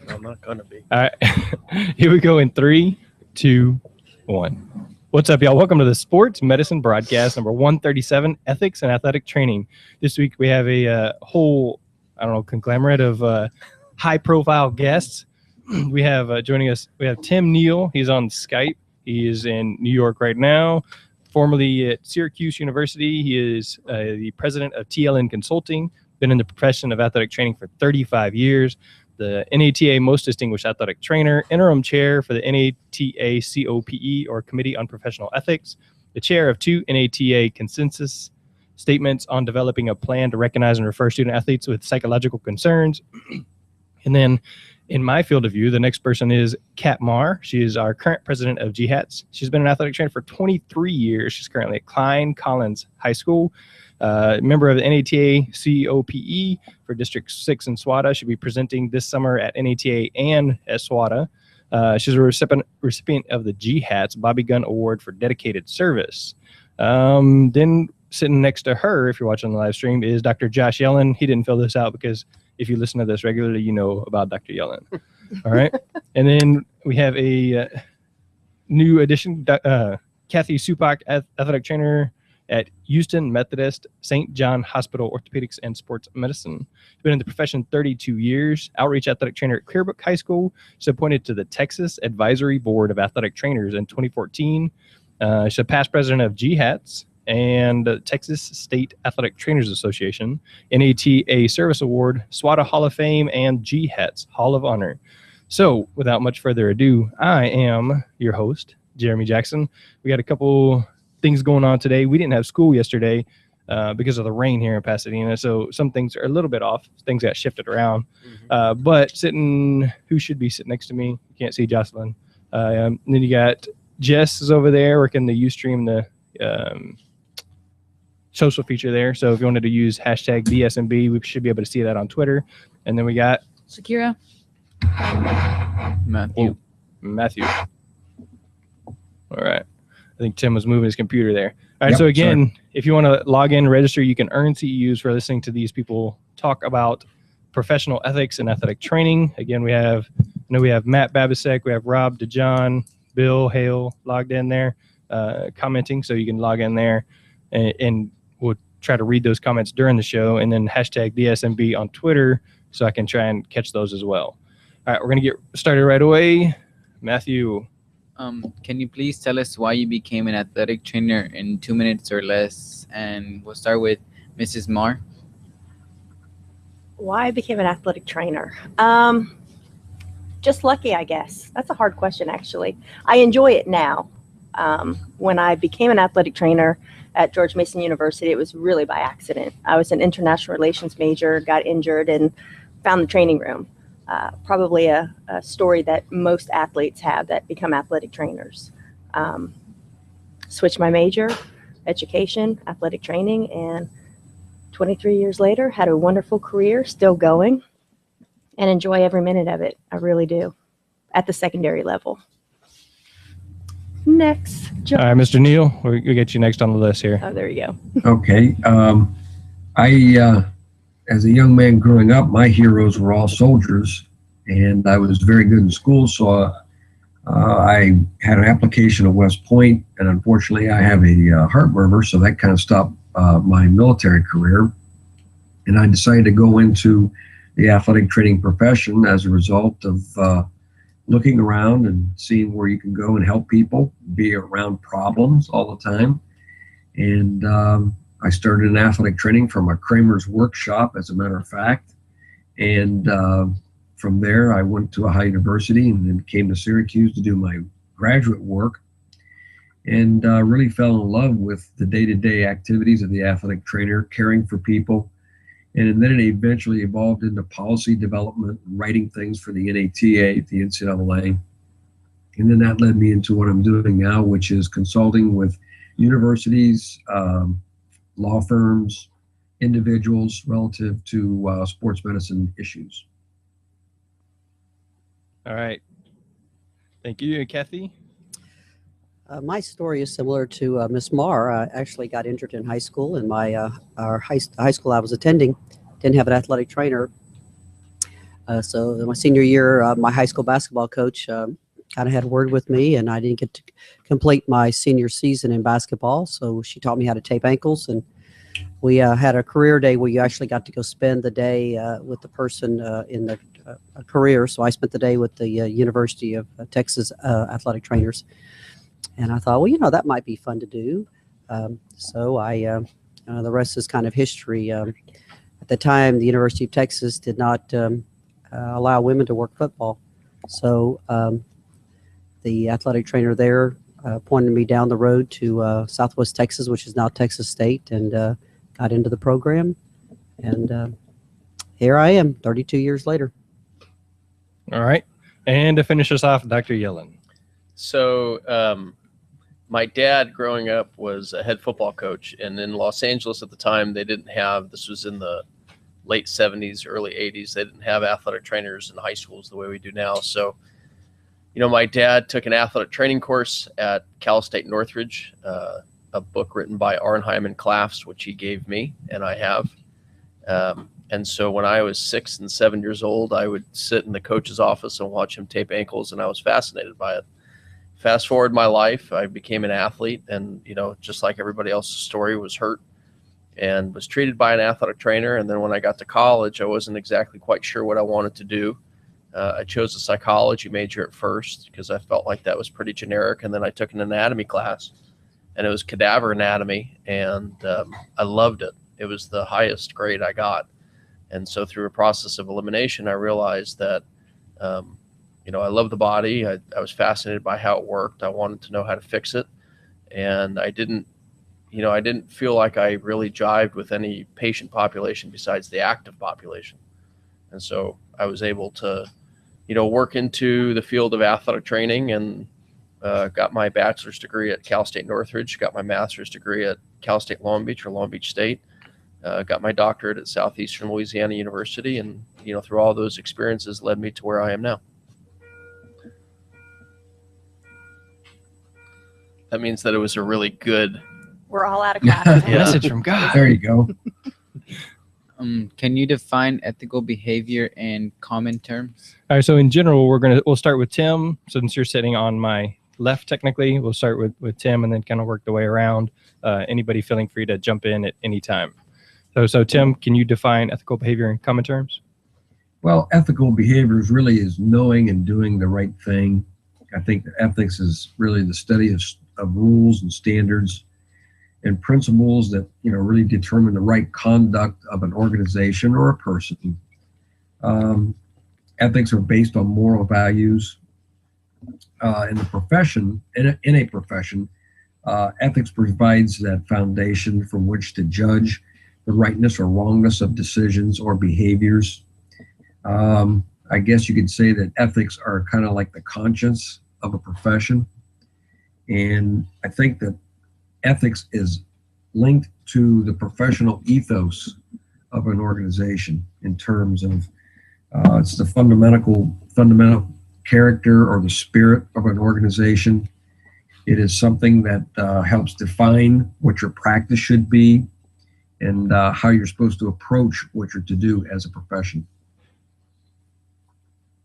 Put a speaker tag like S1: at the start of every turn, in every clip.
S1: I'm not gonna be.
S2: All right. Here we go in 3, 2, 1. What's up, y'all? Welcome to the Sports Medicine Broadcast number 137, Ethics and Athletic Training. This week we have a whole, conglomerate of high-profile guests. We have joining us, we have Tim Neal. He's on Skype. He is in New York right now. Formerly at Syracuse University, he is the president of TLN Consulting, been in the profession of athletic training for 35 years. The NATA Most Distinguished Athletic Trainer, interim chair for the NATA COPE, or Committee on Professional Ethics, the chair of 2 NATA consensus statements on developing a plan to recognize and refer student athletes with psychological concerns. And then in my field of view, the next person is Kat Marr. She is our current president of GHATS. She's been an athletic trainer for 23 years. She's currently at Klein Collins High School. Member of the NATA COPE for District 6 in SWATA. She'll be presenting this summer at NATA and at SWATA. She's a recipient of the GHATS Bobby Gunn Award for Dedicated Service. Then sitting next to her, if you're watching the live stream, is Dr. Josh Yellen. He didn't fill this out because if you listen to this regularly, you know about Dr. Yellen. All right. And then we have a new addition, Cathy Supak, athletic trainer at Houston Methodist St. John Hospital Orthopedics and Sports Medicine. She's been in the profession 32 years, outreach athletic trainer at Clearbrook High School. She's appointed to the Texas Advisory Board of Athletic Trainers in 2014. She's a past president of GHATS and Texas State Athletic Trainers Association, NATA Service Award, SWATA Hall of Fame, and GHATS Hall of Honor. So without much further ado, I am your host, Jeremy Jackson. We got a couple things going on today. We didn't have school yesterday because of the rain here in Pasadena, so some things are a little bit off. Things got shifted around. But who should be sitting next to me? You can't see Jocelyn. And then you got Jess is over there working the Ustream, the social feature there. So if you wanted to use hashtag DSMB, we should be able to see that on Twitter. And then we got
S3: Shakira.
S2: Matthew. All right. I think Tim was moving his computer there. All right.
S4: Yep,
S2: So again,
S4: sorry.
S2: if you want to log in and register, you can earn CEUs for listening to these people talk about professional ethics and athletic training. Again, we have Matt Babasek, we have Rob DeJohn, Bill Hale logged in there, commenting. So you can log in there and we'll try to read those comments during the show, and then hashtag DSMB on Twitter so I can try and catch those as well. All right. We're going to get started right away. Matthew.
S3: Can you please tell us why you became an athletic trainer in 2 minutes or less? And we'll start with Mrs. Marr.
S5: Why I became an athletic trainer? Just lucky, I guess. That's a hard question, actually. I enjoy it now. When I became an athletic trainer at George Mason University, it was really by accident. I was an international relations major, got injured, and found the training room. Probably a story that most athletes have that become athletic trainers. Switched my major, education, athletic training, and 23 years later, had a wonderful career, still going, and enjoy every minute of it. I really do, at the secondary level. Next.
S2: All right, Mr. Neal, we'll get you next on the list here.
S5: Oh, there you go.
S4: Okay. As a young man growing up, my heroes were all soldiers, and I was very good in school, so I had an application at West Point, and unfortunately I have a heart murmur, so that kind of stopped my military career, and I decided to go into the athletic training profession as a result of looking around and seeing where you can go and help people, be around problems all the time, and I started in athletic training from a Kramer's workshop, as a matter of fact. And from there, I went to a high university and then came to Syracuse to do my graduate work, and really fell in love with the day-to-day activities of the athletic trainer, caring for people. And then it eventually evolved into policy development, writing things for the NATA, the NCAA. And then that led me into what I'm doing now, which is consulting with universities, law firms, individuals relative to sports medicine issues.
S2: All right. Thank you. Kathy?
S6: My story is similar to Miss Marr. I actually got injured in high school, and my high school I was attending didn't have an athletic trainer. So in my senior year, my high school basketball coach kind of had a word with me, and I didn't get to complete my senior season in basketball. So she taught me how to tape ankles, and we had a career day where you actually got to go spend the day with the person in the career. So I spent the day with the University of Texas athletic trainers, and I thought, well, that might be fun to do. So the rest is kind of history. At the time, the University of Texas did not allow women to work football. So the athletic trainer there pointed me down the road to Southwest Texas, which is now Texas State, and got into the program. And here I am 32 years later.
S2: All right. And to finish us off, Dr. Yellen.
S1: So my dad growing up was a head football coach, and in Los Angeles at the time, they didn't have, this was in the late 70s, early 80s, they didn't have athletic trainers in high schools the way we do now. So, my dad took an athletic training course at Cal State Northridge, a book written by Arnheim and Clafs, which he gave me, and I have. And so when I was 6 and 7 years old, I would sit in the coach's office and watch him tape ankles, and I was fascinated by it. Fast forward my life, I became an athlete, and just like everybody else's story, was hurt and was treated by an athletic trainer. And then when I got to college, I wasn't exactly quite sure what I wanted to do. I chose a psychology major at first because I felt like that was pretty generic, and then I took an anatomy class, and it was cadaver anatomy, and I loved it. It was the highest grade I got. And so through a process of elimination, I realized that I love the body. I was fascinated by how it worked. I wanted to know how to fix it. And I didn't feel like I really jived with any patient population besides the active population. And so I was able to, work into the field of athletic training, and got my bachelor's degree at Cal State Northridge, got my master's degree at Cal State Long Beach or Long Beach State, got my doctorate at Southeastern Louisiana University. And, through all those experiences led me to where I am now. That means that it was a really good.
S5: We're all out of class.
S2: Message from God.
S4: There you go.
S3: Can you define ethical behavior in common terms?
S2: All right. So in general, we'll start with Tim. Since you're sitting on my left, technically, we'll start with Tim and then kind of work the way around. Anybody feeling free to jump in at any time. So Tim, can you define ethical behavior in common terms?
S4: Well, ethical behaviors really is knowing and doing the right thing. I think that ethics is really the study of rules and standards and principles that really determine the right conduct of an organization or a person. Ethics are based on moral values. In the profession, in a profession, ethics provides that foundation from which to judge the rightness or wrongness of decisions or behaviors. I guess you could say that ethics are kind of like the conscience of a profession. And I think that ethics is linked to the professional ethos of an organization in terms of it's the fundamental character or the spirit of an organization. It is something that helps define what your practice should be and how you're supposed to approach what you're to do as a profession.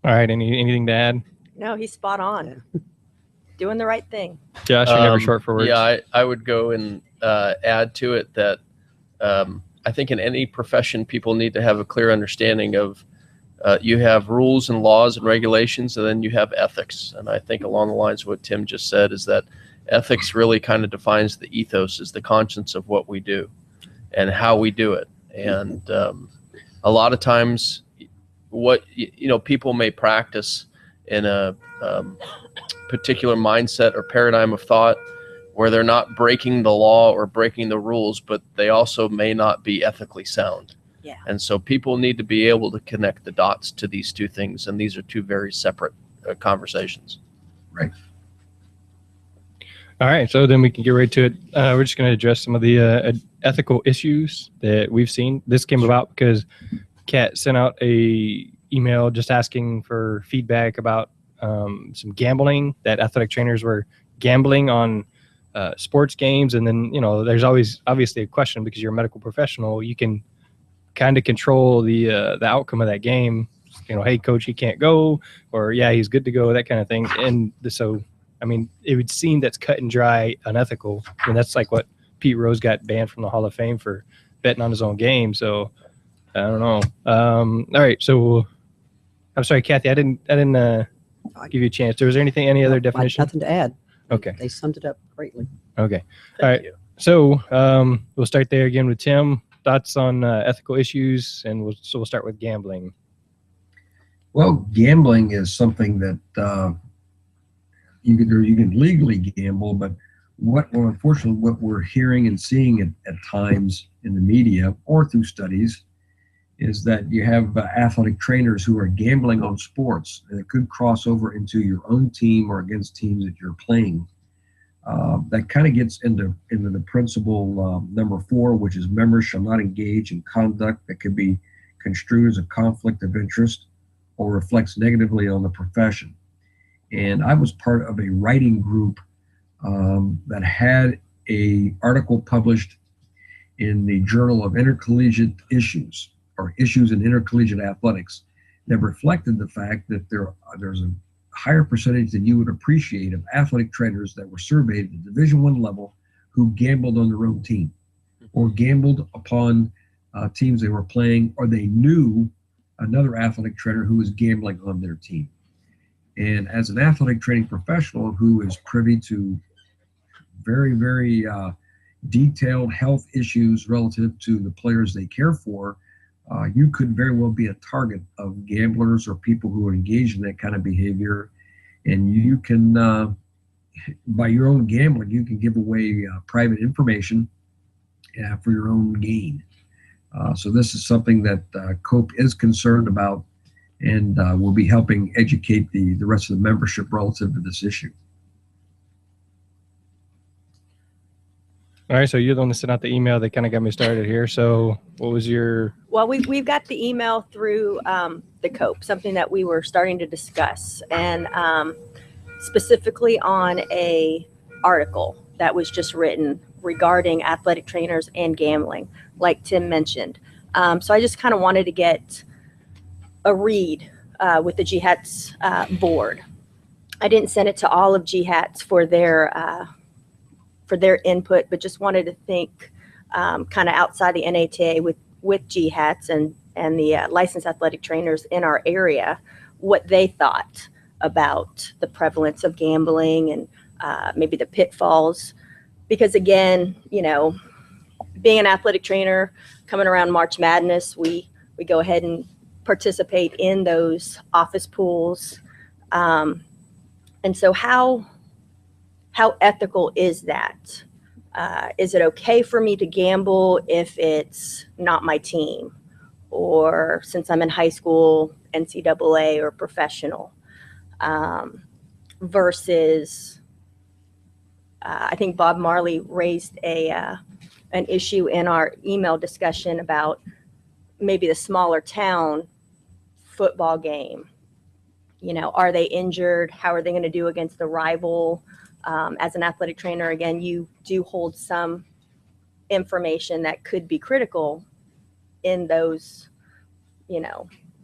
S2: All right. Anything to add?
S5: No, he's spot on. Doing the right thing.
S2: Josh, you're never short for words.
S1: Yeah, I would go and add to it that I think in any profession, people need to have a clear understanding of you have rules and laws and regulations, and then you have ethics. And I think along the lines of what Tim just said is that ethics really kind of defines the ethos, is the conscience of what we do and how we do it. And a lot of times what people may practice in a particular mindset or paradigm of thought where they're not breaking the law or breaking the rules, but they also may not be ethically sound.
S5: Yeah.
S1: And so people need to be able to connect the dots to these two things. And these are two very separate conversations.
S4: Right.
S2: All right. So then we can get right to it. We're just going to address some of the ethical issues that we've seen. This came about because Kat sent out a email just asking for feedback about some gambling, that athletic trainers were gambling on sports games. And then, there's always obviously a question, because you're a medical professional, you can kind of control the outcome of that game hey, coach, he can't go, or yeah, he's good to go, that kind of thing. And so, I mean, it would seem that's cut and dry unethical. I mean, that's like what Pete Rose got banned from the Hall of Fame for betting on his own game. So I don't know. All right. So I'm sorry, Cathy, I didn't give you a chance. Was there any other definition?
S6: Nothing to add.
S2: Okay.
S6: They summed it up greatly.
S2: Okay.
S1: Thank
S2: All right.
S1: you.
S2: So we'll start there again with Tim. Thoughts on ethical issues, and we'll start with gambling.
S4: Well, gambling is something that you can legally gamble, but unfortunately, what we're hearing and seeing at times in the media or through studies is that you have athletic trainers who are gambling on sports, and it could cross over into your own team or against teams that you're playing. That kind of gets into the principle number 4, which is members shall not engage in conduct that could be construed as a conflict of interest or reflects negatively on the profession. And I was part of a writing group that had an article published in the Journal of Intercollegiate Issues, or Issues in Intercollegiate Athletics, that reflected the fact that there's a higher percentage than you would appreciate of athletic trainers that were surveyed at the Division I level who gambled on their own team, or gambled upon teams they were playing, or they knew another athletic trainer who was gambling on their team. And as an athletic training professional who is privy to very, very detailed health issues relative to the players they care for, you could very well be a target of gamblers or people who are engaged in that kind of behavior. And you can, by your own gambling, you can give away private information for your own gain. So this is something that COPE is concerned about, and will be helping educate the rest of the membership relative to this issue.
S2: All right, so you're the one that sent out the email that kind of got me started here. So what was your...
S5: Well, we've got the email through the COPE, something that we were starting to discuss, and specifically on a article that was just written regarding athletic trainers and gambling, like Tim mentioned. So I just kind of wanted to get a read with the GHATS board. I didn't send it to all of GHATS for their input, but just wanted to think kind of outside the NATA with GHATS and the licensed athletic trainers in our area, what they thought about the prevalence of gambling and maybe the pitfalls. Because again, being an athletic trainer, coming around March Madness, we go ahead and participate in those office pools. And so how ethical is that? Is it okay for me to gamble if it's not my team? Or since I'm in high school, NCAA or professional? Versus, I think Bob Marley raised an issue in our email discussion about maybe the smaller town football game. Are they injured? How are they going to do against the rival? As an athletic trainer, again, you do hold some information that could be critical in those,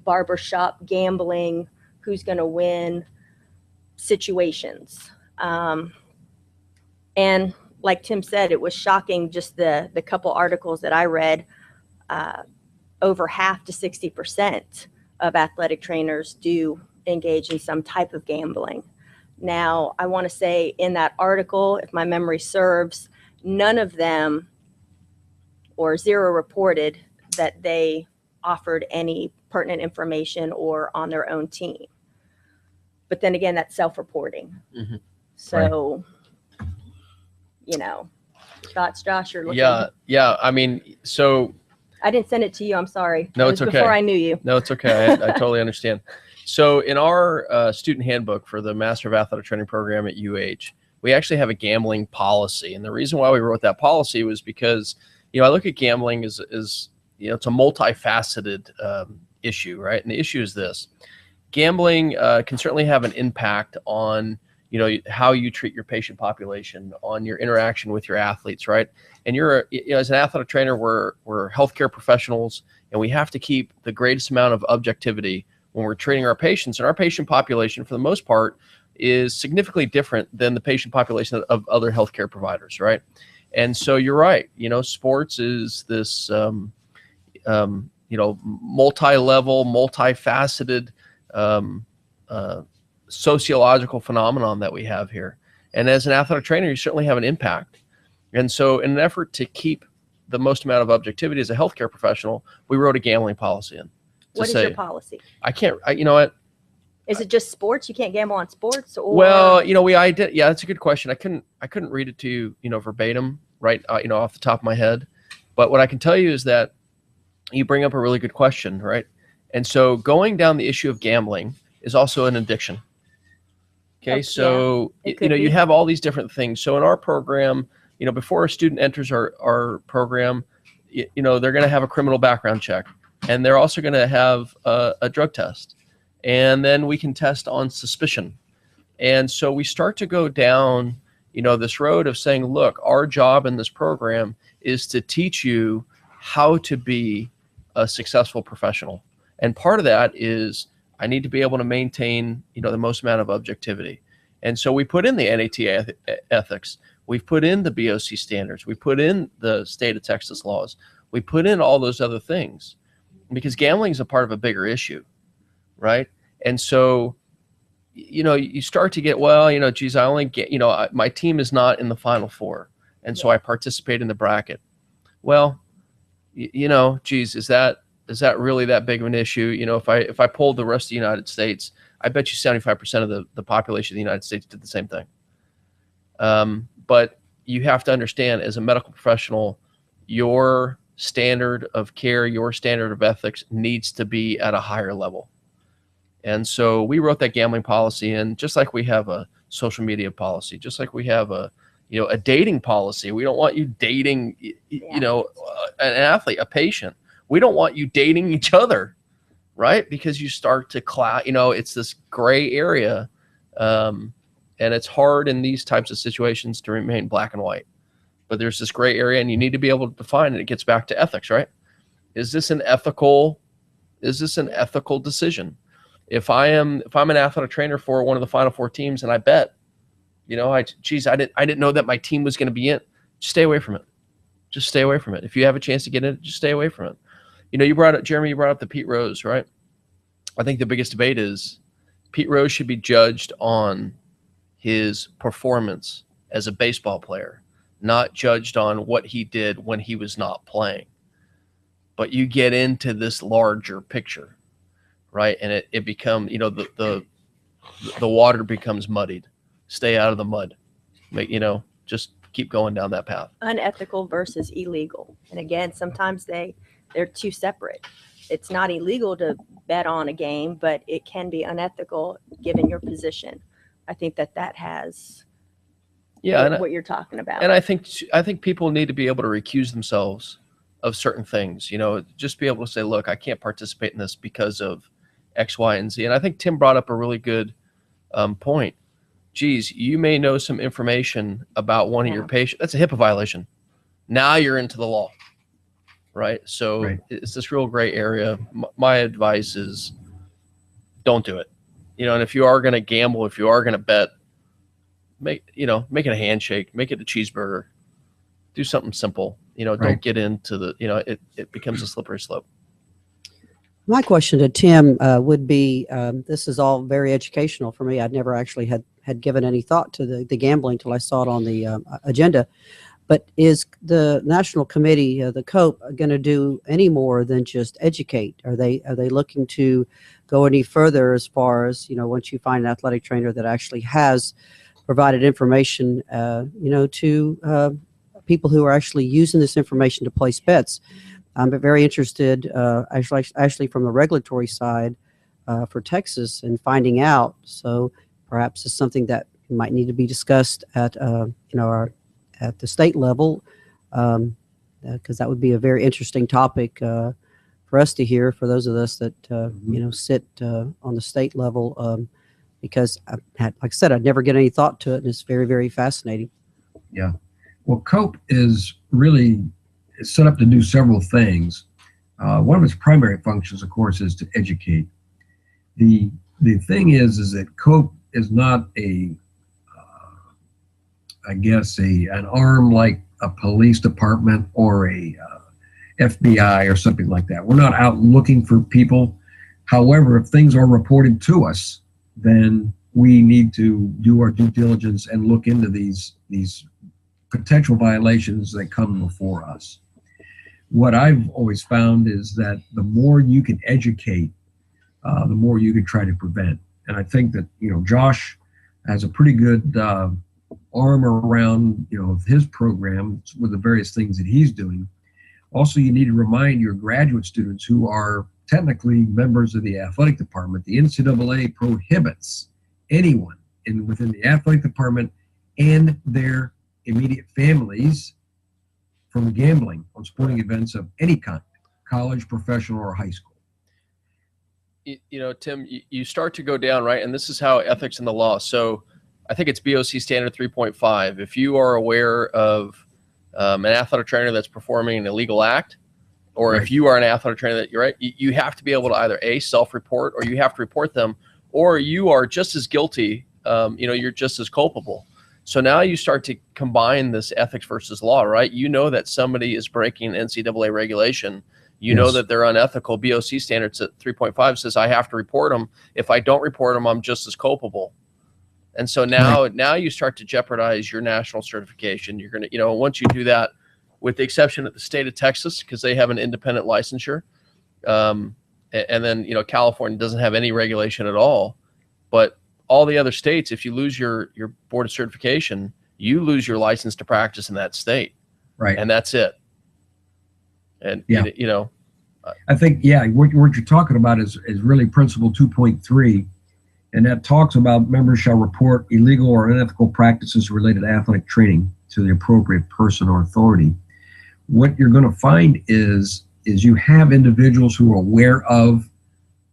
S5: barbershop gambling, who's going to win situations. And like Tim said, it was shocking, just the couple articles that I read, over half to 60% of athletic trainers do engage in some type of gambling. Now, I want to say in that article, if my memory serves, none of them, or 0 reported that they offered any pertinent information or on their own team. But then again, that's self-reporting. Mm-hmm. So, thoughts, Josh? You're looking.
S1: Yeah. I mean, so
S5: I didn't send it to you. I'm sorry.
S1: No, it's okay.
S5: Before I knew you.
S1: No, it's okay. I totally understand. So in our student handbook for the Master of Athletic Training program at UH, we actually have a gambling policy. And the reason why we wrote that policy was because, I look at gambling as it's a multifaceted issue, right? And the issue is this. Gambling can certainly have an impact on, how you treat your patient population, on your interaction with your athletes, right? And as an athletic trainer, we're healthcare professionals, and we have to keep the greatest amount of objectivity when we're treating our patients. And our patient population, for the most part, is significantly different than the patient population of other healthcare providers, right? And so you're right. Sports is this, multi-level, multifaceted sociological phenomenon that we have here. And as an athletic trainer, you certainly have an impact. And so in an effort to keep the most amount of objectivity as a healthcare professional, we wrote a gambling policy in.
S5: What is your policy?
S1: You know what?
S5: Is it just sports? You can't gamble on sports? Or?
S1: Well, yeah, that's a good question. I couldn't read it to you, verbatim, right, off the top of my head. But what I can tell you is that you bring up a really good question, right? And so going down the issue of gambling is also an addiction. Okay, so you have all these different things. So in our program, before a student enters our program, they're going to have a criminal background check, and they're also going to have a drug test, and then we can test on suspicion. And so we start to go down, this road of saying, look, our job in this program is to teach you how to be a successful professional. And part of that is I need to be able to maintain, the most amount of objectivity. And so we put in the NATA ethics. We've put in the BOC standards. We put in the state of Texas laws. We put in all those other things because gambling is a part of a bigger issue, right? And so, you start to get, geez, I only get, my team is not in the Final Four. And so I participate in the bracket. Well, geez, is that really that big of an issue? If I polled the rest of the United States, I bet you 75% of the population of the United States did the same thing. But you have to understand, as a medical professional, your standard of care, your standard of ethics needs to be at a higher level. And so we wrote that gambling policy in, just like we have a social media policy, just like we have a dating policy. We don't want you dating, an athlete, a patient. We don't want you dating each other, right? Because you start to it's this gray area. And it's hard in these types of situations to remain black and white. But there's this gray area, and you need to be able to define it. It gets back to ethics, right? Is this an ethical decision? If I'm an athletic trainer for one of the Final Four teams and I bet, I didn't know that my team was going to be in, just stay away from it. Just stay away from it. If you have a chance to get in it, just stay away from it. You brought up the Pete Rose, right? I think the biggest debate is Pete Rose should be judged on his performance as a baseball player, not judged on what he did when he was not playing. But you get into this larger picture, right? And it becomes, the water becomes muddied. Stay out of the mud. Just keep going down that path.
S5: Unethical versus illegal. And again, sometimes they're two separate. It's not illegal to bet on a game, but it can be unethical given your position. I think that has what you're talking about.
S1: And I think people need to be able to recuse themselves of certain things, just be able to say, look, I can't participate in this because of X, Y, and Z. And I think Tim brought up a really good point. Geez, you may know some information about one of your patients. That's a HIPAA violation. Now you're into the law, right? So It's this real gray area. My advice is don't do it. And if you are going to gamble, if you are going to bet, make it a handshake, make it a cheeseburger, do something simple. Don't get into the, it becomes a slippery slope.
S6: My question to Tim would be, this is all very educational for me. I'd never actually had given any thought to the gambling till I saw it on the agenda. But is the National Committee, the COPE, going to do any more than just educate? Are they looking to go any further as far as, once you find an athletic trainer that actually has provided information, to people who are actually using this information to place bets? I'm very interested, actually from the regulatory side for Texas and finding out. So perhaps it's something that might need to be discussed at at the state level, because that would be a very interesting topic for us to hear, for those of us that sit on the state level, because like I said, I'd never get any thought to it, and it's very, very fascinating.
S4: Yeah. Well, COPE is really set up to do several things. One of its primary functions, of course, is to educate. the thing is that COPE is not a, I guess, an arm like a police department or a FBI or something like that. We're not out looking for people. However, if things are reported to us, then we need to do our due diligence and look into these potential violations that come before us. What I've always found is that the more you can educate, the more you can try to prevent. And I think that, Josh has a pretty good arm around, his program with the various things that he's doing. Also, you need to remind your graduate students who are technically members of the athletic department. The NCAA prohibits anyone within the athletic department and their immediate families from gambling on sporting events of any kind, college, professional, or high school.
S1: Tim, you start to go down, right? And this is how ethics in the law. So I think it's BOC standard 3.5. If you are aware of an athletic trainer that's performing an illegal act, or
S4: Right.
S1: if you are an athletic trainer that you're right, you have to be able to either self-report, or you have to report them, or you are just as guilty. You're just as culpable. So now you start to combine this ethics versus law, right? You know that somebody is breaking NCAA regulation. You know
S4: Yes.
S1: that they're unethical. BOC standards at 3.5 says I have to report them. If I don't report them, I'm just as culpable. And so now you start to jeopardize your national certification. You're going to, once you do that, with the exception of the state of Texas, because they have an independent licensure. And then, California doesn't have any regulation at all. But all the other states, if you lose your board of certification, you lose your license to practice in that state.
S4: Right.
S1: And that's it. And,
S4: Yeah. I think, what you're talking about is really principle 2.3. And that talks about members shall report illegal or unethical practices related to athletic training to the appropriate person or authority. What you're going to find is you have individuals who are aware of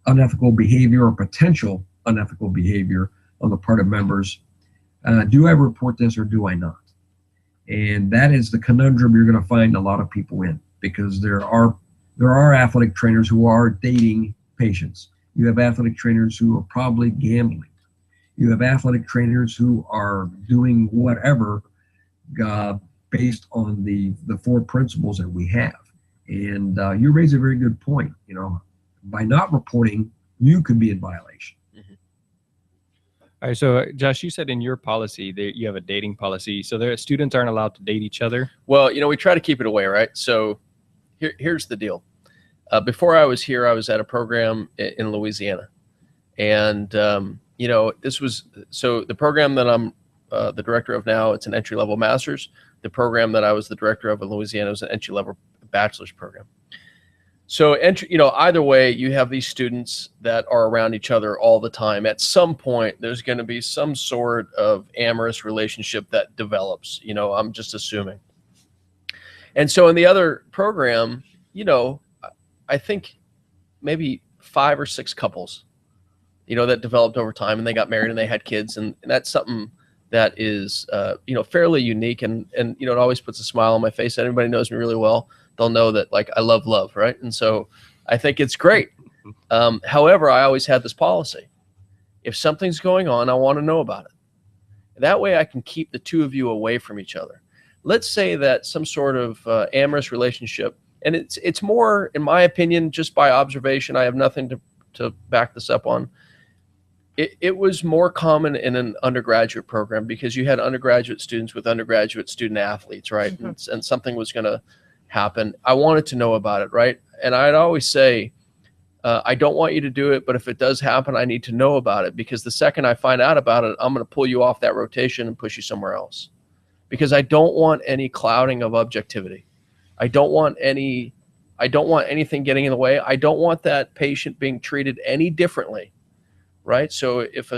S4: unethical behavior or potential unethical behavior on the part of members. Do I report this or do I not? And that is the conundrum you're going to find a lot of people in, because there are athletic trainers who are dating patients. You have athletic trainers who are probably gambling. You have athletic trainers who are doing whatever based on the four principles that we have. And you raise a very good point. By not reporting, you could be in violation.
S2: All right, so Josh, you said in your policy that you have a dating policy, so their students aren't allowed to date each other.
S1: Well, we try to keep it away, right? So here's the deal. Before I was here, I was at a program in Louisiana, and this was the program that I'm the director of now. It's an entry-level master's. The program that I was the director of in Louisiana was an entry-level bachelor's program. So either way, you have these students that are around each other all the time. At some point, there's going to be some sort of amorous relationship that develops. I'm just assuming. And so in the other program, I think maybe 5 or 6 couples, that developed over time, and they got married and they had kids, and that's something that is, fairly unique, and it always puts a smile on my face. Anybody knows me really well, they'll know that I love love, right? And so I think it's great. However, I always had this policy: if something's going on, I want to know about it. That way, I can keep the two of you away from each other. Let's say that some sort of amorous relationship. And it's more, in my opinion, just by observation. I have nothing to back this up on. It was more common in an undergraduate program, because you had undergraduate students with undergraduate student athletes, right? Mm-hmm. And something was going to happen. I wanted to know about it, right? And I'd always say, I don't want you to do it, but if it does happen, I need to know about it, because the second I find out about it, I'm going to pull you off that rotation and push you somewhere else, because I don't want any clouding of objectivity. I don't want anything getting in the way. I don't want that patient being treated any differently, right? So if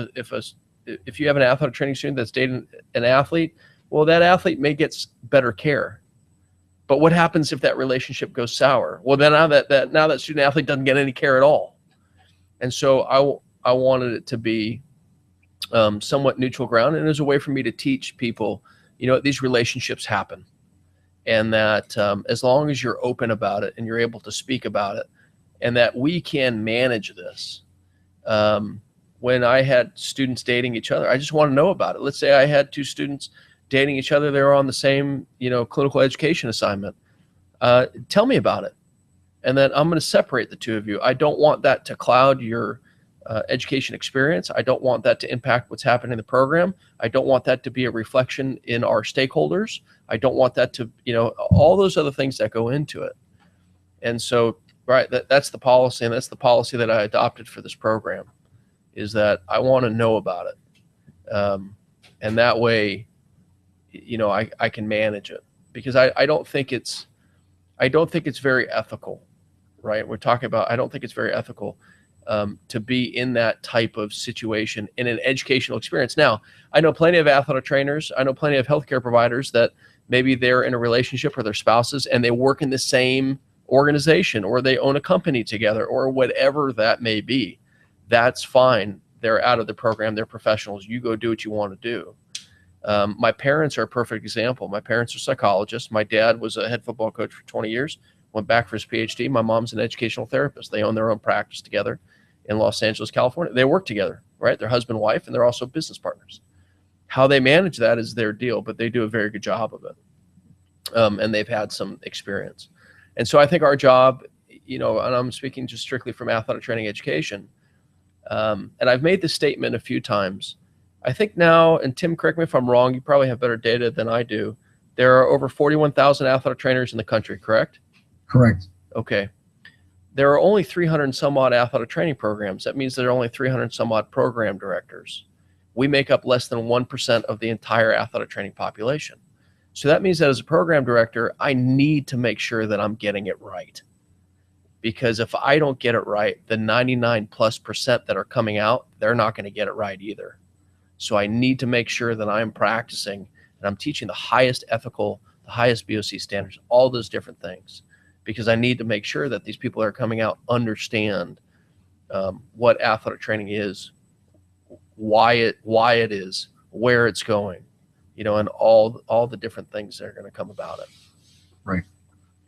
S1: you have an athletic training student that's dating an athlete, well, that athlete may get better care. But what happens if that relationship goes sour? Well, then now that student athlete doesn't get any care at all. And so I wanted it to be somewhat neutral ground, and as a way for me to teach people, these relationships happen. And that as long as you're open about it and you're able to speak about it, and that we can manage this, When I had students dating each other, I just want to know about it. Let's say I had two students dating each other. They were on the same, clinical education assignment. Tell me about it. And then I'm going to separate the two of you. I don't want that to cloud your education experience. I don't want that to impact what's happening in the program. I don't want that to be a reflection in our stakeholders. I don't want that to, all those other things that go into it. And so, right, that's the policy, and that's the policy that I adopted for this program, is that I want to know about it. And that way, I can manage it, because I don't think it's very ethical, right? We're talking about, I don't think it's very ethical to be in that type of situation in an educational experience. Now, I know plenty of athletic trainers. I know plenty of healthcare providers that maybe they're in a relationship with their spouses and they work in the same organization, or they own a company together, or whatever that may be. That's fine. They're out of the program. They're professionals. You go do what you want to do. My parents are a perfect example. My parents are psychologists. My dad was a head football coach for 20 years, went back for his PhD. My mom's an educational therapist. They own their own practice together in Los Angeles, California. They work together, right? They're husband and wife, and they're also business partners. How they manage that is their deal, but they do a very good job of it. And they've had some experience. And so I think our job, and I'm speaking just strictly from athletic training education, and I've made this statement a few times. I think now, and Tim, correct me if I'm wrong, you probably have better data than I do, there are over 41,000 athletic trainers in the country, correct?
S4: Correct.
S1: Okay. There are only 300 and some odd athletic training programs. That means there are only 300 and some odd program directors. We make up less than 1% of the entire athletic training population. So that means that as a program director, I need to make sure that I'm getting it right. Because if I don't get it right, the 99+% that are coming out, they're not going to get it right either. So I need to make sure that I'm practicing and I'm teaching the highest ethical, the highest BOC standards, all those different things, because I need to make sure that these people that are coming out understand what athletic training is, why it is, where it's going, and all the different things that are going to come about it.
S4: Right.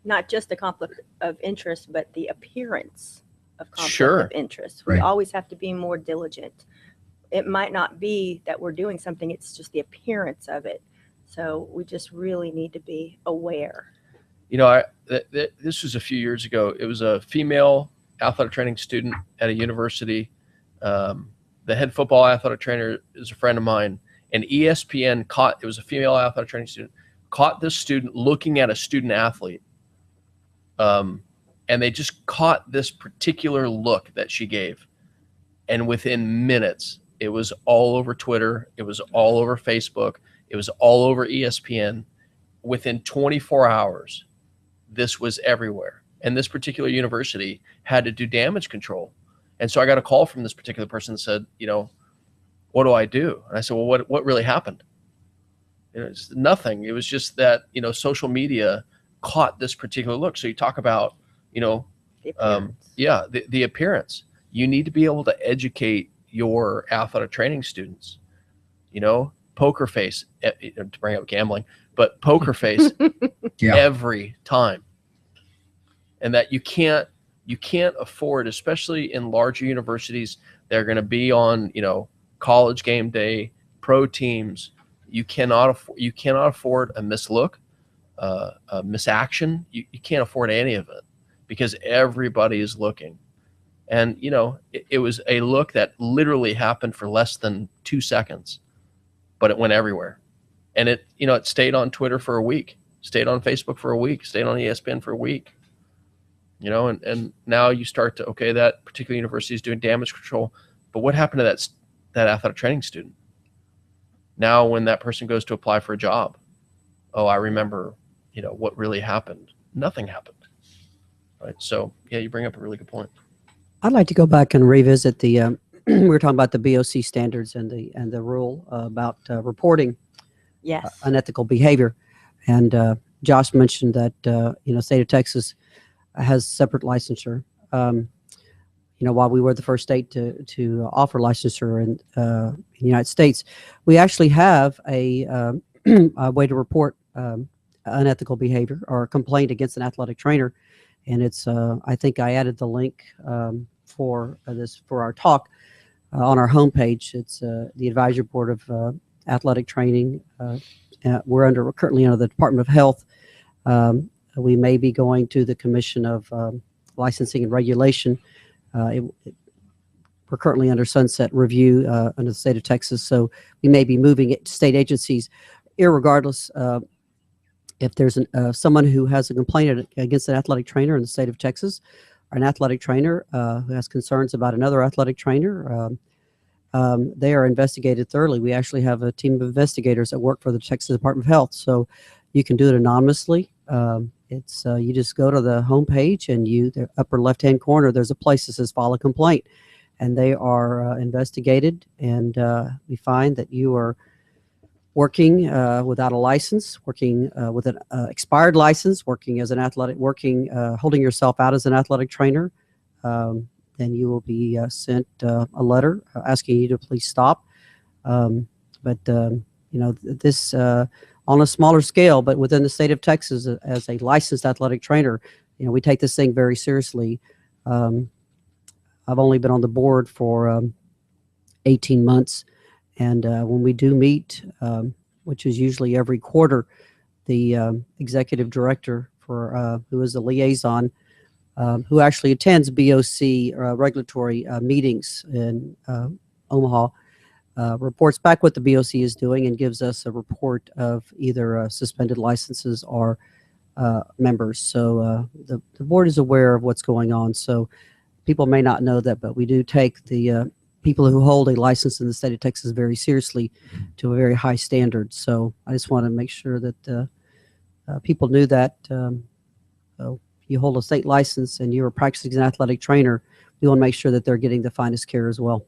S5: Not just a conflict of interest, but the appearance of conflict
S1: Sure.
S5: of interest. We
S4: Right.
S5: always have to be more diligent. It might not be that we're doing something, it's just the appearance of it. So we just really need to be aware.
S1: This was a few years ago. It was a female athletic training student at a university. The head football athletic trainer is a friend of mine, and ESPN it was a female athletic training student, caught this student looking at a student athlete. And they just caught this particular look that she gave. And within minutes, it was all over Twitter. It was all over Facebook. It was all over ESPN. Within 24 hours, this was everywhere. And this particular university had to do damage control. And so I got a call from this particular person that said, what do I do? And I said, well, what really happened? It's nothing. It was just that, social media caught this particular look. So you talk about,
S5: The appearance.
S1: the appearance. You need to be able to educate your athletic training students, poker face, to bring up gambling, but poker face
S4: Yeah.
S1: every time. And that you can't afford, especially in larger universities, they're going to be on, college game day, pro teams. You cannot afford a mislook, a misaction. You can't afford any of it, because everybody is looking. And, it was a look that literally happened for less than 2 seconds, but it went everywhere. And it stayed on Twitter for a week, stayed on Facebook for a week, stayed on ESPN for a week, and now you start to, okay, that particular university is doing damage control, but what happened to that athletic training student? Now, when that person goes to apply for a job, oh, I remember, what really happened. Nothing happened. Right. So yeah, you bring up a really good point.
S6: I'd like to go back and revisit the we were talking about the BOC standards and the rule about reporting
S5: Yes.
S6: unethical behavior. And Josh mentioned that state of Texas has separate licensure. While we were the first state to offer licensure in the United States, we actually have a way to report unethical behavior or a complaint against an athletic trainer. And it's I think I added the link for for our talk on our homepage. It's the Advisory Board of Athletic Training. We're currently under the Department of Health. We may be going to the Commission of Licensing and Regulation. We're currently under sunset review under the state of Texas, so we may be moving it to state agencies. Irregardless, if there's someone who has a complaint against an athletic trainer in the state of Texas, or an athletic trainer who has concerns about another athletic trainer, they are investigated thoroughly. We actually have a team of investigators that work for the Texas Department of Health, so you can do it anonymously. It's you just go to the homepage, and the upper left-hand corner, there's a place that says file a complaint, and they are investigated, and we find that you are working without a license, working with an expired license, working as an athletic, holding yourself out as an athletic trainer, then you will be sent a letter asking you to please stop. This on a smaller scale, but within the state of Texas, as a licensed athletic trainer, we take this thing very seriously. I've only been on the board for 18 months. And when we do meet, which is usually every quarter, the executive director who is the liaison, who actually attends BOC regulatory meetings in Omaha, reports back what the BOC is doing and gives us a report of either suspended licenses or members. So the board is aware of what's going on. So people may not know that, but we do take the people who hold a license in the state of Texas very seriously, to a very high standard. So I just want to make sure that people knew that. So you hold a state license and you're practicing as an athletic trainer, we want to make sure that they're getting the finest care as well.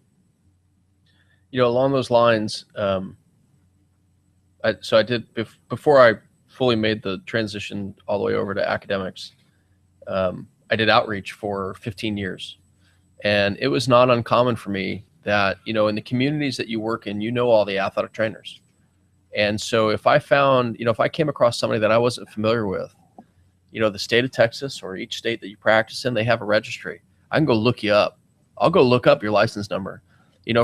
S1: Along those lines, I did, before I fully made the transition all the way over to academics, I did outreach for 15 years. And it was not uncommon for me that, in the communities that you work in, all the athletic trainers. And so if I found, if I came across somebody that I wasn't familiar with, the state of Texas or each state that you practice in, they have a registry. I can go look you up. I'll go look up your license number.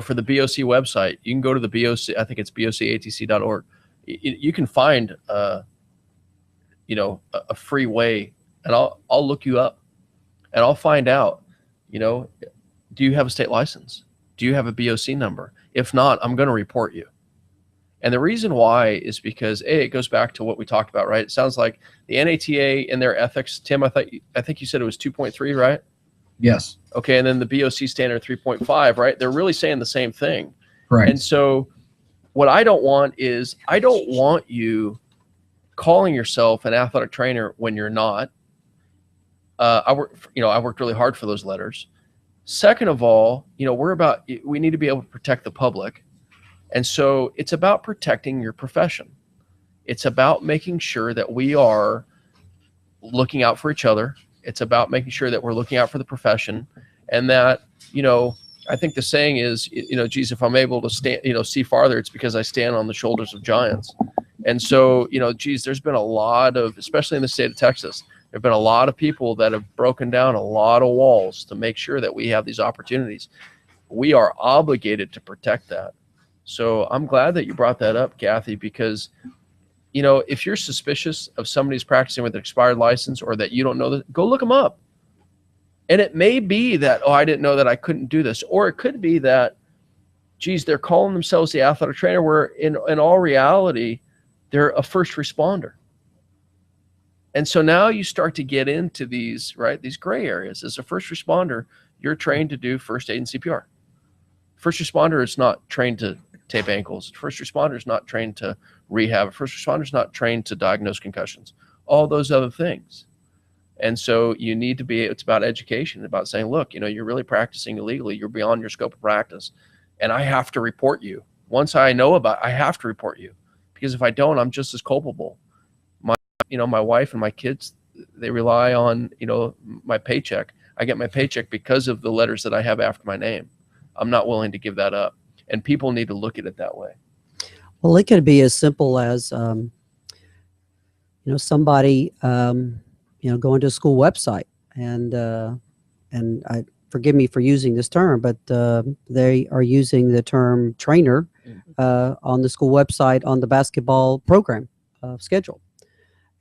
S1: For the BOC website, you can go to the BOC, I think it's bocatc.org. You can find, a free way, and I'll look you up and I'll find out, do you have a state license? Do you have a BOC number? If not, I'm going to report you. And the reason why is because it goes back to what we talked about, right? It sounds like the NATA and their ethics, Tim, I think you said it was 2.3, right?
S4: Yes.
S1: Okay, and then the BOC standard 3.5, right? They're really saying the same thing.
S4: Right.
S1: And so what I don't want is, I don't want you calling yourself an athletic trainer when you're not. I worked really hard for those letters. Second of all, we need to be able to protect the public. And so it's about protecting your profession. It's about making sure that we are looking out for each other. It's about making sure that we're looking out for the profession, and that, I think the saying is, geez, if I'm able to stand, see farther, it's because I stand on the shoulders of giants. And so, geez, there's been a lot of, especially in the state of Texas, there have been a lot of people that have broken down a lot of walls to make sure that we have these opportunities. We are obligated to protect that. So I'm glad that you brought that up, Cathy, because, if you're suspicious of somebody's practicing with an expired license, or that you don't know that, go look them up. And it may be that, I didn't know that I couldn't do this. Or it could be that, geez, they're calling themselves the athletic trainer, where in all reality, they're a first responder. And so now you start to get into these gray areas. As a first responder, you're trained to do first aid and CPR. First responder is not trained to tape ankles. First responder is not trained to rehab. First responder is not trained to diagnose concussions. All those other things. And so you need to be, it's about education, about saying, look, you're really practicing illegally. You're beyond your scope of practice. And I have to report you. Once I know about it, I have to report you. Because if I don't, I'm just as culpable. My wife and my kids, they rely on, my paycheck. I get my paycheck because of the letters that I have after my name. I'm not willing to give that up. And people need to look at it that way.
S6: Well, it could be as simple as, somebody, going to a school website, and forgive me for using this term, but they are using the term trainer on the school website on the basketball program schedule,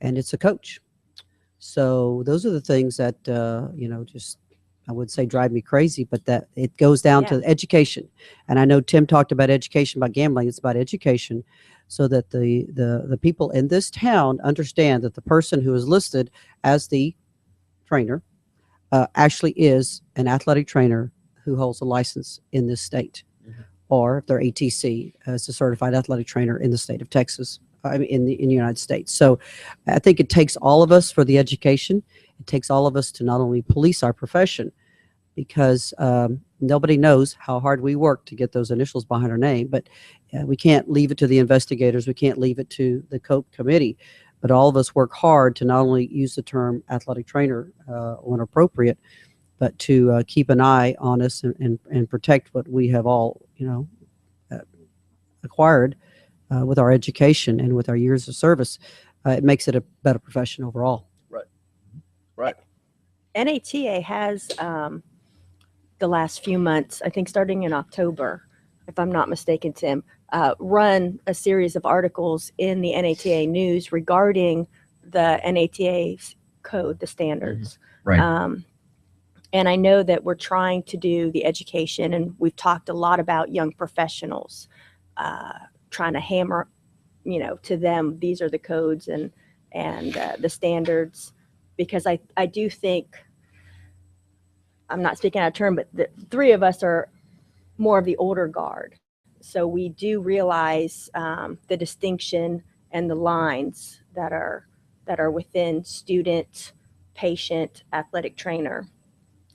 S6: and it's a coach. So those are the things that just I would say drive me crazy, but that it goes down to education. And I know Tim talked about education, about gambling. It's about education, so that the people in this town understand that the person who is listed as the trainer actually is an athletic trainer who holds a license in this state, or if they're ATC, as a certified athletic trainer in the state of Texas, I mean, in the United States. So I think it takes all of us for the education. It takes all of us to not only police our profession, because nobody knows how hard we work to get those initials behind our name, but we can't leave it to the investigators. We can't leave it to the COPE committee. But all of us work hard to not only use the term athletic trainer when appropriate, but to keep an eye on us and protect what we have all, acquired with our education and with our years of service. It makes it a better profession overall.
S1: Right.
S5: NATA has the last few months, I think starting in October, if I'm not mistaken, Tim, run a series of articles in the NATA news regarding the NATA's code, the standards.
S4: Right.
S5: And I know that we're trying to do the education, and we've talked a lot about young professionals, trying to hammer, to them, these are the codes and the standards, because I do think, I'm not speaking out of turn, but the three of us are more of the older guard. So we do realize the distinction and the lines that are within student, patient, athletic trainer.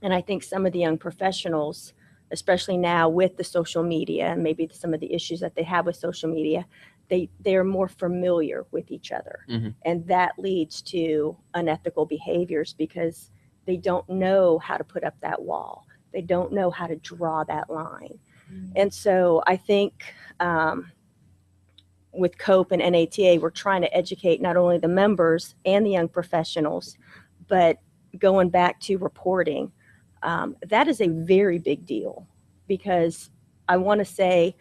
S5: And I think some of the young professionals, especially now with the social media and maybe some of the issues that they have with social media, they are more familiar with each other. And that leads to unethical behaviors because they don't know how to put up that wall. They don't know how to draw that line. And so I think with COPE and NATA, we're trying to educate not only the members and the young professionals, but going back to reporting, that is a very big deal, because I want to say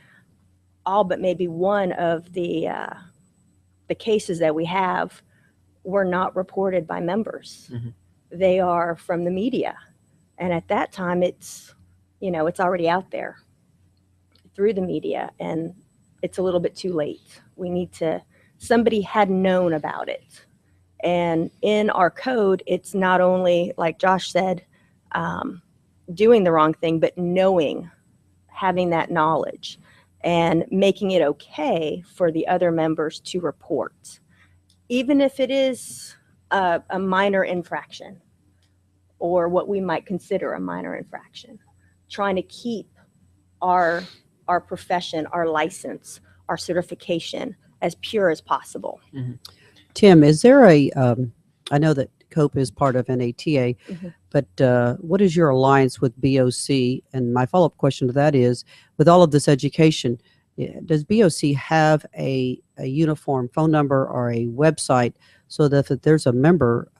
S5: all but maybe one of the cases that we have were not reported by members. They are from the media. And at that time, it's already out there through the media, and it's a little bit too late. Somebody had known about it. And in our code, it's not only, like Josh said, doing the wrong thing, but having that knowledge and making it okay for the other members to report, even if it is a minor infraction or what we might consider a minor infraction, trying to keep our profession, our license, our certification as pure as possible.
S6: Tim, is there I know that COPE is part of NATA, but what is your alliance with BOC? And my follow-up question to that is, with all of this education, does BOC have a uniform phone number or a website so that if there's a member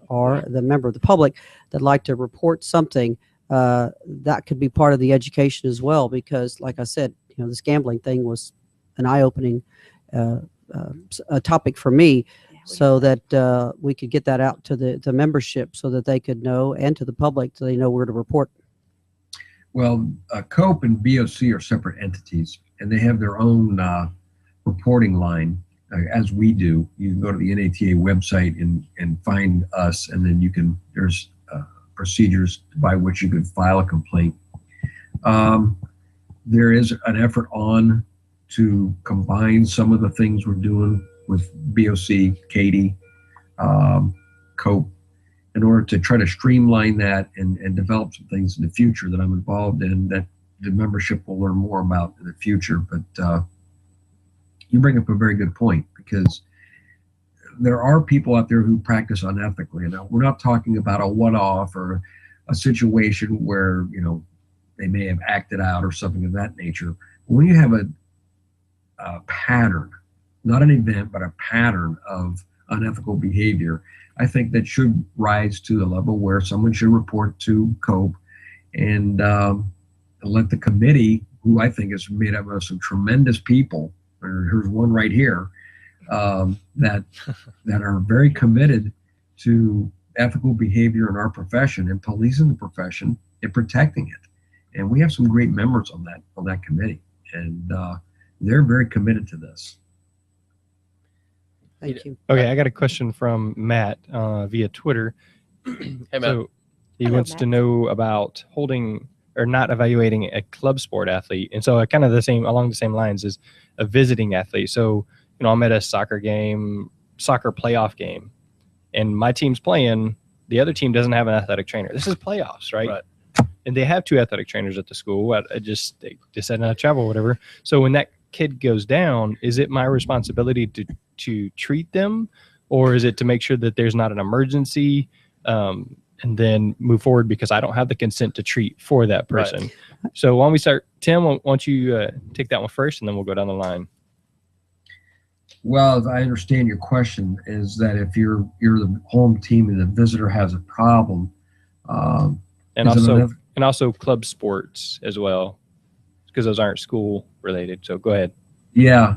S6: or the member of the public that'd like to report something, that could be part of the education as well? Because like I said, this gambling thing was an eye-opening a topic for me, so that we could get that out to the membership so that they could know, and to the public so they know where to report.
S4: Well, COPE and BOC are separate entities, and they have their own reporting line, as we do. You can go to the NATA website and find us, and then there's procedures by which you could file a complaint. There is an effort on to combine some of the things we're doing with BOC, Katie, COPE, in order to try to streamline that and develop some things in the future that I'm involved in that the membership will learn more about in the future. But you bring up a very good point, because there are people out there who practice unethically. And we're not talking about a one-off or a situation where, they may have acted out or something of that nature. When you have a pattern, not an event, but a pattern of unethical behavior, I think that should rise to the level where someone should report to COPE and let the committee, who I think is made up of some tremendous people, here's one right here, that are very committed to ethical behavior in our profession and policing the profession and protecting it. And we have some great members on that committee, and they're very committed to this.
S6: Thank you.
S2: Okay, I got a question from Matt via Twitter.
S1: Hey, Matt.
S2: So he
S5: Hello,
S2: wants to
S5: Matt.
S2: know about holding or not evaluating a club sport athlete, and so kind of along the same lines as a visiting athlete. So I'm at a soccer playoff game, and my team's playing. The other team doesn't have an athletic trainer. This is playoffs, right?
S1: Right.
S2: And they have 2 athletic trainers at the school. They decided not to travel, or whatever. So when that kid goes down, is it my responsibility to treat them, or is it to make sure that there's not an emergency, and then move forward because I don't have the consent to treat for that person? Right. So why don't we start, Tim? Why don't you take that one first, and then we'll go down the line.
S4: Well, I understand your question is that if you're the home team and the visitor has a problem,
S2: and also club sports as well, because those aren't school related. So go ahead.
S4: Yeah.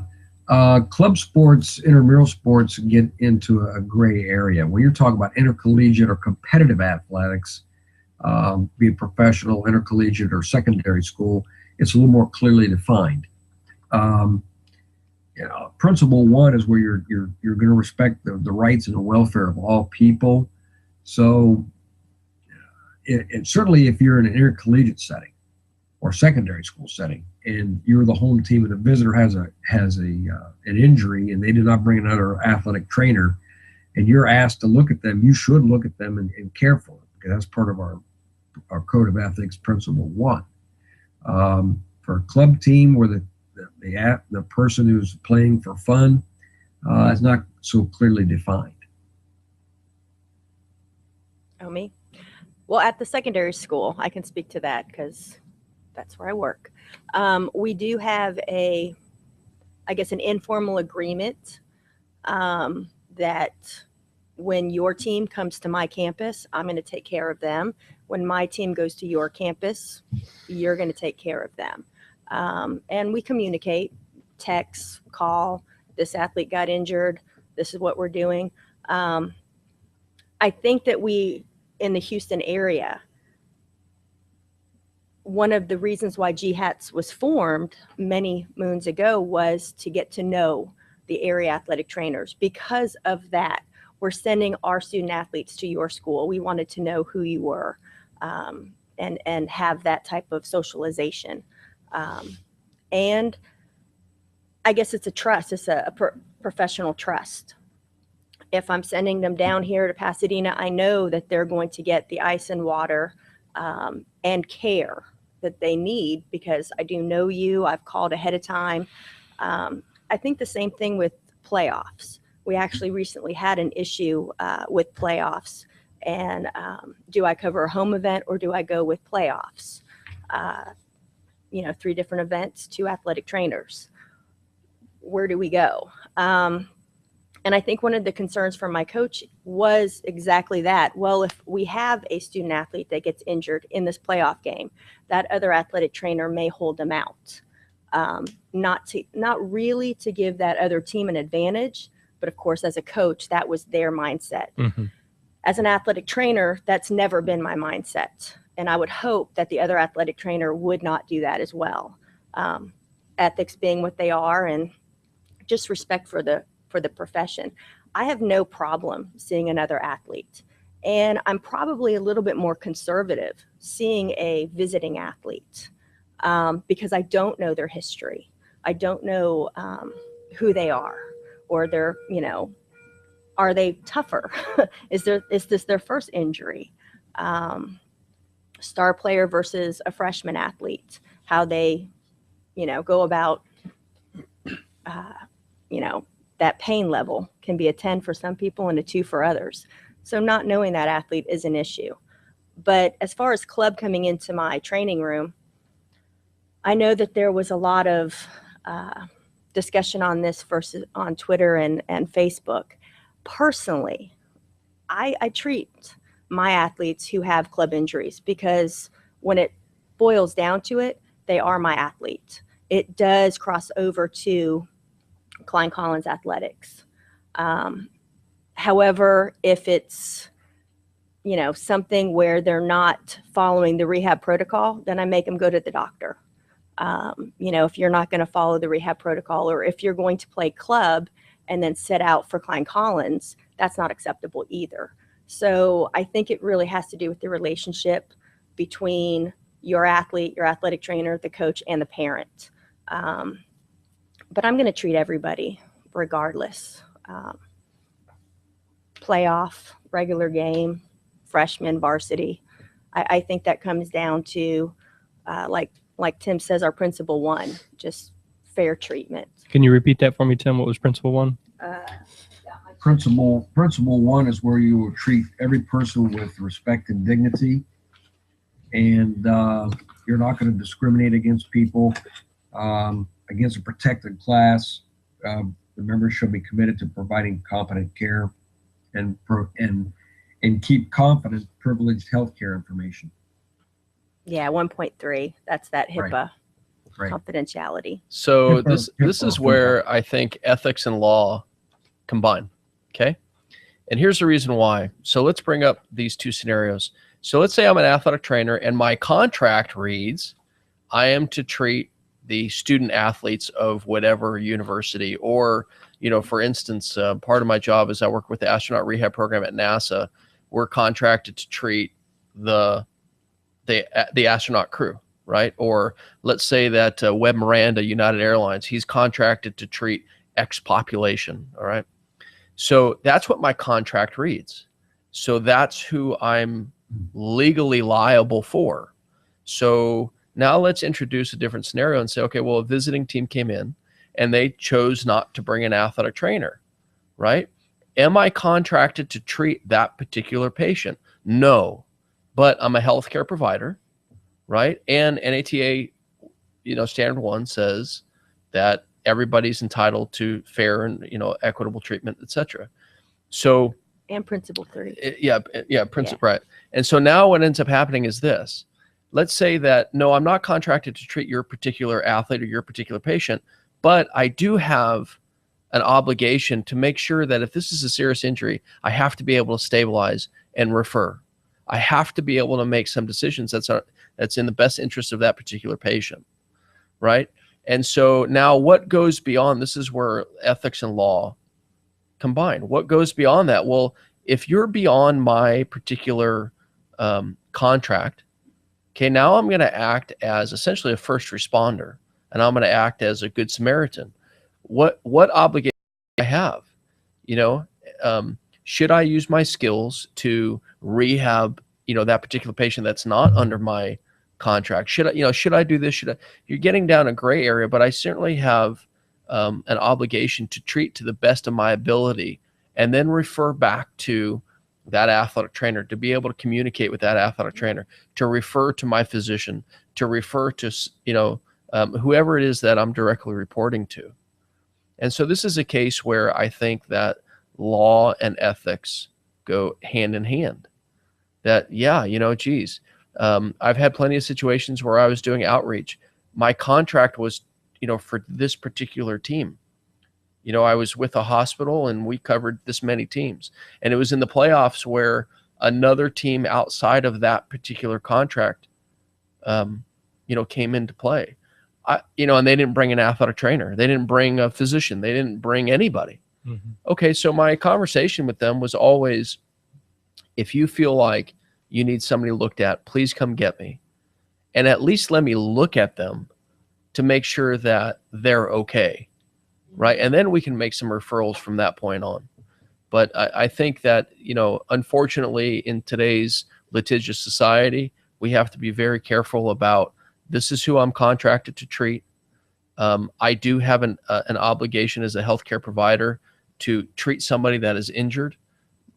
S4: Club sports, intramural sports get into a gray area. When you're talking about intercollegiate or competitive athletics, be it professional, intercollegiate, or secondary school, it's a little more clearly defined. Principle 1 is where you're going to respect the rights and the welfare of all people. So, it certainly if you're in an intercollegiate setting or secondary school setting, and you're the home team and the visitor has an injury and they did not bring another athletic trainer, and you're asked to look at them, you should look at them and care for them, because that's part of our code of ethics, principle 1. For a club team where the person who's playing for fun is not so clearly defined.
S5: Oh, me? Well, at the secondary school, I can speak to that because that's where I work. We do have an informal agreement that when your team comes to my campus, I'm going to take care of them. When my team goes to your campus, you're going to take care of them. And we communicate, text, call, this athlete got injured, this is what we're doing. I think that in the Houston area, one of the reasons why GHATS was formed many moons ago was to get to know the area athletic trainers. Because of that, we're sending our student athletes to your school. We wanted to know who you were, and have that type of socialization. And I guess it's a trust. It's a professional trust. If I'm sending them down here to Pasadena, I know that they're going to get the ice and water and care that they need, because I do know you. I've called ahead of time. I think the same thing with playoffs. We actually recently had an issue with playoffs. And do I cover a home event or do I go with playoffs? 3 different events, 2 athletic trainers. Where do we go? And I think one of the concerns from my coach was exactly that. Well, if we have a student athlete that gets injured in this playoff game, that other athletic trainer may hold them out. Not really to give that other team an advantage, but of course, as a coach, that was their mindset. Mm-hmm. As an athletic trainer, that's never been my mindset. And I would hope that the other athletic trainer would not do that as well. Ethics being what they are, and just respect for the profession. I have no problem seeing another athlete. And I'm probably a little bit more conservative seeing a visiting athlete because I don't know their history. I don't know who they are, or their, are they tougher? Is this their first injury? Star player versus a freshman athlete, how they, go about, that pain level can be a 10 for some people and a 2 for others. So not knowing that athlete is an issue. But as far as club coming into my training room, I know that there was a lot of discussion on this versus on Twitter and Facebook. Personally, I treat my athletes who have club injuries because when it boils down to it, they are my athlete. It does cross over to Klein Collins athletics. However, if it's, something where they're not following the rehab protocol, then I make them go to the doctor. If you're not going to follow the rehab protocol, or if you're going to play club and then sit out for Klein Collins, that's not acceptable either. So I think it really has to do with the relationship between your athlete, your athletic trainer, the coach, and the parent. But I'm going to treat everybody regardless. Playoff, regular game, freshman, varsity. I think that comes down to, like Tim says, our principle one, just fair treatment.
S2: Can you repeat that for me, Tim? What was principle one?
S4: Principle one is where you will treat every person with respect and dignity, and you're not going to discriminate against people, against a protected class. The members should be committed to providing competent care and keep confident, privileged healthcare information.
S5: Yeah, 1.3. That's that HIPAA
S4: Right.
S5: confidentiality.
S1: So
S4: HIPAA
S1: this is where I think ethics and law combine. Okay. And here's the reason why. So let's bring up these two scenarios. So let's say I'm an athletic trainer and my contract reads, I am to treat the student athletes of whatever university, or, for instance, part of my job is I work with the astronaut rehab program at NASA. We're contracted to treat the astronaut crew, right? Or let's say that Webb Miranda, United Airlines, he's contracted to treat X population, all right? So that's what my contract reads. So that's who I'm legally liable for. So now let's introduce a different scenario and say, okay, well, a visiting team came in and they chose not to bring an athletic trainer, right? Am I contracted to treat that particular patient? No, but I'm a healthcare provider, right? And NATA, standard one says that everybody's entitled to fair and, equitable treatment, et cetera. So,
S5: And principle 3.
S1: Right. And so now what ends up happening is this. Let's say that, no, I'm not contracted to treat your particular athlete or your particular patient, but I do have an obligation to make sure that if this is a serious injury, I have to be able to stabilize and refer. I have to be able to make some decisions that's in the best interest of that particular patient, right? And so now what goes beyond, this is where ethics and law combine. What goes beyond that? Well, if you're beyond my particular contract, okay, now I'm going to act as essentially a first responder, and I'm going to act as a good Samaritan. What obligation do I have? Should I use my skills to rehab, that particular patient that's not under my contract? Should I do this? You're getting down a gray area, but I certainly have an obligation to treat to the best of my ability and then refer back to that athletic trainer, to be able to communicate with that athletic trainer, to refer to my physician, to refer to, whoever it is that I'm directly reporting to. And so this is a case where I think that law and ethics go hand in hand. That, I've had plenty of situations where I was doing outreach. My contract was, for this particular team. I was with a hospital and we covered this many teams. And it was in the playoffs where another team outside of that particular contract, came into play. And they didn't bring an athletic trainer. They didn't bring a physician. They didn't bring anybody. Mm-hmm. Okay, so my conversation with them was always, if you feel like you need somebody looked at, please come get me. And at least let me look at them to make sure that they're okay, right? And then we can make some referrals from that point on. But I think that, unfortunately, in today's litigious society, we have to be very careful about, this is who I'm contracted to treat. I do have an obligation as a healthcare provider to treat somebody that is injured.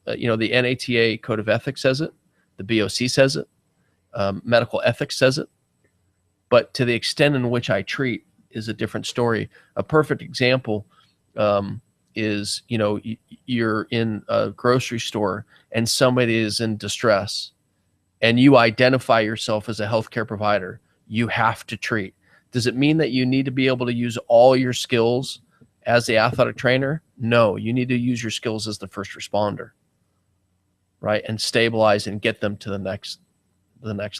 S1: The NATA Code of Ethics says it. The BOC says it. Medical ethics says it. But to the extent in which I treat is a different story. A perfect example is, you're in a grocery store and somebody is in distress. and you identify yourself as a healthcare provider, you have to treat. Does it mean that you need to be able to use all your skills as the athletic trainer? No, you need to use your skills as the first responder, right? And stabilize and get them to the next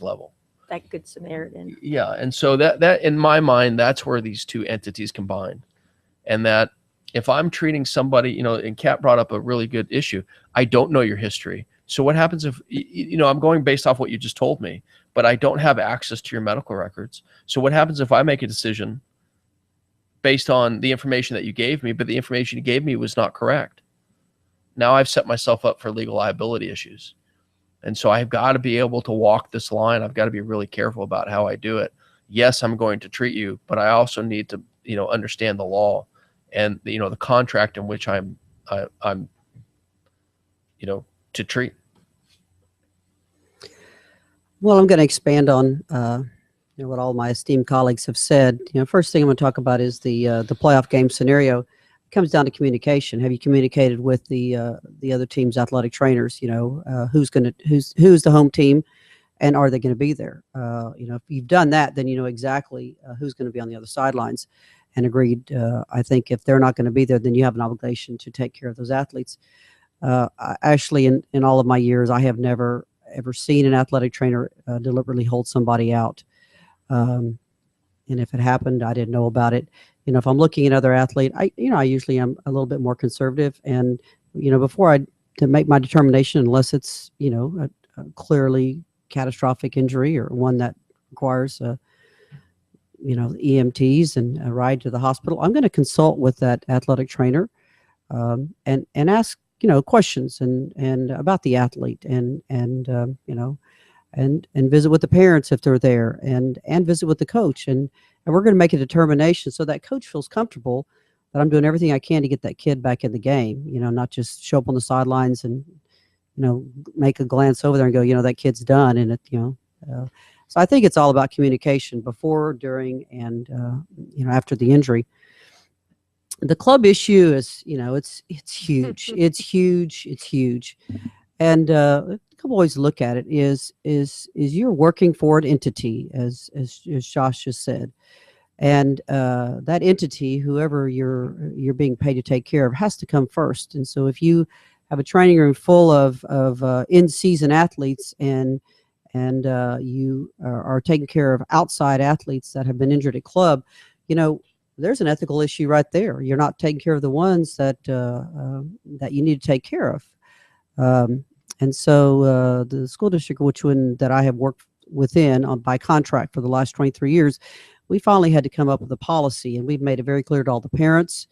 S1: level.
S5: That Good Samaritan.
S1: Yeah, and so that in my mind, that's where these two entities combine. And that if I'm treating somebody, and Kat brought up a really good issue, I don't know your history. So what happens if, I'm going based off what you just told me, but I don't have access to your medical records. So what happens if I make a decision based on the information that you gave me, but the information you gave me was not correct? Now I've set myself up for legal liability issues. And so I've got to be able to walk this line. I've got to be really careful about how I do it. Yes, I'm going to treat you, but I also need to, understand the law and, the contract in which I'm to treat.
S6: Well, I'm going to expand on what all my esteemed colleagues have said. First thing I'm going to talk about is the playoff game scenario. It comes down to communication. Have you communicated with the other team's athletic trainers? Who's the home team, and are they going to be there? If you've done that, then you know exactly who's going to be on the other sidelines. And agreed, I think if they're not going to be there, then you have an obligation to take care of those athletes. Actually, in all of my years, I have never ever seen an athletic trainer deliberately hold somebody out. And if it happened, I didn't know about it. If I'm looking at other athlete, I usually am a little bit more conservative. And, before to make my determination, unless it's, a clearly catastrophic injury or one that requires, EMTs and a ride to the hospital, I'm going to consult with that athletic trainer and ask, questions and about the athlete and visit with the parents if they're there and visit with the coach. And we're going to make a determination so that coach feels comfortable that I'm doing everything I can to get that kid back in the game, not just show up on the sidelines and, make a glance over there and go, that kid's done. And so I think it's all about communication before, during, and, after the injury. The club issue is, it's huge. It's huge. And a couple ways to look at it is you're working for an entity, as Josh just said, and that entity, whoever you're being paid to take care of, has to come first. And so if you have a training room full of in-season athletes and you are taking care of outside athletes that have been injured at club, there's an ethical issue right there. You're not taking care of the ones that you need to take care of. And so the school district, that I have worked within by contract for the last 23 years, we finally had to come up with a policy, and we've made it very clear to all the parents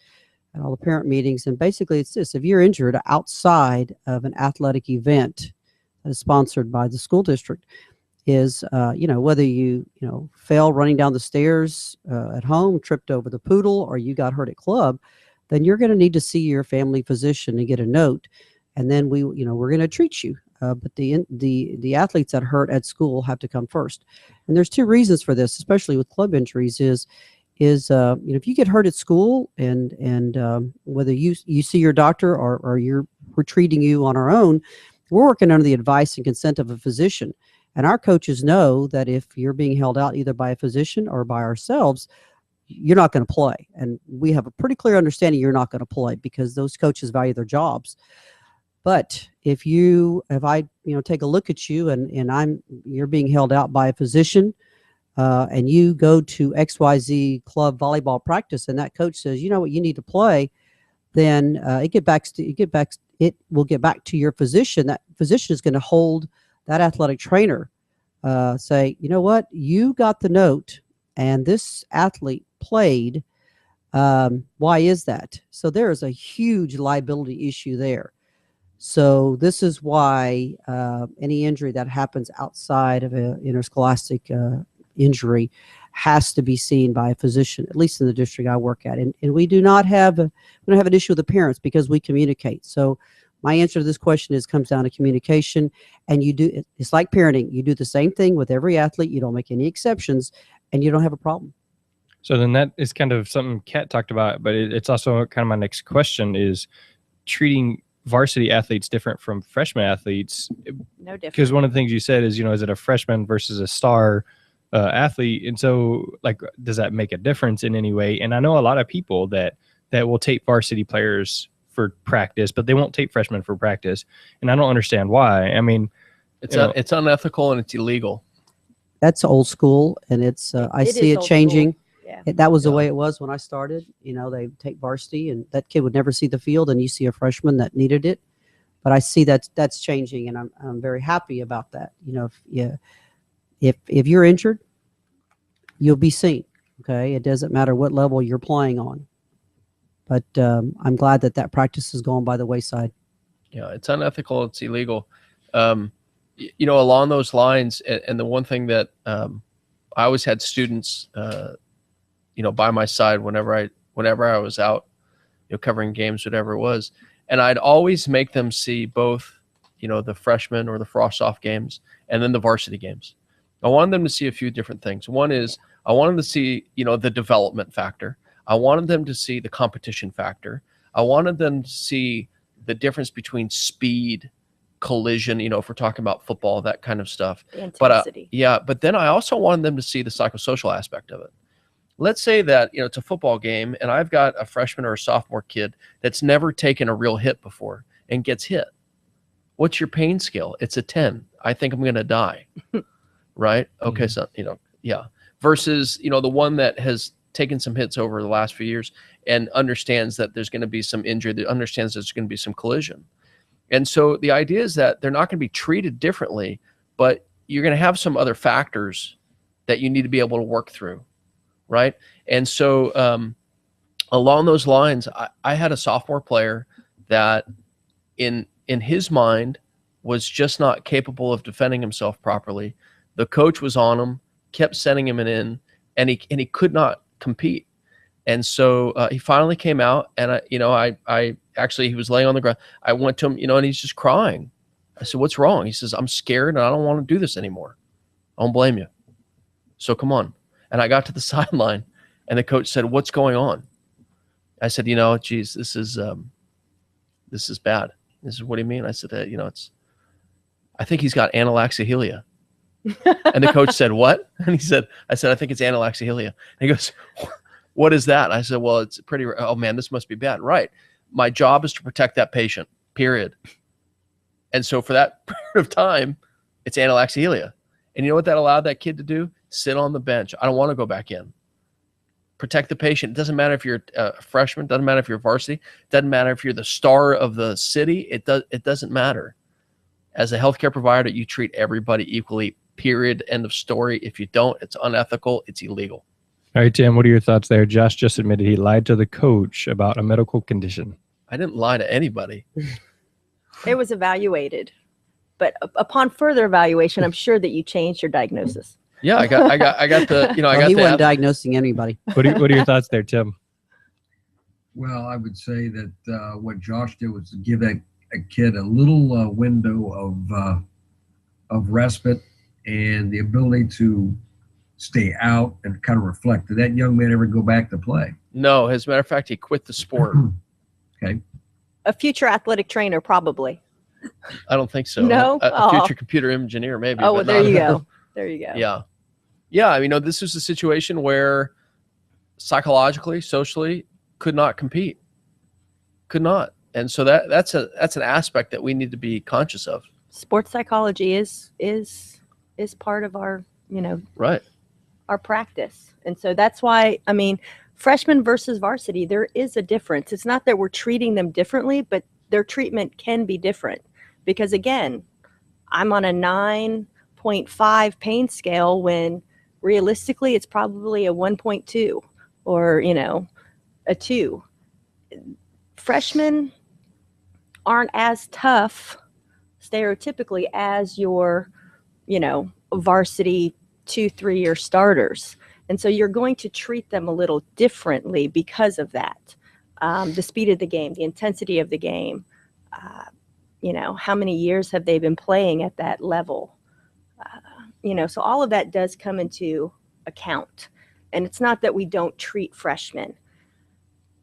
S6: at all the parent meetings. And basically it's this: if you're injured outside of an athletic event that is sponsored by the school district, is, whether you fell running down the stairs at home, tripped over the poodle, or you got hurt at club, then you're going to need to see your family physician and get a note. And then we're going to treat you. But the athletes that hurt at school have to come first. And there's two reasons for this, especially with club injuries, is if you get hurt at school and whether you see your doctor or we're treating you on our own, we're working under the advice and consent of a physician. And our coaches know that if you're being held out either by a physician or by ourselves, you're not going to play. And we have a pretty clear understanding you're not going to play because those coaches value their jobs. But if I take a look at you and you're being held out by a physician, and you go to XYZ club volleyball practice and that coach says, you know what, you need to play, then it will get back to your physician. That physician is going to hold that athletic trainer, say, you know what, you got the note and this athlete played. Why is that? So there is a huge liability issue there. So this is why any injury that happens outside of an interscholastic injury has to be seen by a physician, at least in the district I work at. And we do not have an issue with the parents because we communicate. So my answer to this question comes down to communication. And it's like parenting. You do the same thing with every athlete. You don't make any exceptions, and you don't have a problem.
S2: So then that is kind of something Kat talked about, but it's also kind of my next question is treating varsity athletes different from freshman athletes?
S5: No different.
S2: Because one of the things you said is, is it a freshman versus a star athlete? And so, like, does that make a difference in any way? And I know a lot of people that will take varsity players for practice, but they won't take freshmen for practice. And I don't understand why. I mean,
S1: it's unethical and it's illegal.
S6: That's old school, and it's I
S5: It
S6: see
S5: is
S6: it
S5: old
S6: changing.
S5: school. Yeah.
S6: That was the
S1: Yeah.
S6: way it was when I started. They take varsity, and that kid would never see the field, and you see a freshman that needed it. But I see that's changing, and I'm very happy about that. If you're injured, you'll be seen. Okay, it doesn't matter what level you're playing on. But I'm glad that practice is going by the wayside.
S1: Yeah, it's unethical. It's illegal. Along those lines, and the one thing that I always had students, by my side whenever I was out, covering games, whatever it was, and I'd always make them see both, the freshman or the frost-off games and then the varsity games. I wanted them to see a few different things. One is I wanted them to see, the development factor. I wanted them to see the competition factor. I wanted them to see the difference between speed, collision, if we're talking about football, that kind of stuff.
S5: The intensity.
S1: But then I also wanted them to see the psychosocial aspect of it. Let's say that, it's a football game and I've got a freshman or a sophomore kid that's never taken a real hit before and gets hit. What's your pain scale? It's a 10. I think I'm going to die. Right? Okay.
S2: Mm-hmm.
S1: So, yeah. Versus, the one that has taken some hits over the last few years and understands that there's going to be some injury, that understands there's going to be some collision. And so the idea is that they're not going to be treated differently, but you're going to have some other factors that you need to be able to work through. Right. And so along those lines, I had a sophomore player that in his mind was just not capable of defending himself properly. The coach was on him, kept sending him in, and he could not compete. And so he finally came out, and I actually, he was laying on the ground. I went to him, and he's just crying. I said, "What's wrong?" He says, "I'm scared and I don't want to do this anymore." I don't blame you. So come on. And I got to the sideline, and the coach said, "What's going on?" I said, "Geez, this is bad." This is, "What do you mean?" I said, I think he's got anaxahelia." And the coach said, "What?" And I said, "I think it's anaxahelia." And he goes, "What is that?" I said, "Well, it's pretty, oh man, this must be bad." Right. My job is to protect that patient, period. And so for that period of time, it's anaxahelia. And you know what that allowed that kid to do? Sit on the bench. I don't want to go back in. Protect the patient. It doesn't matter if you're a freshman. It doesn't matter if you're varsity. It doesn't matter if you're the star of the city. It doesn't matter. As a healthcare provider, you treat everybody equally, period, end of story. If you don't, it's unethical. It's illegal.
S2: All right, Tim, what are your thoughts there? Josh just admitted he lied to the coach about a medical condition.
S1: I didn't lie to anybody.
S5: It was evaluated, but upon further evaluation, I'm sure that you changed your diagnosis.
S1: Yeah, I got the, I got
S6: He
S1: the
S6: wasn't diagnosing anybody.
S2: What are your thoughts there, Tim?
S4: Well, I would say that what Josh did was to give a kid a little window of respite and the ability to stay out and kind of reflect. Did that young man ever go back to play?
S1: No, as a matter of fact, he quit the sport.
S4: Okay.
S5: A future athletic trainer, probably.
S1: I don't think so.
S5: No?
S1: A future computer engineer, maybe.
S5: Oh, well,
S1: but
S5: there
S1: not-
S5: you go. There you go.
S1: Yeah. Yeah. I mean, this is a situation where psychologically, socially, could not compete. Could not. And so that's an aspect that we need to be conscious of.
S5: Sports psychology is part of our,
S1: Right.
S5: our practice. And so that's why, I mean, freshman versus varsity, there is a difference. It's not that we're treating them differently, but their treatment can be different. Because again, I'm on a 9.5 pain scale when realistically it's probably a 1.2 or, a 2. Freshmen aren't as tough stereotypically as your, varsity 2-3 year starters. And so you're going to treat them a little differently because of that. The speed of the game, the intensity of the game, how many years have they been playing at that level? So all of that does come into account. And it's not that we don't treat freshmen.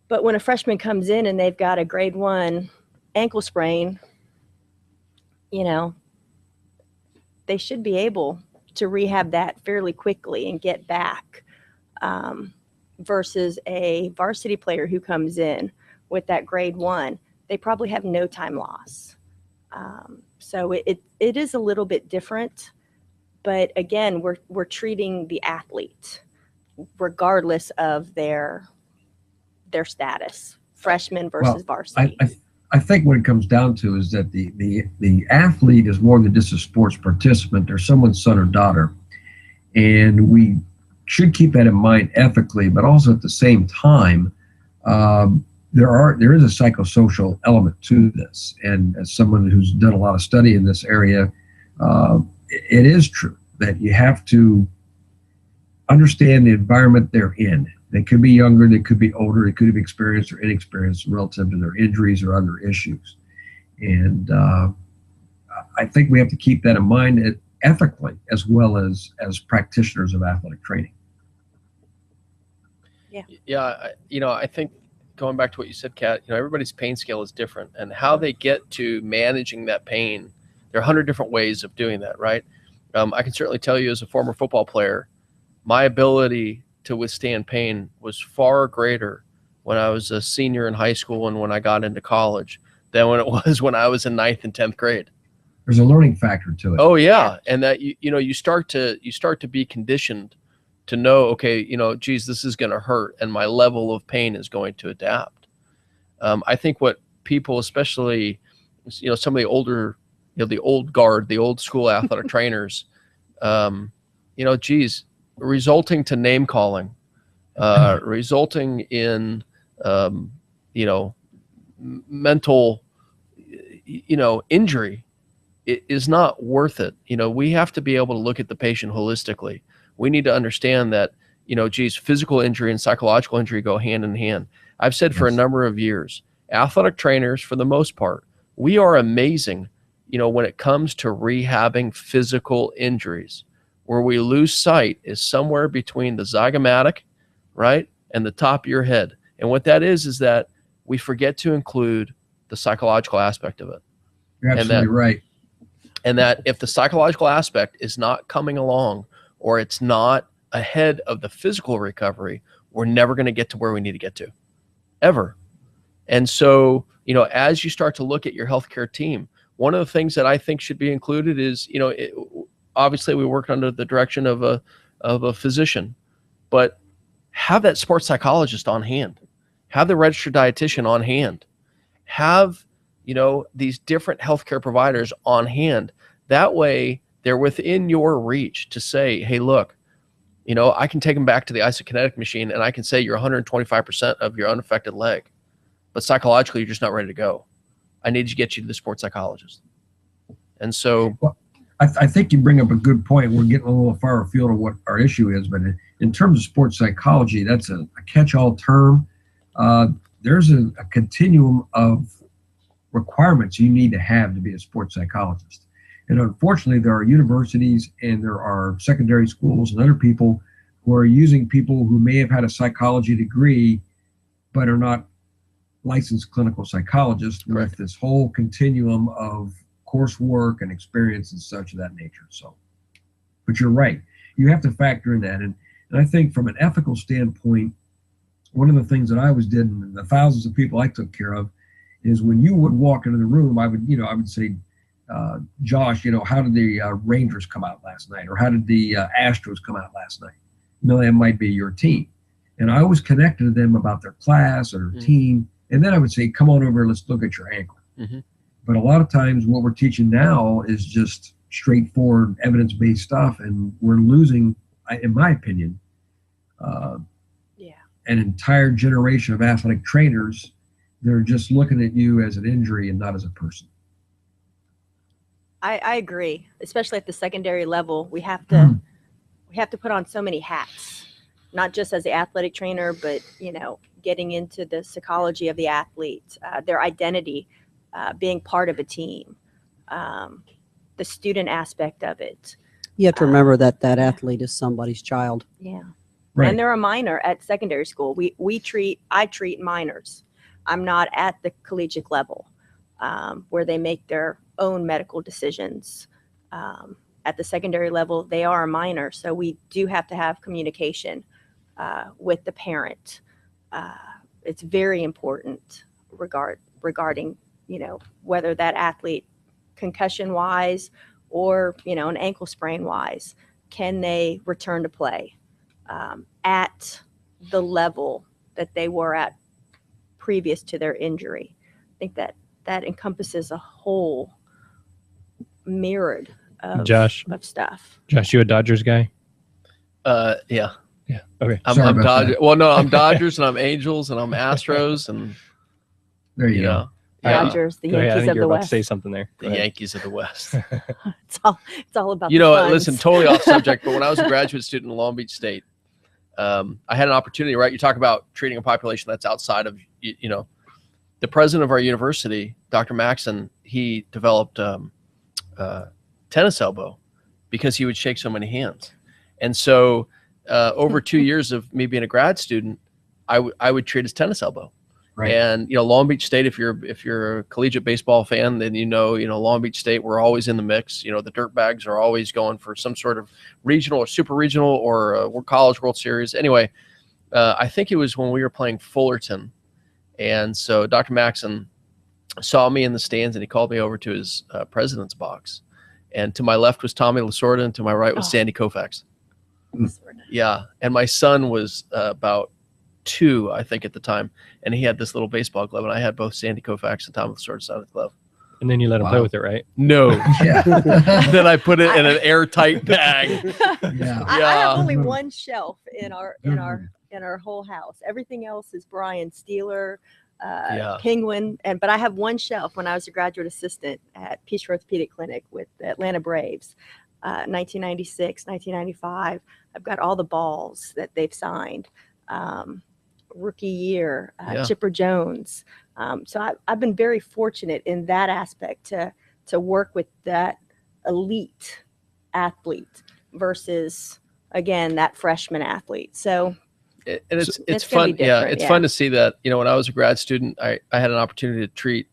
S5: But when a freshman comes in and they've got a grade 1 ankle sprain, they should be able to rehab that fairly quickly and get back, versus a varsity player who comes in with that grade 1. They probably have no time loss. So it is a little bit different, but again, we're treating the athlete regardless of their status, freshman versus varsity.
S4: I think what it comes down to is that the athlete is more than just a sports participant. They're someone's son or daughter. And we should keep that in mind ethically, but also at the same time, there is a psychosocial element to this. And as someone who's done a lot of study in this area, it is true that you have to understand the environment they're in. They could be younger, they could be older, they could have experienced or inexperienced relative to their injuries or other issues. And I think we have to keep that in mind ethically as well as practitioners of athletic training.
S1: Yeah, I think going back to what you said, Kat, everybody's pain scale is different, and how they get to managing that pain, there are 100 different ways of doing that, right? I can certainly tell you as a former football player, my ability to withstand pain was far greater when I was a senior in high school and when I got into college than when it was when I was in 9th and 10th grade.
S4: There's a learning factor to it.
S1: Oh yeah, and that you start to be conditioned to know, okay, geez, this is going to hurt, and my level of pain is going to adapt. I think what people, especially some of the older, the old guard, the old school athletic trainers, geez, resulting to name calling, resulting in mental injury, it is not worth it. We have to be able to look at the patient holistically. We need to understand that geez, physical injury and psychological injury go hand in hand. I've said for a number of years, athletic trainers, for the most part, we are amazing when it comes to rehabbing physical injuries. Where we lose sight is somewhere between the zygomatic, right, and the top of your head. And what that is that we forget to include the psychological aspect of it.
S4: You're absolutely right.
S1: And that if the psychological aspect is not coming along, or it's not ahead of the physical recovery, we're never going to get to where we need to get to, ever. And so, as you start to look at your healthcare team, one of the things that I think should be included is, obviously we work under the direction of a physician, but have that sports psychologist on hand, have the registered dietitian on hand, have, these different healthcare providers on hand. That way they're within your reach to say, hey, look, I can take them back to the isokinetic machine and I can say you're 125% of your unaffected leg, but psychologically you're just not ready to go. I need to get you to the sports psychologist. And so,
S4: well, I think you bring up a good point. We're getting a little far afield of what our issue is, but in terms of sports psychology, that's a catch-all term. There's a continuum of requirements you need to have to be a sports psychologist. And unfortunately, there are universities and there are secondary schools and other people who are using people who may have had a psychology degree, but are not licensed clinical psychologists. Correct. With this whole continuum of coursework and experience and such of that nature. So, but you're right. You have to factor in that. And I think from an ethical standpoint, one of the things that I always did, and the thousands of people I took care of, is when you would walk into the room, I would say, Josh, how did the Rangers come out last night? Or how did the Astros come out last night? That might be your team. And I always connected to them about their class or their team. And then I would say, come on over, let's look at your ankle. Mm-hmm. But a lot of times what we're teaching now is just straightforward evidence-based stuff. And we're losing, in my opinion, an entire generation of athletic trainers. They're just looking at you as an injury and not as a person.
S5: I agree, especially at the secondary level. We have to put on so many hats, not just as the athletic trainer, but getting into the psychology of the athlete, their identity, being part of a team, the student aspect of it.
S6: You have to remember that athlete is somebody's child.
S5: Yeah,
S4: right.
S5: And they're a minor at secondary school. I treat minors. I'm not at the collegiate level. where they make their own medical decisions. At the secondary level, they are a minor, so we do have to have communication with the parent. It's very important regarding, whether that athlete, concussion-wise or, an ankle sprain-wise, can they return to play at the level that they were at previous to their injury. I think that encompasses a whole myriad of stuff.
S2: Josh, you a Dodgers guy?
S1: Yeah.
S2: Yeah. Okay.
S1: I'm Dodgers. Well, no, I'm Dodgers and I'm Angels and I'm Astros and
S4: there you go.
S5: Dodgers, the
S2: Go ahead. I
S5: Yankees
S2: think
S5: of
S2: you're
S5: the
S2: about to
S5: West.
S2: say something there.
S1: The Yankees of the West.
S5: It's all about the funds.
S1: Listen, totally off subject, but when I was a graduate student in Long Beach State, I had an opportunity, right? You talk about treating a population that's outside of, the president of our university, Dr. Maxon, he developed tennis elbow because he would shake so many hands. And so over 2 years of me being a grad student, I would treat his tennis elbow.
S4: Right.
S1: And Long Beach State, if you're a collegiate baseball fan, then Long Beach State, we're always in the mix. The Dirtbags are always going for some sort of regional or super regional or college World Series. Anyway, I think it was when we were playing Fullerton, and so Dr. Maxon saw me in the stands and he called me over to his president's box, and to my left was Tommy Lasorda and to my right was Sandy Koufax. Yeah, and my son was about 2, I think, at the time, and he had this little baseball glove, and I had both Sandy Koufax and Tommy Lasorda side of the glove.
S2: And then you let him play with it, right?
S1: No.
S4: Yeah.
S1: Then I put it in an airtight bag.
S4: Yeah.
S5: I have only one shelf in our whole house. Everything else is Brian Steeler, Penguin, but I have one shelf. When I was a graduate assistant at Peace Orthopedic Clinic with the Atlanta Braves, 1996, 1995. I've got all the balls that they've signed. Rookie year, Chipper Jones. So I've been very fortunate in that aspect to work with that elite athlete versus, again, that freshman athlite. So
S1: it's fun. Yeah, it's fun to see that. When I was a grad student, I had an opportunity to treat,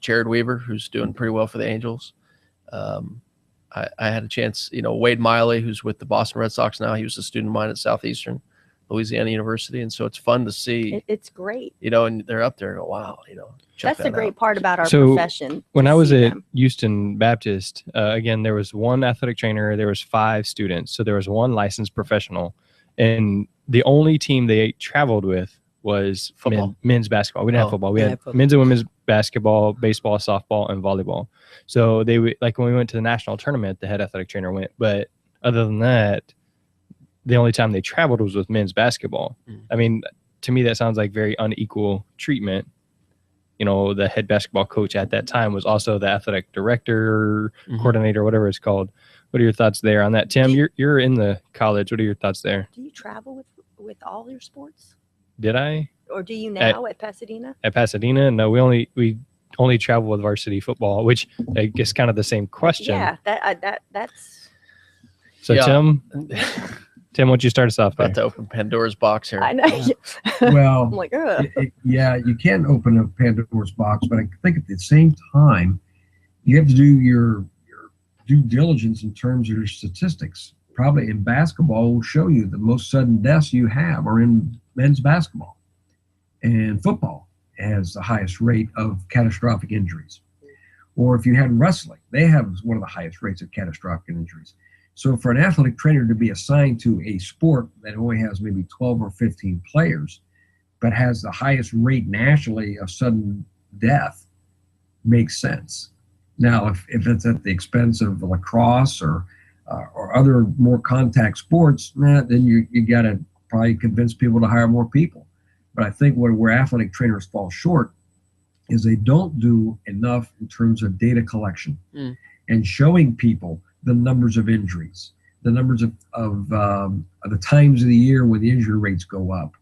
S1: Jared Weaver, who's doing pretty well for the Angels. I had a chance, Wade Miley, who's with the Boston Red Sox now. He was a student of mine at Southeastern Louisiana University, and so it's fun to see.
S5: It's great,
S1: and they're up there and go, wow,
S5: that's the great part about our profession.
S2: When I was at Houston Baptist, again, there was one athletic trainer, there was 5 students, so there was one licensed professional, and the only team they traveled with was men's basketball. We didn't have football. We had men's and women's basketball, baseball, softball, and volleyball. So they would, like when we went to the national tournament, the head athletic trainer went. But other than that, the only time they traveled was with men's basketball. I mean, to me, that sounds like very unequal treatment. The head basketball coach at that time was also the athletic director, coordinator, whatever it's called. What are your thoughts there on that? Tim, you're in the college. What are your thoughts there?
S5: Do you travel with all your sports?
S2: Did I?
S5: Or do you now at Pasadena? At
S2: Pasadena? No, we only travel with varsity football, which I guess kind of the same question.
S5: Yeah, that's.
S2: So Tim, why don't you start us off?
S1: About to open Pandora's box here.
S5: I know.
S4: Well,
S5: I'm like,
S4: you can open up Pandora's box, but I think at the same time, you have to do your due diligence in terms of your statistics. Probably in basketball will show you the most sudden deaths you have are in men's basketball, and football has the highest rate of catastrophic injuries. Or if you had wrestling, they have one of the highest rates of catastrophic injuries. So for an athletic trainer to be assigned to a sport that only has maybe 12 or 15 players, but has the highest rate nationally of sudden death, makes sense. Now, if it's at the expense of lacrosse or other more contact sports, then you got to probably convince people to hire more people. But I think where athletic trainers fall short is they don't do enough in terms of data collection and showing people the numbers of injuries, the numbers of the times of the year when the injury rates go up,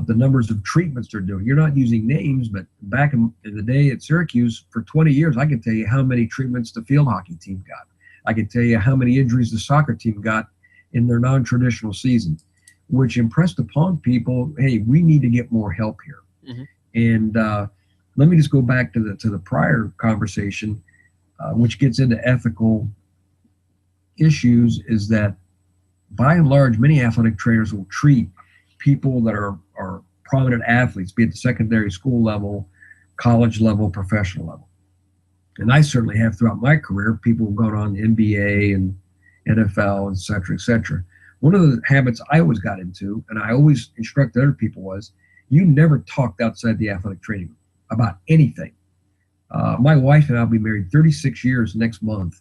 S4: the numbers of treatments they're doing. You're not using names, but back in the day at Syracuse, for 20 years, I can tell you how many treatments the field hockey team got. I can tell you how many injuries the soccer team got in their non-traditional season, which impressed upon people, hey, we need to get more help here. And let me just go back to the prior conversation, which gets into ethical issues, is that by and large, many athletic trainers will treat people that are prominent athletes, be it the secondary school level, college level, professional level. And I certainly have throughout my career, people who've gone on the NBA and NFL, et cetera, et cetera. One of the habits I always got into, and I always instructed other people, was you never talked outside the athletic training room about anything. My wife and I will be married 36 years next month.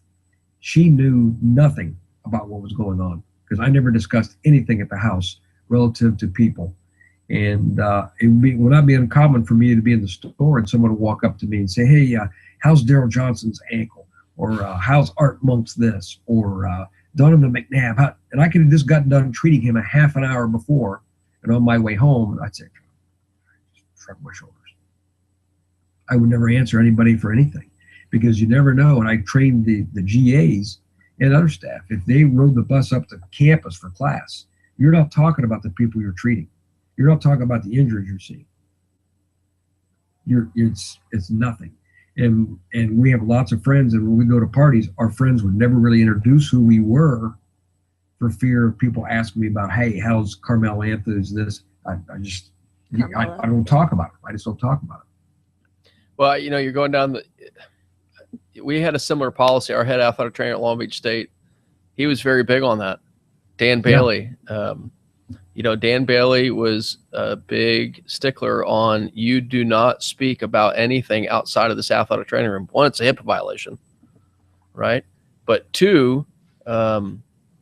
S4: She knew nothing about what was going on because I never discussed anything at the house relative to people. And it would not be uncommon for me to be in the store and someone would walk up to me and say, hey, how's Daryl Johnson's ankle? Or how's Art Monk's this? Or Donovan McNabb? And I could have just gotten done treating him a half an hour before, and on my way home, I'd say, shrug my shoulders. I would never answer anybody for anything because you never know. And I trained the GAs and other staff. If they rode the bus up to campus for class, you're not talking about the people you're treating. You're not talking about the injuries you're seeing. It's nothing. And we have lots of friends, and when we go to parties, our friends would never really introduce who we were for fear of people asking me about, hey, how's Carmel Anthony's this? I don't talk about it. I just don't talk about it.
S1: Well, you're going down we had a similar policy. Our head athletic trainer at Long Beach State, he was very big on that. Dan Bailey. Yeah. Dan Bailey was a big stickler on you do not speak about anything outside of this athletic training room. One, it's a HIPAA violation, right? But two,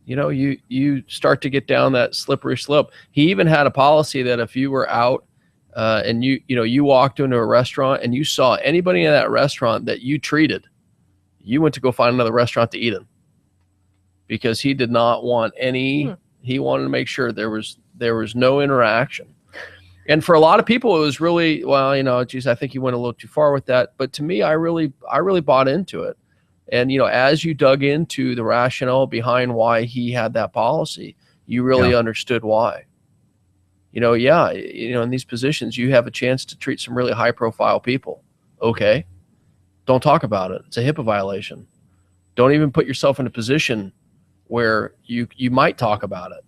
S1: you start to get down that slippery slope. He even had a policy that if you were out and you walked into a restaurant and you saw anybody in that restaurant that you treated, you went to go find another restaurant to eat in, because he did not want any. He wanted to make sure there was no interaction. And for a lot of people, it was really, geez, I think you went a little too far with that. But to me, I really bought into it. And, as you dug into the rationale behind why he had that policy, you really understood why. In these positions, you have a chance to treat some really high profile people. Okay. Don't talk about it. It's a HIPAA violation. Don't even put yourself in a position where you might talk about it.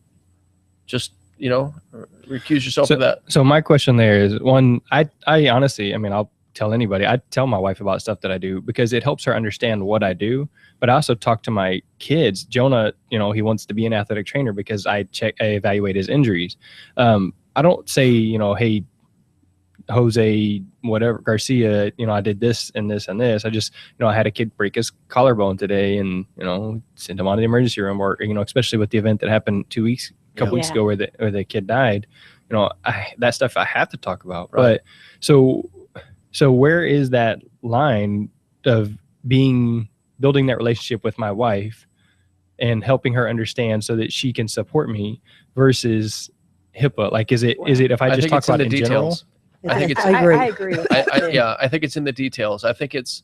S1: Just, recuse yourself of that.
S2: So my question there is, one, I honestly, I'll tell anybody, I tell my wife about stuff that I do because it helps her understand what I do. But I also talk to my kids. Jonah, he wants to be an athletic trainer because I evaluate his injuries. I don't say, hey, Jose, whatever, Garcia, I did this and this and this. I just, I had a kid break his collarbone today and, sent him on to the emergency room, or, especially with the event that happened a couple weeks ago where the kid died, that stuff I have to talk about. Right. But so where is that line of building that relationship with my wife and helping her understand so that she can support me versus HIPAA? Like, is it if I just talk about it in general?
S5: I agree with that.
S1: I think it's in the details. I think it's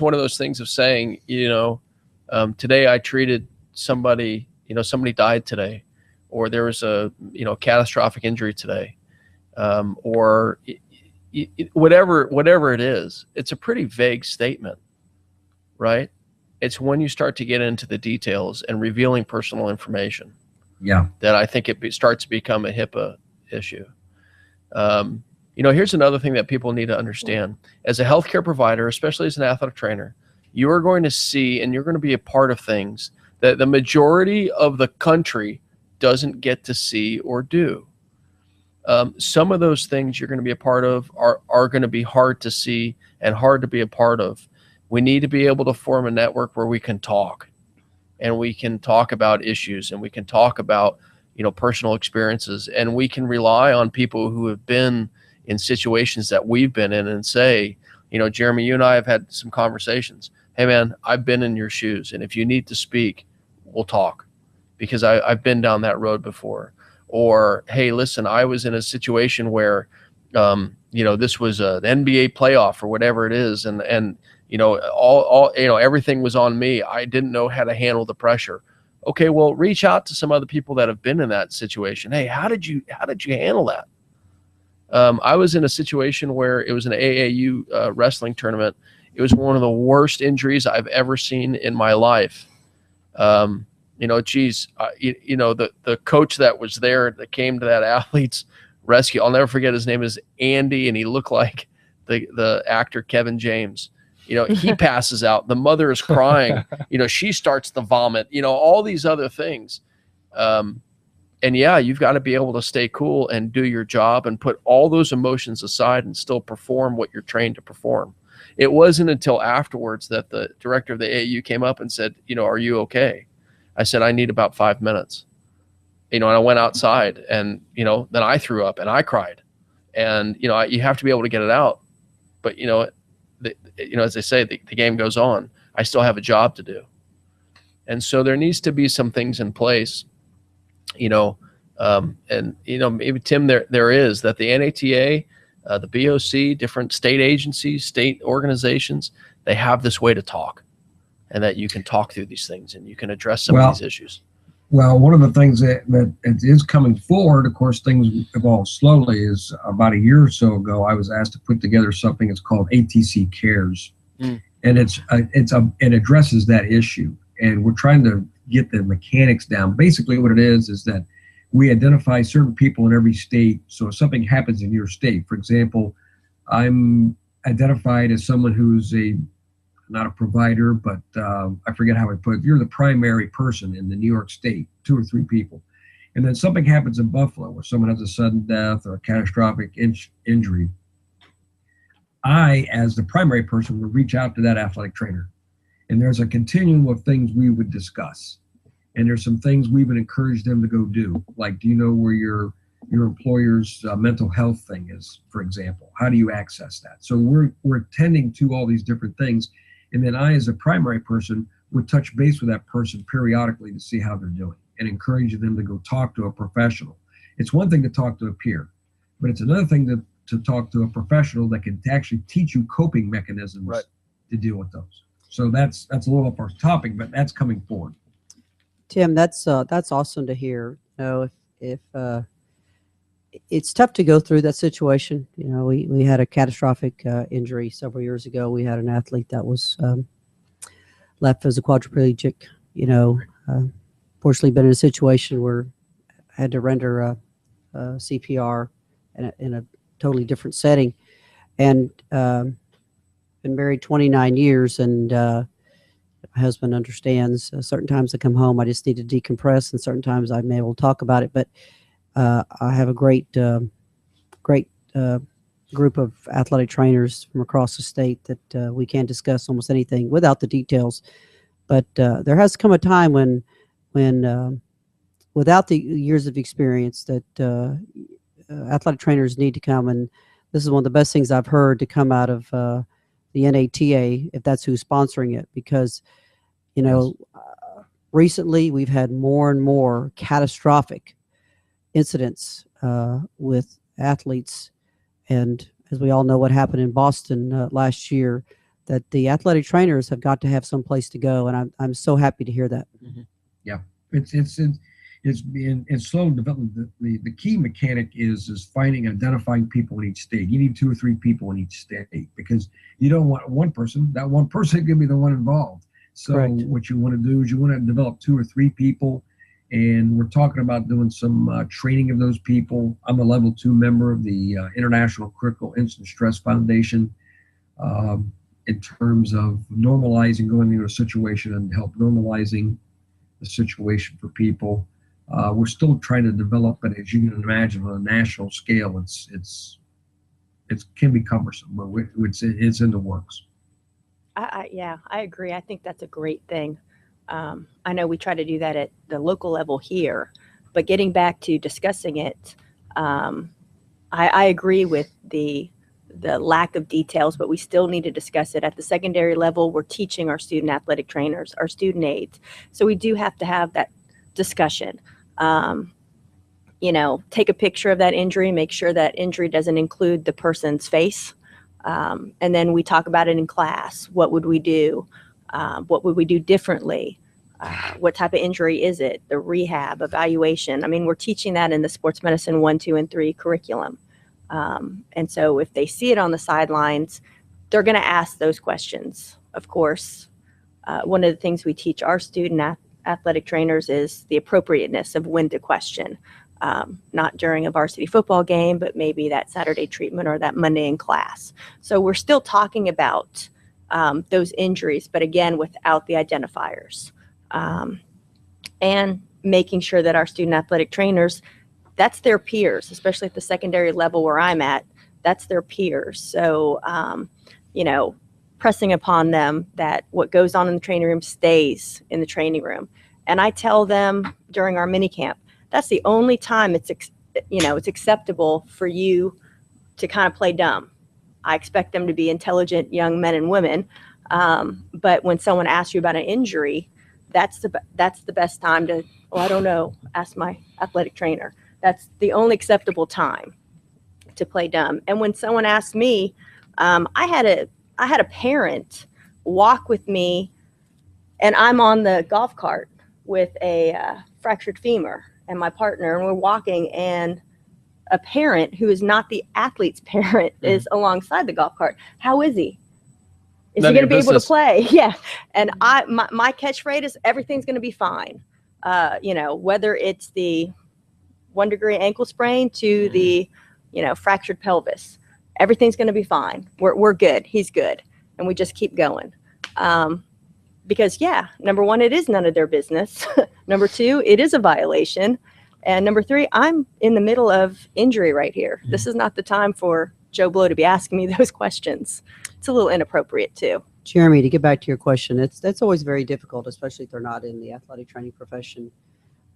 S1: one of those things of saying, today I treated somebody, somebody died today, or there was a, catastrophic injury today, or whatever it is. It's a pretty vague statement, right? It's when you start to get into the details and revealing personal information, that I think it starts to become a HIPAA issue. Here's another thing that people need to understand. As a healthcare provider, especially as an athletic trainer, you are going to see and you're going to be a part of things that the majority of the country doesn't get to see or do. Some of those things you're going to be a part of are going to be hard to see and hard to be a part of. We need to be able to form a network where we can talk, and we can talk about issues, and we can talk about, personal experiences, and we can rely on people who have been in situations that we've been in and say, Jeremy, you and I have had some conversations. Hey man, I've been in your shoes, and if you need to speak, we'll talk, because I've been down that road before. Or, hey, listen, I was in a situation where, this was an NBA playoff or whatever it is. And everything was on me. I didn't know how to handle the pressure. Okay, well, reach out to some other people that have been in that situation. Hey, how did you handle that? I was in a situation where it was an AAU wrestling tournament. It was one of the worst injuries I've ever seen in my life. The coach that was there that came to that athlete's rescue, I'll never forget, his name is Andy, and he looked like the actor Kevin James. He passes out. The mother is crying. She starts to vomit. All these other things. And yeah, you've got to be able to stay cool and do your job and put all those emotions aside and still perform what you're trained to perform. It wasn't until afterwards that the director of the AAU came up and said, are you okay? I said, I need about 5 minutes. And I went outside, and, then I threw up and I cried. And, you have to be able to get it out. But, as they say, the game goes on. I still have a job to do. And so there needs to be some things in place, maybe, Tim, there is that the NATA, the BOC, different state agencies, state organizations, they have this way to talk, and that you can talk through these things and you can address some of these issues.
S4: Well, one of the things that is coming forward, of course, things evolve slowly, is about a year or so ago, I was asked to put together something that's called ATC Cares. And it addresses that issue. And we're trying to get the mechanics down. Basically what it is that we identify certain people in every state. So if something happens in your state, for example, I'm identified as someone who's not a provider, but I forget how I put it. You're the primary person in the New York State, 2 or 3 people. And then something happens in Buffalo where someone has a sudden death or a catastrophic injury. I, as the primary person, would reach out to that athletic trainer. And there's a continuum of things we would discuss. And there's some things we would encourage them to go do. Like, do you know where your employer's mental health thing is, for example? How do you access that? So we're tending to all these different things. And then I, as a primary person, would touch base with that person periodically to see how they're doing and encourage them to go talk to a professional. It's one thing to talk to a peer, but it's another thing to talk to a professional that can actually teach you coping mechanisms to deal with those. So that's a little off our topic, but that's coming forward.
S6: Tim, that's awesome to hear. If it's tough to go through that situation. We had a catastrophic injury several years ago. We had an athlete that was left as a quadriplegic. Fortunately, been in a situation where I had to render CPR in a totally different setting, and been married 29 years, and my husband understands. Certain times I come home, I just need to decompress, and certain times I'm able to talk about it. But I have a great group of athletic trainers from across the state that we can discuss almost anything without the details. But there has come a time when without the years of experience, that athletic trainers need to come, and this is one of the best things I've heard to come out of the NATA, if that's who's sponsoring it, because recently we've had more and more catastrophic incidents with athletes, and as we all know what happened in Boston last year, that the athletic trainers have got to have some place to go, and I'm so happy to hear that.
S1: Mm-hmm.
S4: Yeah, it's slow development. The key mechanic is identifying people in each state. You need 2 or 3 people in each state, because you don't want one person. That one person can be the one involved. So
S6: Correct.
S4: What you want to do is you want to develop 2 or 3 people, and we're talking about doing some training of those people. I'm a level 2 member of the International Critical Incident Stress Foundation, in terms of normalizing going into a situation and help normalizing the situation for people. We're still trying to develop it, as you can imagine, on a national scale. It can be cumbersome, but it's in the works.
S5: I agree. I think that's a great thing. I know we try to do that at the local level here, but getting back to discussing it, I agree with the lack of details, but we still need to discuss it. At the secondary level, we're teaching our student athletic trainers, our student aides. So we do have to have that discussion. Take a picture of that injury, make sure that injury doesn't include the person's face. And then we talk about it in class. What would we do? What would we do differently? What type of injury is it? The rehab, evaluation. I mean, we're teaching that in the sports medicine 1, 2, and 3 curriculum. And so if they see it on the sidelines, they're going to ask those questions. Of course, one of the things we teach our student athletic trainers is the appropriateness of when to question, not during a varsity football game, but maybe that Saturday treatment or that Monday in class. So we're still talking about those injuries, but again, without the identifiers. And making sure that our student athletic trainers, that's their peers, especially at the secondary level where I'm at, that's their peers. So, pressing upon them that what goes on in the training room stays in the training room. And I tell them during our mini camp, that's the only time it's acceptable for you to kind of play dumb. I expect them to be intelligent young men and women. But when someone asks you about an injury, that's the best time to, I don't know, ask my athletic trainer. That's the only acceptable time to play dumb. And when someone asked me, I had a parent walk with me, and I'm on the golf cart with a fractured femur and my partner, and we're walking, and a parent who is not the athlete's parent is alongside the golf cart. How is he? Is he going to be able to play? Yeah. And my catchphrase is everything's going to be fine. Whether it's the 1-degree ankle sprain to the, fractured pelvis, everything's going to be fine. We're good. He's good. And we just keep going. Because number one, it is none of their business. Number two, it is a violation. And number three, I'm in the middle of injury right here. This is not the time for Joe Blow to be asking me those questions. It's a little inappropriate too.
S6: Jeremy, to get back to your question, that's always very difficult, especially if they're not in the athletic training profession.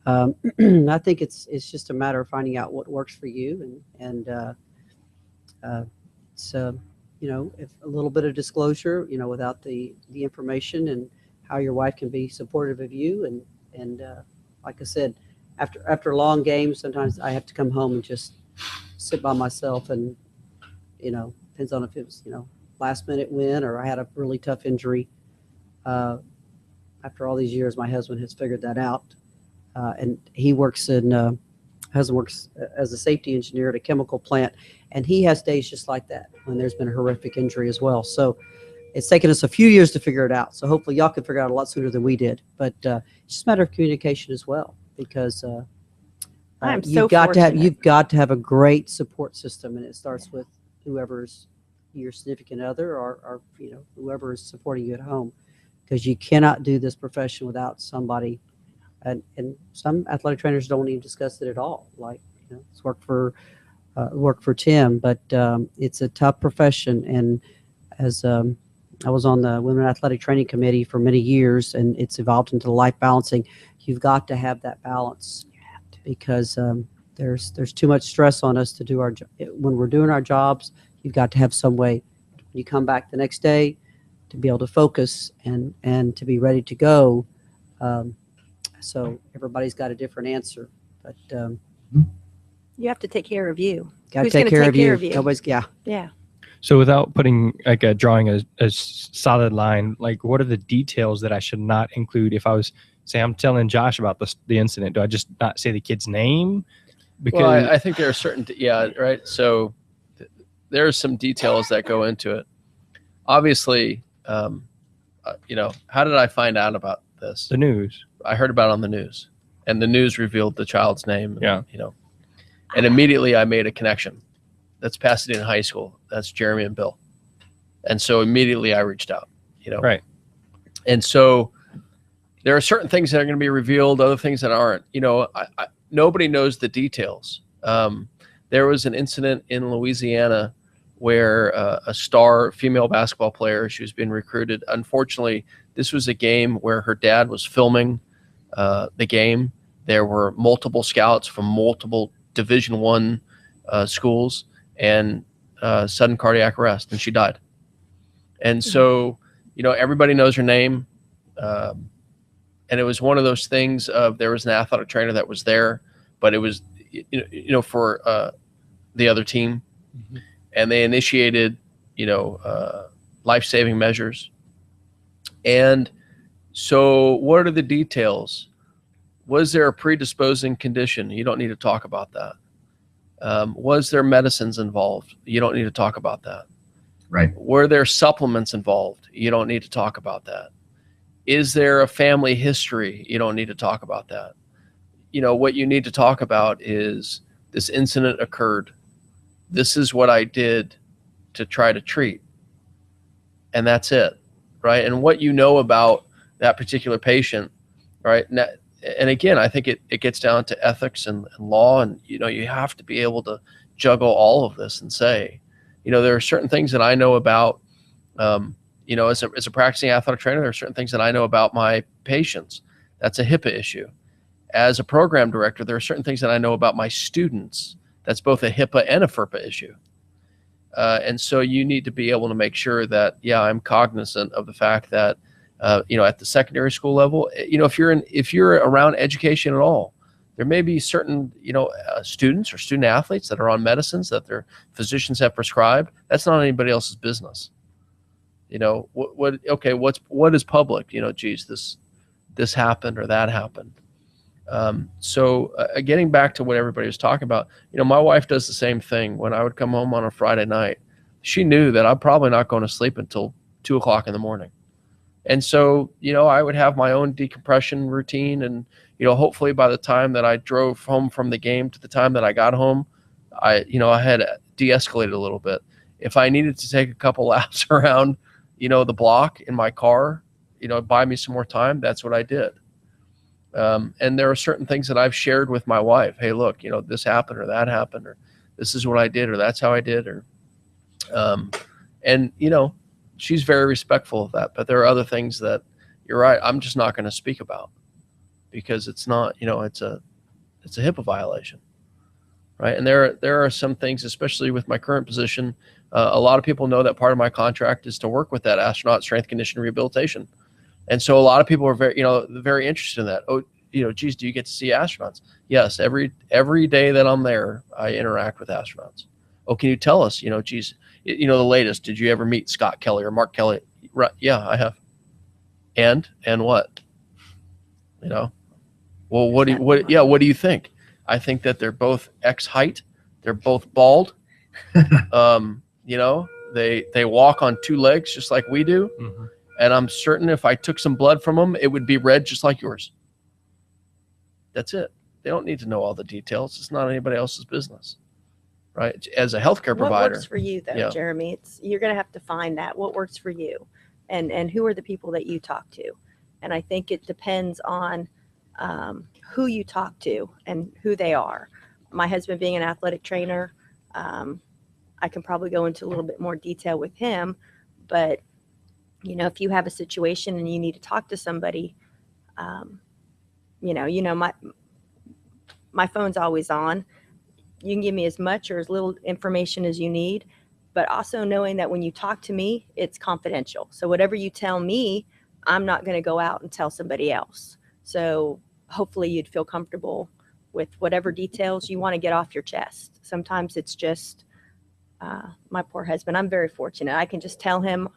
S6: I think it's just a matter of finding out what works for you, and if a little bit of disclosure, without the information, and how your wife can be supportive of you, and like I said, after long games, sometimes I have to come home and just sit by myself, and depends on if it was last minute win or I had a really tough injury. After all these years, my husband has figured that out, and he works as a safety engineer at a chemical plant, and he has days just like that when there's been a horrific injury as well. So it's taken us a few years to figure it out. So hopefully y'all can figure it out a lot sooner than we did. But it's just a matter of communication as well, because you've got to have a great support system, and it starts with whoever's your significant other or whoever is supporting you at home, because you cannot do this profession without somebody. And some athletic trainers don't even discuss it at all. Like, it's work for Tim, but it's a tough profession. And as I was on the Women Athletic Training Committee for many years, and it's evolved into life balancing. You've got to have that balance, because there's too much stress on us to do our job. When we're doing our jobs, you've got to have some way when you come back the next day to be able to focus and to be ready to go. So everybody's got a different answer, but
S5: you have to take care of you.
S6: Got to take care of you. Nobody's,
S5: Yeah.
S2: So without putting drawing a solid line, like what are the details that I should not include if I was, say, I'm telling Josh about the incident? Do I just not say the kid's name?
S1: Because I think there are certain, right. So there are some details that go into it. Obviously, how did I find out about this?
S2: The news.
S1: I heard about it on the news, and the news revealed the child's name.
S2: Yeah.
S1: And immediately I made a connection. That's Pasadena High School. That's Jeremy and Bill. And so immediately I reached out,
S2: Right.
S1: And so there are certain things that are going to be revealed, other things that aren't. Nobody knows the details. There was an incident in Louisiana where a star female basketball player, she was being recruited. Unfortunately, this was a game where her dad was filming the game. There were multiple scouts from multiple Division I schools, and sudden cardiac arrest, and she died. And so, everybody knows her name. And it was one of those things of, there was an athletic trainer that was there, but it was, for the other team. Mm-hmm. And they initiated, life-saving measures. And so what are the details? Was there a predisposing condition? You don't need to talk about that. Was there medicines involved? You don't need to talk about that.
S4: Right.
S1: Were there supplements involved? You don't need to talk about that. Is there a family history? You don't need to talk about that. What you need to talk about is this incident occurred. This is what I did to try to treat. And that's it, right? And what you know about that particular patient, right? And again, I think it gets down to ethics and law, and you have to be able to juggle all of this and say, there are certain things that I know about, as a practicing athletic trainer, there are certain things that I know about my patients. That's a HIPAA issue. As a program director, there are certain things that I know about my students. That's both a HIPAA and a FERPA issue. And so you need to be able to make sure that, I'm cognizant of the fact that, at the secondary school level, if you're around education at all, there may be certain, students or student athletes that are on medicines that their physicians have prescribed. That's not anybody else's business. What is public? Geez, this happened or that happened. So getting back to what everybody was talking about, my wife does the same thing. When I would come home on a Friday night, she knew that I'm probably not going to sleep until 2:00 in the morning. And so, I would have my own decompression routine, and, hopefully by the time that I drove home from the game to the time that I got home, I had de-escalated a little bit. If I needed to take a couple laps around, the block in my car, buy me some more time, that's what I did. And there are certain things that I've shared with my wife. Hey, look, this happened or that happened, or this is what I did, or that's how I did, or, and she's very respectful of that. But there are other things that you're right, I'm just not going to speak about, because it's not, it's a HIPAA violation, right? And there are some things, especially with my current position, a lot of people know that part of my contract is to work with that astronaut strength conditioning rehabilitation. And so a lot of people are very interested in that. Oh, geez, do you get to see astronauts? Yes, every day that I'm there, I interact with astronauts. Oh, can you tell us, geez, the latest, did you ever meet Scott Kelly or Mark Kelly? Right. Yeah, I have. And what? Well, what do you think? I think that they're both X height. They're both bald. They walk on two legs just like we do. Mm-hmm. And I'm certain if I took some blood from them, it would be red just like yours. That's it. They don't need to know all the details. It's not anybody else's business, right? As a healthcare provider.
S5: What works for you, though, Jeremy? You're going to have to find that. What works for you? And who are the people that you talk to? And I think it depends on who you talk to and who they are. My husband being an athletic trainer, I can probably go into a little bit more detail with him, but if you have a situation and you need to talk to somebody, my phone's always on. You can give me as much or as little information as you need, but also knowing that when you talk to me, it's confidential. So whatever you tell me, I'm not going to go out and tell somebody else. So hopefully you'd feel comfortable with whatever details you want to get off your chest. Sometimes it's just my poor husband. I'm very fortunate. I can just tell him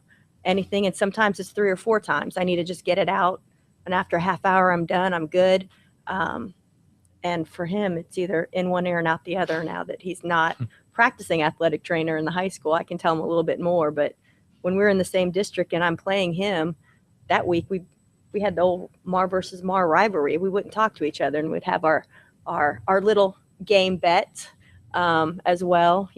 S5: anything, and sometimes it's 3 or 4 times. I need to just get it out, and after a half hour I'm done, I'm good. And for him, it's either in one ear and out the other. Now that he's not practicing athletic trainer in the high school, I can tell him a little bit more. But when we're in the same district and I'm playing him, that week we had the old Marr versus Marr rivalry. We wouldn't talk to each other, and we'd have our little game bet as well,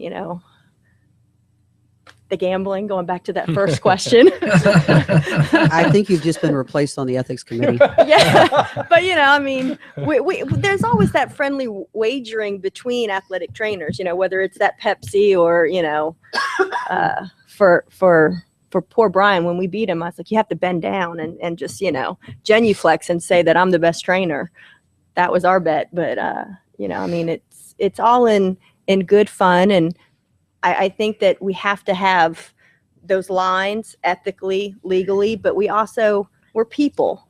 S5: the gambling, going back to that first question.
S6: I think you've just been replaced on the ethics committee.
S5: Yeah, but we there's always that friendly wagering between athletic trainers, whether it's that Pepsi or, for poor Brian, when we beat him, I was like, you have to bend down and just, genuflex and say that I'm the best trainer. That was our bet. But, it's all in good fun. And I think that we have to have those lines ethically, legally, but we're people.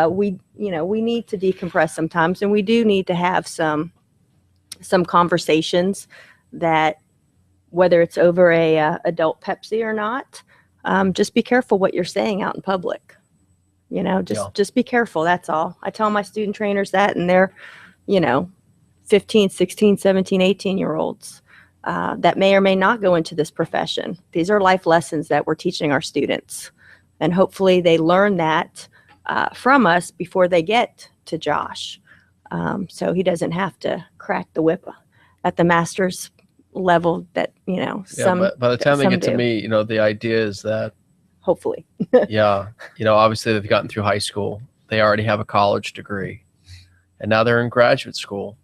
S5: We need to decompress sometimes, and we do need to have some conversations that, whether it's over a adult Pepsi or not, just be careful what you're saying out in public. Just be careful. That's all. I tell my student trainers that, and they're, 15, 16, 17, 18-year-olds that may or may not go into this profession. These are life lessons that we're teaching our students. And hopefully they learn that from us before they get to Josh. So he doesn't have to crack the whip at the master's level that,
S1: But by the time they
S5: some
S1: get to
S5: do.
S1: me, the idea is that,
S5: Hopefully.
S1: yeah, obviously they've gotten through high school. They already have a college degree. And now they're in graduate school.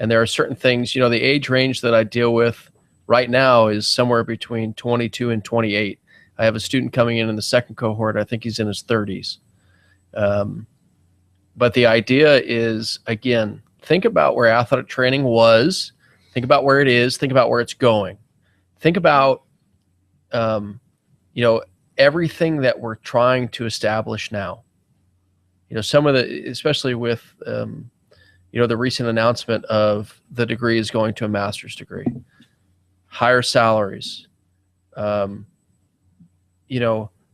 S1: And there are certain things, the age range that I deal with right now is somewhere between 22 and 28. I have a student coming in the second cohort. I think he's in his 30s. But the idea is, again, think about where athletic training was. Think about where it is. Think about where it's going. Think about, everything that we're trying to establish now. Some of the, especially with, the recent announcement of the degree is going to a master's degree, higher salaries,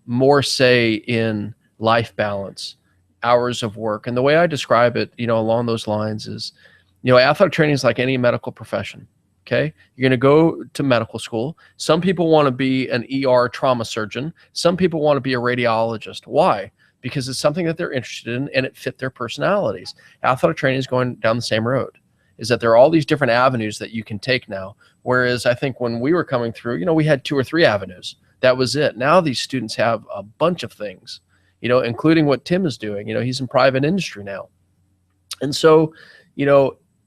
S1: more say in life balance, hours of work. And the way I describe it, along those lines is, athletic training is like any medical profession. Okay. You're going to go to medical school. Some people want to be an ER trauma surgeon. Some people want to be a radiologist. Why? Because it's something that they're interested in and it fit their personalities. Athletic training is going down the same road, is that there are all these different avenues that you can take now. Whereas I think when we were coming through, we had 2 or 3 avenues. That was it. Now these students have a bunch of things, including what Tim is doing. He's in private industry now. And so,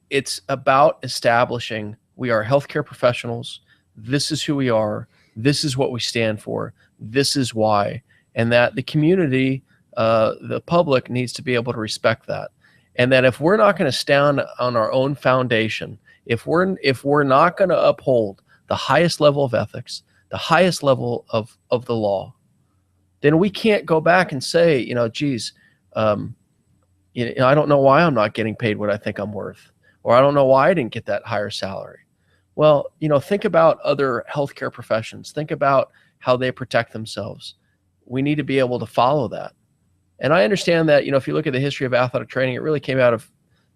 S1: it's about establishing we are healthcare professionals. This is who we are. This is what we stand for. This is why. And that the community, the public needs to be able to respect that. And that if we're not going to stand on our own foundation, if we're not going to uphold the highest level of ethics, the highest level of the law, then we can't go back and say, geez, I don't know why I'm not getting paid what I think I'm worth, or I don't know why I didn't get that higher salary. Well, think about other healthcare professions. Think about how they protect themselves. We need to be able to follow that. And I understand that, if you look at the history of athletic training, it really came out of,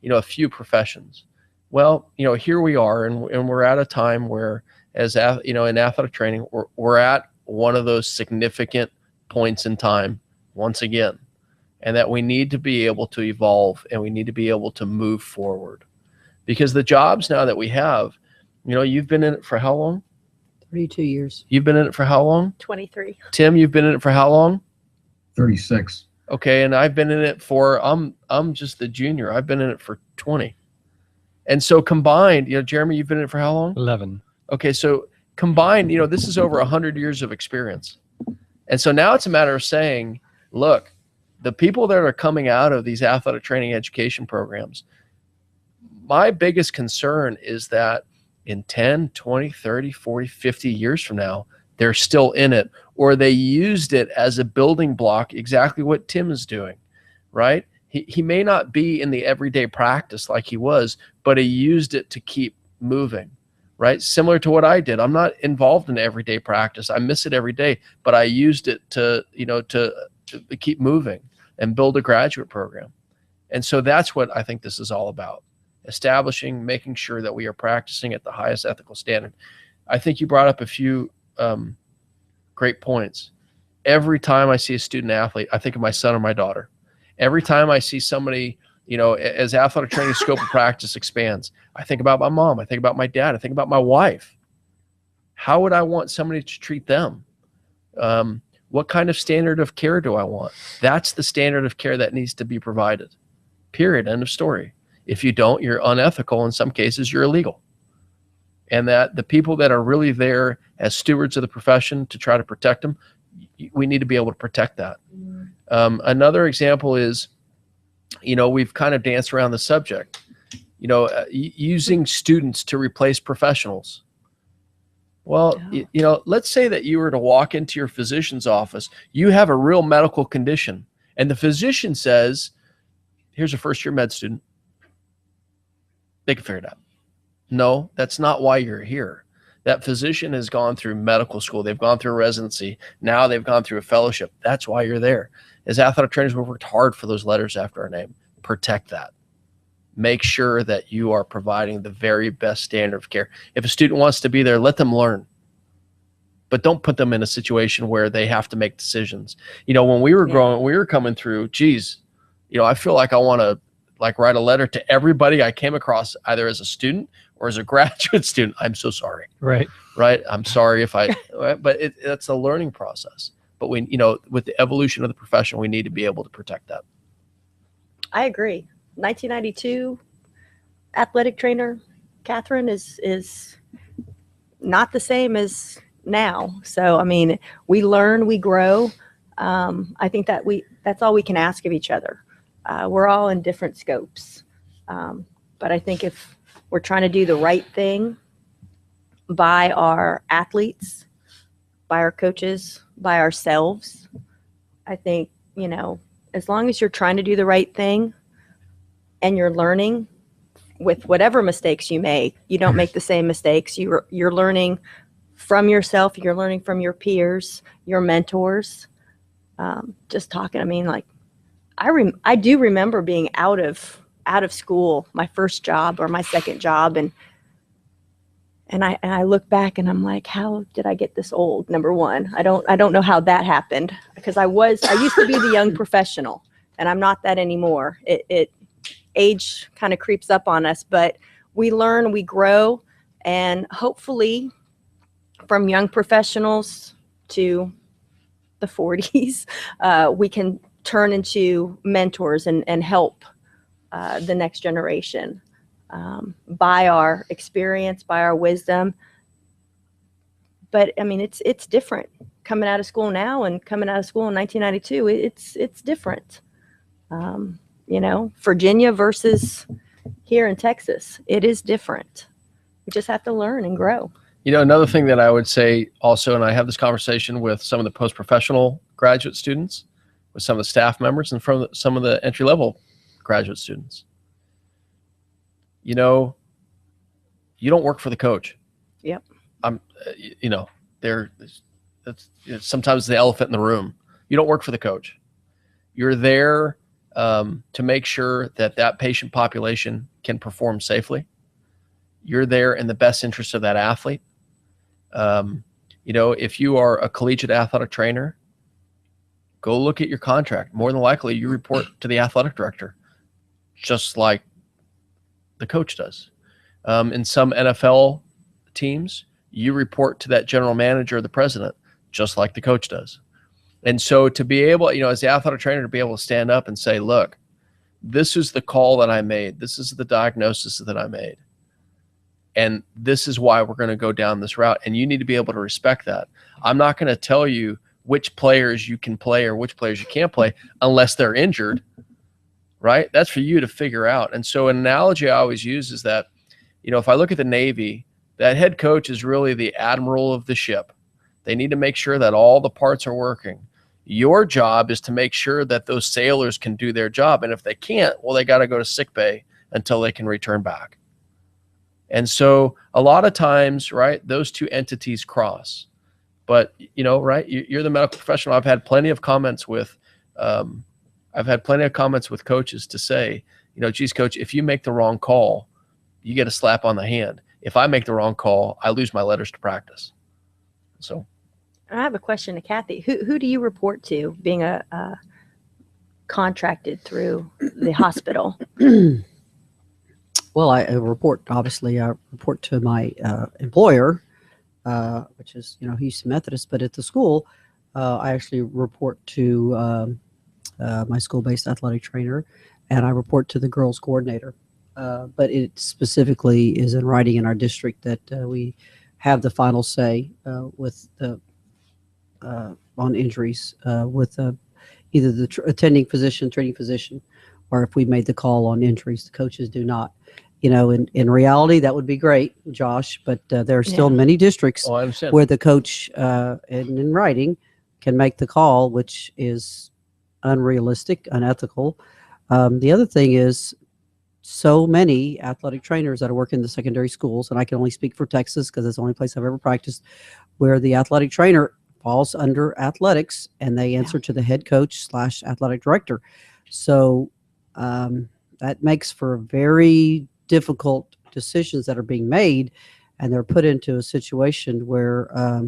S1: a few professions. Well, here we are, and we're at a time where, in athletic training, we're at one of those significant points in time once again, and that we need to be able to evolve and we need to be able to move forward. Because the jobs now that we have, you've been in it for how long?
S6: 32 years.
S1: You've been in it for how long?
S5: 23.
S1: Tim, you've been in it for how long?
S4: 36.
S1: Okay, and I've been in it for, I'm just the junior. I've been in it for 20. And so combined, Jeremy, you've been in it for how long?
S2: 11.
S1: Okay, so combined, this is over 100 years of experience. And so now it's a matter of saying, look, the people that are coming out of these athletic training education programs, my biggest concern is that in 10, 20, 30, 40, 50 years from now, they're still in it, or they used it as a building block, exactly what Tim is doing, right? He may not be in the everyday practice like he was, but he used it to keep moving, right? Similar to what I did. I'm not involved in everyday practice. I miss it every day, but I used it to keep moving and build a graduate program. And so that's what I think this is all about. Establishing, making sure that we are practicing at the highest ethical standard. I think you brought up a few great points. Every time I see a student athlete, I think of my son or my daughter. Every time I see somebody, as athletic training scope of practice expands, I think about my mom, I think about my dad, I think about my wife. How would I want somebody to treat them? What kind of standard of care do I want? That's the standard of care that needs to be provided. Period. End of story. If you don't, you're unethical. In some cases, you're illegal. And that the people that are really there as stewards of the profession to try to protect them, we need to be able to protect that. Another example is, we've kind of danced around the subject, using students to replace professionals. Well, let's say that you were to walk into your physician's office, you have a real medical condition, and the physician says, here's a first-year med student. They can figure it out. No, that's not why you're here. That physician has gone through medical school. They've gone through a residency. Now they've gone through a fellowship. That's why you're there. As athletic trainers, we've worked hard for those letters after our name. Protect that. make sure that you are providing the very best standard of care. If a student wants to be there, let them learn. But don't put them in a situation where they have to make decisions. When we were growing, we were coming through, geez, I feel like I want to write a letter to everybody I came across, either as a student or as a graduate student. I'm so sorry.
S2: Right.
S1: I'm sorry if but it's a learning process. But with the evolution of the profession, we need to be able to protect that.
S5: I agree. 1992 athletic trainer Catherine is not the same as now. So, we learn, we grow. I think that's all we can ask of each other. We're all in different scopes. But I think if we're trying to do the right thing by our athletes, by our coaches, by ourselves, I think, as long as you're trying to do the right thing and you're learning with whatever mistakes you make, you don't make the same mistakes. You're learning from yourself, you're learning from your peers, your mentors. Just talking, I do remember being out of school, my first job or my second job, and I look back and I'm like, how did I get this old? Number one, I don't know how that happened, because I used to be the young professional, and I'm not that anymore. It age kind of creeps up on us, but we learn, we grow, and hopefully from young professionals to the 40s, we can turn into mentors and help the next generation by our experience, by our wisdom. But it's different coming out of school now and coming out of school in 1992. It's different. Virginia versus here in Texas, it is different. We just have to learn and grow.
S1: Another thing that I would say also, and I have this conversation with some of the post-professional graduate students, with some of the staff members, and from some of the entry-level graduate students. You don't work for the coach.
S5: Yep.
S1: That's sometimes the elephant in the room. You don't work for the coach. You're there to make sure that patient population can perform safely. You're there in the best interest of that athlete. If you are a collegiate athletic trainer, go look at your contract. More than likely, you report to the athletic director, just like the coach does. In some NFL teams, you report to that general manager or the president, just like the coach does. And so to be able, as the athletic trainer, to be able to stand up and say, look, this is the call that I made. This is the diagnosis that I made. And this is why we're going to go down this route. And you need to be able to respect that. I'm not going to tell you which players you can play or which players you can't play unless they're injured, right? That's for you to figure out. And so an analogy I always use is that, if I look at the Navy, that head coach is really the admiral of the ship. They need to make sure that all the parts are working. Your job is to make sure that those sailors can do their job. And if they can't, well, they got to go to sick bay until they can return back. And so a lot of times, right, those two entities cross. But, right, you're the medical professional. I've had plenty of comments with coaches to say, geez, coach, if you make the wrong call, you get a slap on the hand. If I make the wrong call, I lose my letters to practice. So
S5: I have a question to Cathy. Who do you report to, being a contracted through the hospital?
S6: Well, I report to my employer, which is, Houston Methodist, but at the school, I actually report to my school-based athletic trainer, and I report to the girls coordinator. But it specifically is in writing in our district that we have the final say with the on injuries with either the attending physician, treating physician, or if we made the call on injuries, the coaches do not. In reality, that would be great, Josh, but there are still many districts where the coach in writing can make the call, which is unrealistic, unethical. The other thing is, so many athletic trainers that work in the secondary schools, and I can only speak for Texas because it's the only place I've ever practiced, where the athletic trainer falls under athletics and they answer to the head coach / athletic director. So that makes for very difficult decisions that are being made, and they're put into a situation where a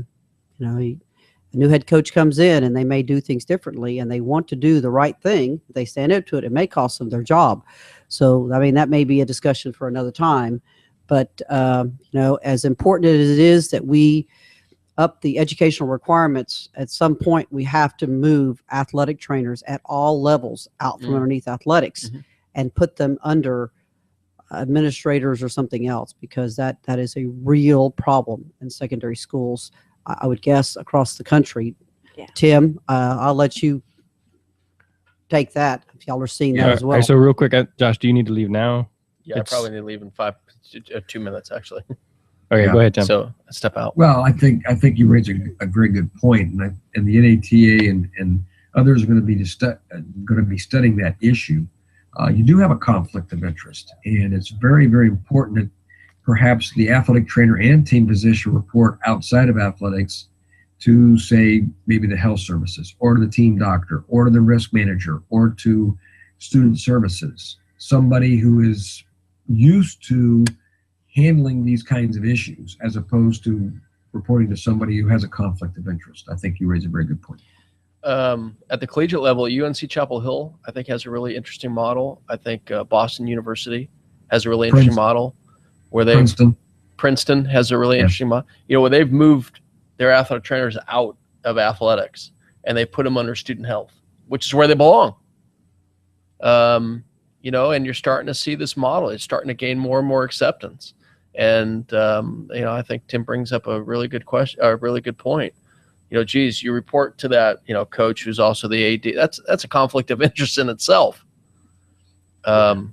S6: new head coach comes in and they may do things differently, and they want to do the right thing. They stand up to it. It may cost them their job. So, I mean, that may be a discussion for another time. But, as important as it is that we up the educational requirements, at some point we have to move athletic trainers at all levels out from underneath athletics and put them under administrators or something else, because that is a real problem in secondary schools, I would guess, across the country.
S5: Yeah.
S6: Tim, I'll let you take that if y'all are seeing that as well.
S2: All right, so real quick, Josh, do you need to leave now?
S1: Yeah, I probably need to leave in 2 minutes, actually.
S2: Okay,
S4: Yeah.
S2: Go ahead, Tim.
S1: So I step out.
S4: Well, I think you raise a very good point, and the NATA and others are going to be studying that issue. You do have a conflict of interest, and it's very, very important that perhaps the athletic trainer and team physician report outside of athletics to, say, maybe the health services, or to the team doctor, or to the risk manager, or to student services, somebody who is used to handling these kinds of issues, as opposed to reporting to somebody who has a conflict of interest. I think you raise a very good point.
S1: At the collegiate level, UNC Chapel Hill, I think, has a really interesting model. I think Boston University has a really interesting model where Princeton has a really interesting model. Where they've moved their athletic trainers out of athletics and they put them under student health, which is where they belong. And you're starting to see this model. It's starting to gain more and more acceptance. And, I think Tim brings up a really good question, a really good point. Geez, you report to that, coach who's also the AD. That's a conflict of interest in itself. And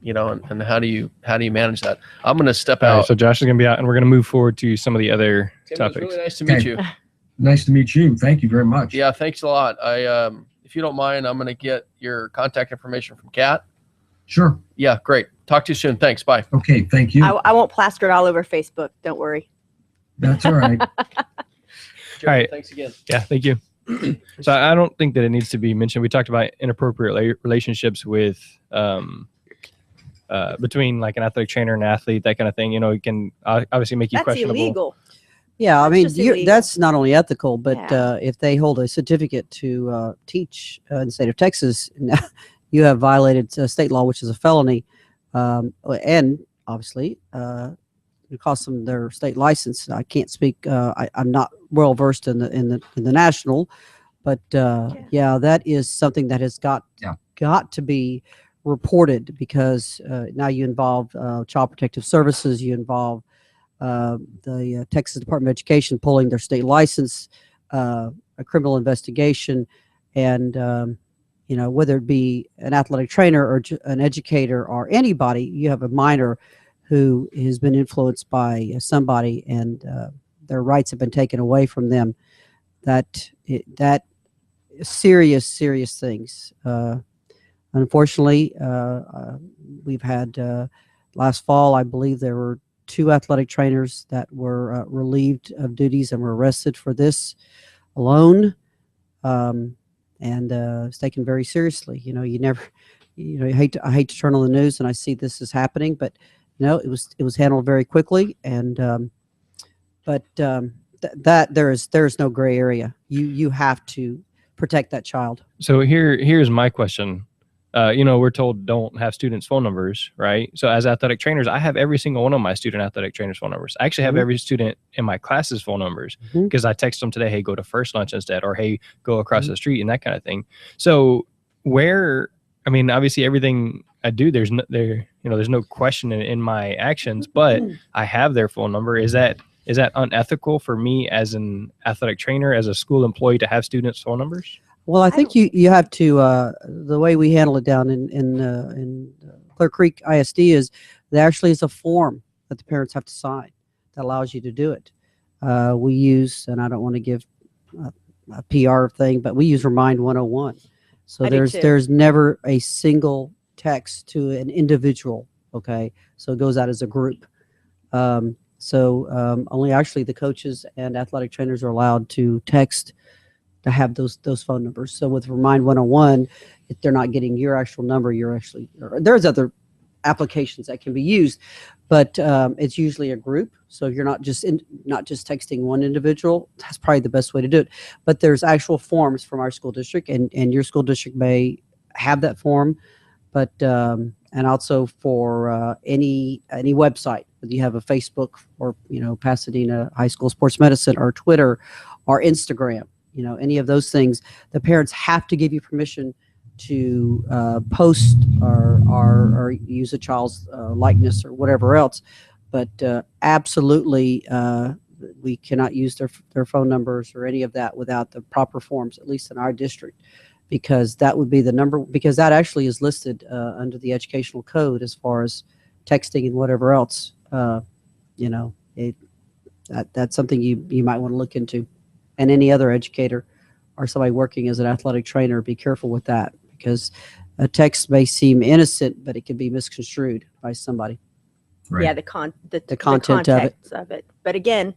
S1: how do you manage that? I'm going to step out.
S2: Right, so Josh is going to be out, and we're going to move forward to some of the other
S1: Tim,
S2: topics.
S1: it was really nice to meet you.
S4: Nice to meet you. Thank you very much.
S1: Yeah, thanks a lot. If you don't mind, I'm going to get your contact information from Kat.
S4: Sure.
S1: Yeah, great. Talk to you soon. Thanks. Bye.
S4: Okay, thank you.
S5: I won't plaster it all over Facebook. Don't worry.
S4: That's all right.
S1: Jeremy,
S2: right.
S1: Thanks again.
S2: Yeah, thank you. So I don't think that it needs to be mentioned. We talked about inappropriate relationships with between like an athletic trainer and an athlete, that kind of thing. It can obviously make you
S5: That's
S2: questionable.
S5: illegal.
S6: Yeah, I
S5: That's
S6: mean,
S5: just illegal.
S6: that's not only ethical, but
S5: Yeah.
S6: if they hold a certificate to teach in the state of Texas, you have violated state law, which is a felony, and obviously it costs them their state license. I can't speak. I'm not well versed in the national, but yeah, that is something that has got to be reported, because now you involve Child Protective Services, you involve the Texas Department of Education pulling their state license, a criminal investigation, and whether it be an athletic trainer or an educator or anybody, you have a minor who has been influenced by somebody, and their rights have been taken away from them. That serious things. Unfortunately, we've had last fall, I believe there were 2 athletic trainers that were relieved of duties and were arrested for this alone, and it's taken very seriously. I hate to turn on the news and I see this is happening, but it was handled very quickly, and that there is no gray area. You have to protect that child.
S2: So here's my question. We're told don't have students' phone numbers, right? So as athletic trainers, I have every single one of my student athletic trainers' phone numbers. I actually have every student in my class's phone numbers, because I text them today, hey, go to First Lunch instead, or hey, go across the street, and that kind of thing. So obviously everything I do, there's no question in my actions, but I have their phone number. Is that unethical for me as an athletic trainer, as a school employee, to have students' phone numbers?
S6: Well, I think you have to, the way we handle it down in Clear Creek ISD is there actually is a form that the parents have to sign that allows you to do it. We use, and I don't want to give a PR thing, but we use Remind 101. So there's never a single text to an individual. Okay. So it goes out as a group. Only actually the coaches and athletic trainers are allowed to text to have those phone numbers. So with Remind 101, if they're not getting your actual number, there's other applications that can be used, but it's usually a group. So you're not just texting one individual. That's probably the best way to do it. But there's actual forms from our school district, and your school district may have that form, but and also for any website, whether you have a Facebook or Pasadena High School Sports Medicine or Twitter or Instagram, any of those things, the parents have to give you permission to post or use a child's likeness or whatever else. But absolutely, we cannot use their phone numbers or any of that without the proper forms, at least in our district, because that would be the number, because that actually is listed under the educational code as far as texting and whatever else. That's something you might want to look into. And any other educator or somebody working as an athletic trainer, be careful with that, because a text may seem innocent, but it can be misconstrued by somebody.
S4: Right.
S5: Yeah, the
S6: content
S5: of it. But again,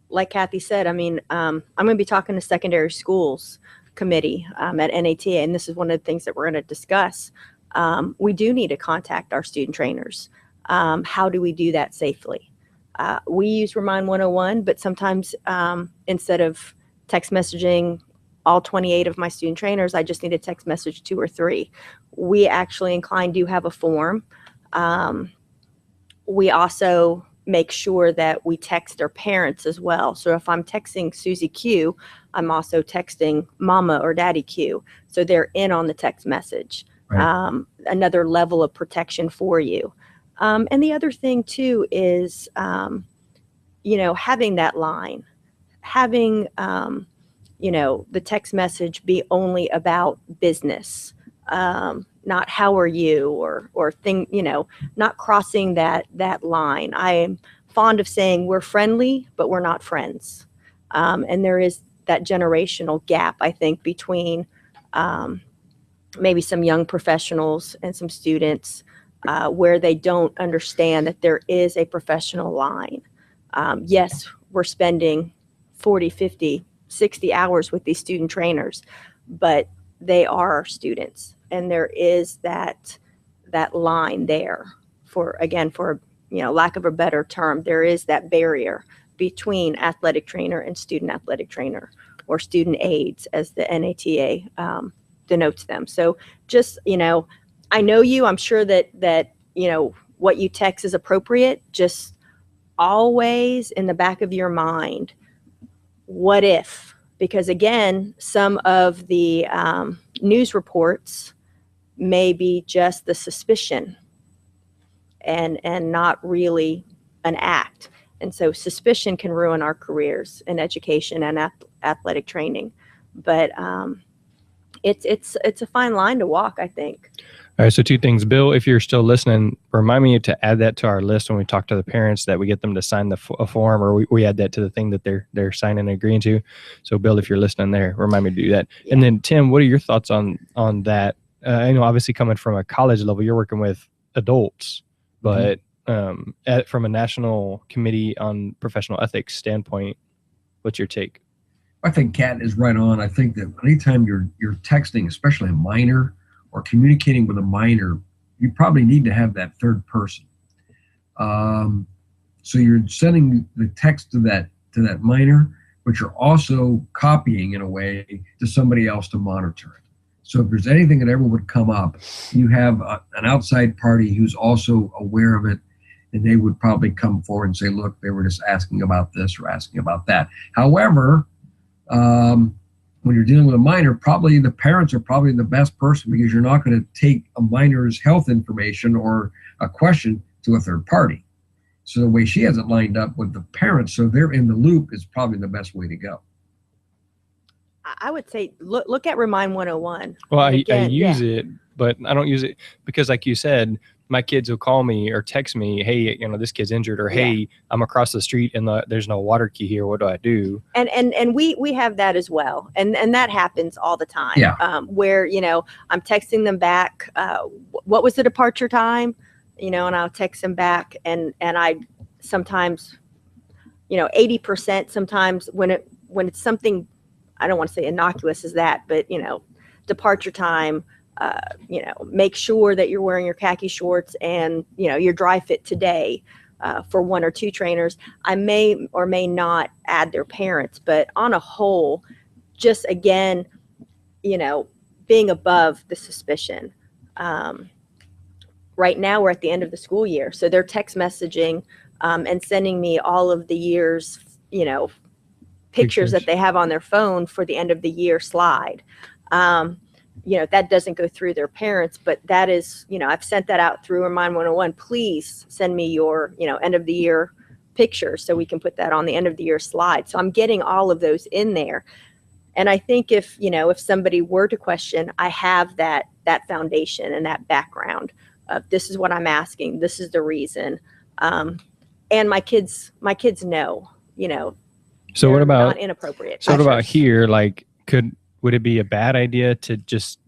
S5: like Cathy said, I mean, I'm going to be talking to secondary schools committee at NATA, and this is one of the things that we're going to discuss. We do need to contact our student trainers. How do we do that safely? We use Remind 101, but sometimes instead of text messaging all 28 of my student trainers, I just need a text message 2 or 3. We actually do have a form. We also make sure that we text their parents as well. So if I'm texting Susie Q, I'm also texting Mama or Daddy Q. So they're in on the text message. Right. Another level of protection for you. And the other thing too is, having that line, having, the text message be only about business, not how are you or thing, not crossing that line. I am fond of saying we're friendly, but we're not friends. And there is that generational gap, I think, between maybe some young professionals and some students where they don't understand that there is a professional line. Yes, we're spending 40, 50, 60 hours with these student trainers, but they are our students. And there is that line there for lack of a better term, there is that barrier between athletic trainer and student athletic trainer, or student aides as the NATA denotes them. So just, I know you, I'm sure that what you text is appropriate. Just always in the back of your mind, what if? Because again, some of the news reports may be just the suspicion and not really an act. And so suspicion can ruin our careers in education and athletic training. But it's a fine line to walk, I think.
S2: All right, so 2 things. Bill, if you're still listening, remind me to add that to our list when we talk to the parents, that we get them to sign a form, or we add that to the thing that they're signing and agreeing to. So Bill, if you're listening there, remind me to do that. Yeah. And then Tim, what are your thoughts on that? Obviously coming from a college level, you're working with adults, but from a national committee on professional ethics standpoint, what's your take?
S4: I think Kat is right on. I think that anytime you're texting, especially a minor, or communicating with a minor, you probably need to have that third person. So you're sending the text to that minor, but you're also copying in a way to somebody else to monitor it. So if there's anything that ever would come up, you have an outside party who's also aware of it, and they would probably come forward and say, look, they were just asking about this or asking about that. However, when you're dealing with a minor, probably the parents are probably the best person, because you're not going to take a minor's health information or a question to a third party. So the way she has it lined up with the parents, so they're in the loop, is probably the best way to go.
S5: I would say look at Remind 101.
S2: Well, I use it, but I don't use it because, like you said, my kids will call me or text me, hey, this kid's injured, or hey, I'm across the street and there's no water key here. What do I do?
S5: And we have that as well. And that happens all the time. Yeah. Where, I'm texting them back, what was the departure time? And I'll text them back, and I sometimes, 80% sometimes when it's something I don't want to say innocuous as that, but, departure time, make sure that you're wearing your khaki shorts and, your dry fit today. For 1 or 2 trainers, I may or may not add their parents, but on a whole, just again, being above the suspicion. Right now we're at the end of the school year, so they're text messaging and sending me all of the year's, pictures that they have on their phone for the end of the year slide. That doesn't go through their parents, but that is, I've sent that out through Remind 101. Please send me your, end of the year picture so we can put that on the end of the year slide. So I'm getting all of those in there. And I think if somebody were to question, I have that foundation and that background of this is what I'm asking. This is the reason. And my kids know,
S2: So what about
S5: not inappropriate?
S2: So what about here? Like, would it be a bad idea to just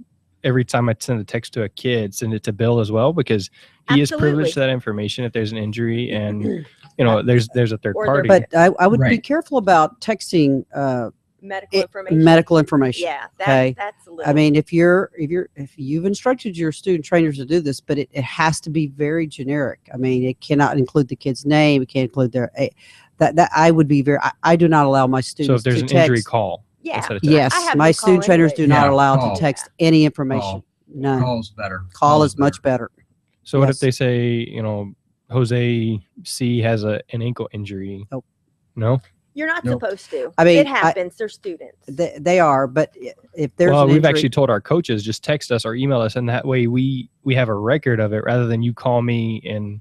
S2: every time I send a text to a kid, send it to Bill as well? Because he is privileged to that information if there's an injury and, there's a third party.
S6: But I would be
S4: Right.
S6: careful about texting
S5: Medical information.
S6: Yeah.
S5: Yeah, that's a little.
S6: I mean, if you've instructed your student trainers to do this, but it has to be very generic. I mean, it cannot include the kid's name. It can't include their that I would be I do not allow my students.
S2: So if there's
S6: to
S2: an
S6: text,
S2: injury, call.
S5: Yeah.
S2: instead of text.
S6: Yes,
S5: I have
S6: my
S5: them
S6: student
S5: call
S6: trainers do not
S4: Yeah,
S6: allow
S4: call.
S6: to text any information. None.
S4: Call's better.
S6: Call is much better.
S2: So what if
S6: Yes.
S2: they say, Jose C has an ankle injury?
S6: Nope.
S2: No?
S5: You're not
S4: Nope.
S5: supposed to.
S6: I mean,
S5: it happens. They're students.
S6: They are, but if there's
S2: Well,
S6: an
S2: we've
S6: injury,
S2: actually told our coaches just text us or email us, and that way we have a record of it rather than you call me and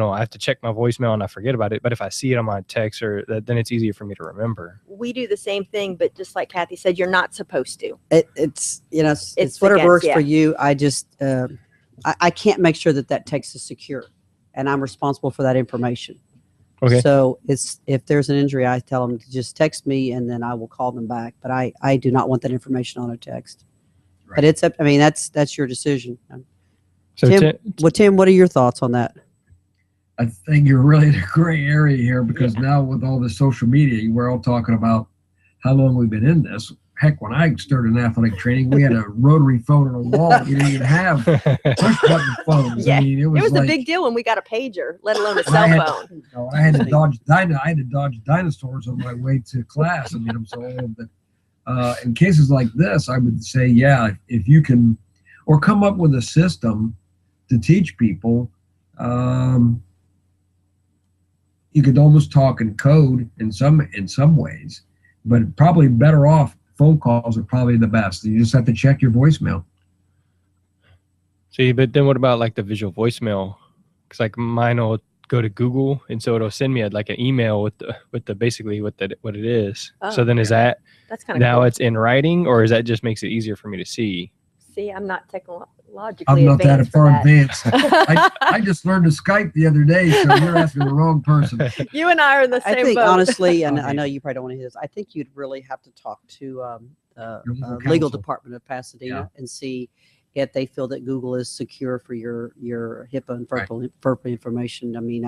S2: I have to check my voicemail and I forget about it. But if I see it on my text then it's easier for me to remember.
S5: We do the same thing, but just like Cathy said, you're not supposed to.
S6: it's whatever
S5: against-
S6: works
S5: yeah.
S6: for you. I just I can't make sure that text is secure, and I'm responsible for that information.
S2: Okay.
S6: So if there's an injury, I tell them to just text me, and then I will call them back. But I do not want that information on a text.
S4: Right.
S6: But it's I mean that's your decision.
S2: So
S6: Tim, what are your thoughts on that?
S4: I think you're really in a gray area here because now with all this social media, we're all talking about how long we've been in this. Heck, when I started in athletic training, we had a rotary phone on a wall. We didn't even have push button phones.
S5: Yeah.
S4: I mean, it was
S5: a
S4: like,
S5: big deal when we got a pager, let alone a
S4: And I
S5: cell
S4: had-
S5: phone.
S4: I had to dodge dinosaurs on my way to class. I mean, I'm so old. But in cases like this, I would say, if you can, or come up with a system to teach people. You could almost talk in code in some ways, but probably better off. Phone calls are probably the best. You just have to check your voicemail.
S2: See, but then what about like the visual voicemail? Because like mine will go to Google, and so it'll send me an email with the basically what it is. So
S5: Oh,
S2: then is that
S5: That's kind of
S2: now
S5: cool.
S2: it's in writing, or is that just makes it easier for me to see?
S5: See, I'm not technologically
S4: I'm not that
S5: advanced
S4: far
S5: for that.
S4: advanced. I just learned to Skype the other day, so you're asking the wrong person.
S5: You and I are in the same
S6: I think
S5: boat.
S6: honestly, and I
S4: Okay.
S6: know you probably don't want to hear this. I think you'd really have to talk to
S4: legal
S6: legal
S4: counsel.
S6: department of Pasadena and see if they feel that Google is secure for your HIPAA and FERPA information. I mean,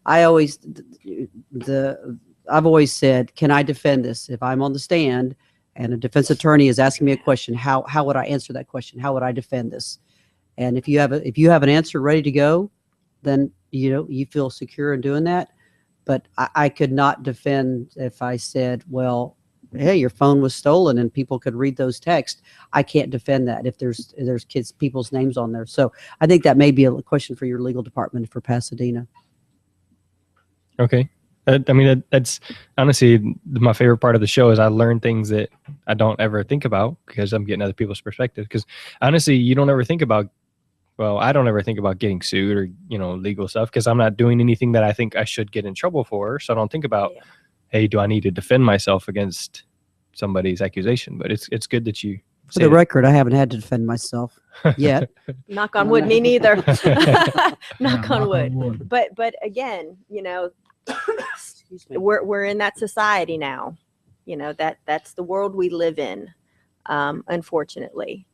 S6: I've always said, can I defend this? If I'm on the stand and a defense attorney is asking me a question, how would I answer that question? How would I defend this? And if you have an answer ready to go, then you feel secure in doing that. But I could not defend if I said, well, hey, your phone was stolen and people could read those texts. I can't defend that if there's people's names on there. So I think that may be a question for your legal department for Pasadena.
S2: Okay. I mean, that's honestly my favorite part of the show is I learn things that I don't ever think about because I'm getting other people's perspective. Because honestly, I don't ever think about getting sued or, legal stuff because I'm not doing anything that I think I should get in trouble for. So I don't think about, hey, do I need to defend myself against somebody's accusation? But it's good that you
S6: For
S2: say
S6: the
S2: that.
S6: record, I haven't had to defend myself yet.
S5: Knock on wood, me neither.
S4: Yeah,
S5: Knock on wood. But again,
S6: Excuse me.
S5: we're in that society now. That's the world we live in, unfortunately.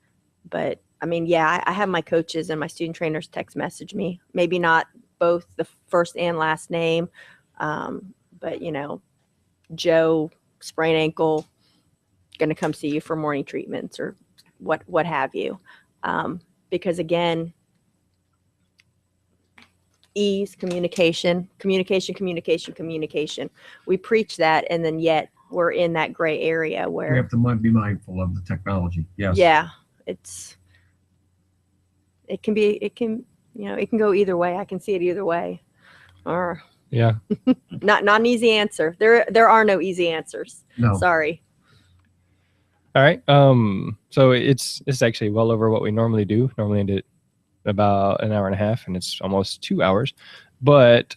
S5: But I mean, I have my coaches and my student trainers text message me. Maybe not both the first and last name, but Joe sprained ankle, going to come see you for morning treatments or what have you. Because again, ease, communication. We preach that, and then yet we're in that gray area where
S4: We have to be mindful of the technology. Yes.
S5: yeah, it can go either way. I can see it either way. Or
S2: Yeah.
S5: not an easy answer. There are no easy answers.
S4: No.
S5: Sorry.
S2: All right. So it's actually well over what we normally do. Normally end it about an hour and a half, and it's almost 2 hours. But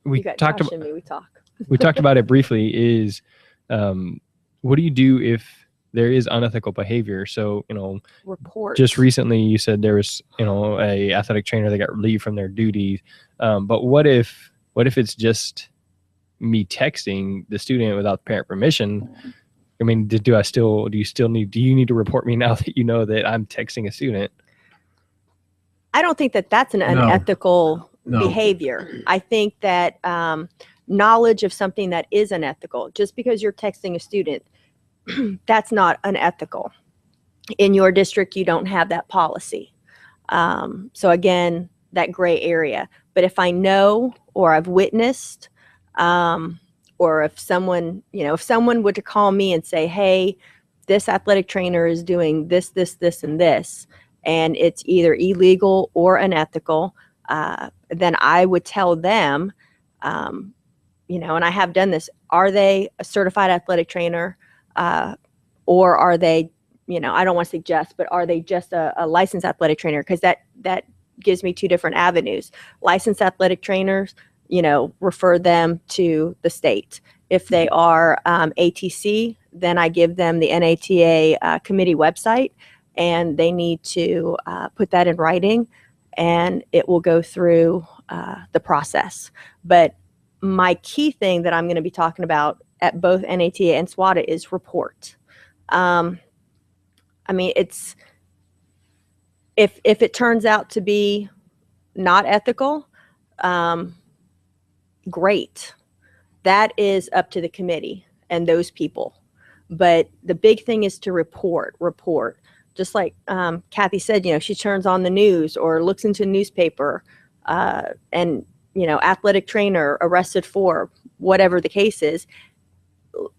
S2: we
S5: You got
S2: talked
S5: Josh
S2: about
S5: and me. We talk.
S2: we talked about it briefly. Is what do you do if there is unethical behavior? So
S5: Report.
S2: just recently you said there was a athletic trainer that got relieved from their duties. But what if it's just me texting the student without parent permission? I mean, do you need to report me now that you know that I'm texting a student?
S5: I don't think that that's an unethical behavior. I think that knowledge of something that is unethical, just because you're texting a student, that's not unethical. In your district, you don't have that policy. So again, that gray area. But if I know or I've witnessed, or if someone were to call me and say, hey, this athletic trainer is doing this, this, this, and this, and it's either illegal or unethical, then I would tell them, and I have done this, are they a certified athletic trainer, or are they, I don't want to suggest, but are they just a licensed athletic trainer? Because that gives me two different avenues. Licensed athletic trainers, refer them to the state. If they are ATC, then I give them the NATA committee website, and they need to put that in writing, and it will go through the process. But my key thing that I'm going to be talking about at both NATA and SWATA is report. I mean, it's if it turns out to be not ethical, great. That is up to the committee and those people. But the big thing is to report. Just like Cathy said, she turns on the news or looks into a newspaper, and athletic trainer arrested for whatever the case is.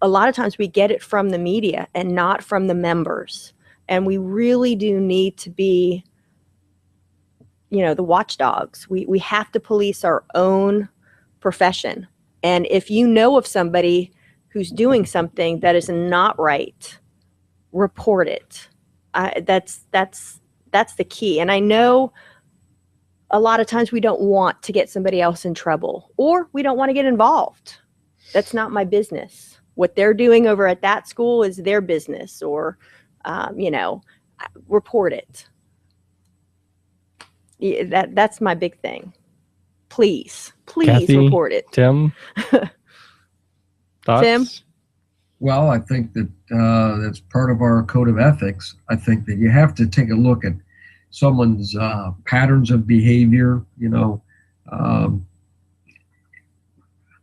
S5: A lot of times we get it from the media and not from the members. And we really do need to be, the watchdogs. We have to police our own profession. And if you know of somebody who's doing something that is not right, report it. That's the key. And I know a lot of times we don't want to get somebody else in trouble, or we don't want to get involved. That's not my business. What they're doing over at that school is their business, or, report it. That's my big thing. Please
S2: Cathy,
S5: report it.
S2: Tim, thoughts?
S5: Tim?
S4: Well, I think that that's part of our code of ethics. I think that you have to take a look at someone's patterns of behavior.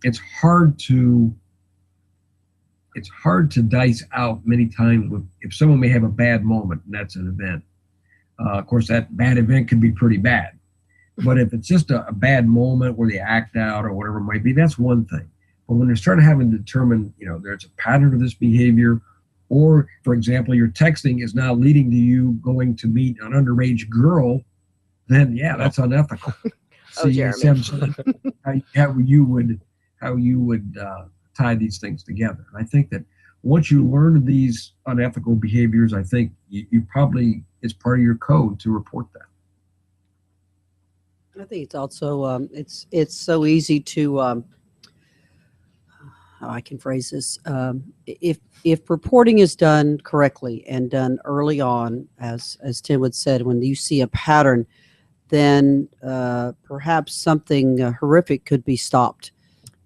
S4: It's hard to dice out many times if someone may have a bad moment, and that's an event. Of course, that bad event can be pretty bad. But if it's just a bad moment where they act out or whatever it might be, that's one thing. But when they're starting having to determine, there's a pattern of this behavior, or, for example, your texting is now leading to you going to meet an underage girl, then yeah, that's unethical.
S5: Oh, Jeremy.
S4: How you would tie these things together. And I think that once you learn these unethical behaviors, I think you probably, it's part of your code to report that.
S6: I think it's also it's so easy to how I can phrase this. If reporting is done correctly and done early on, as Tim would said, when you see a pattern, then perhaps something horrific could be stopped,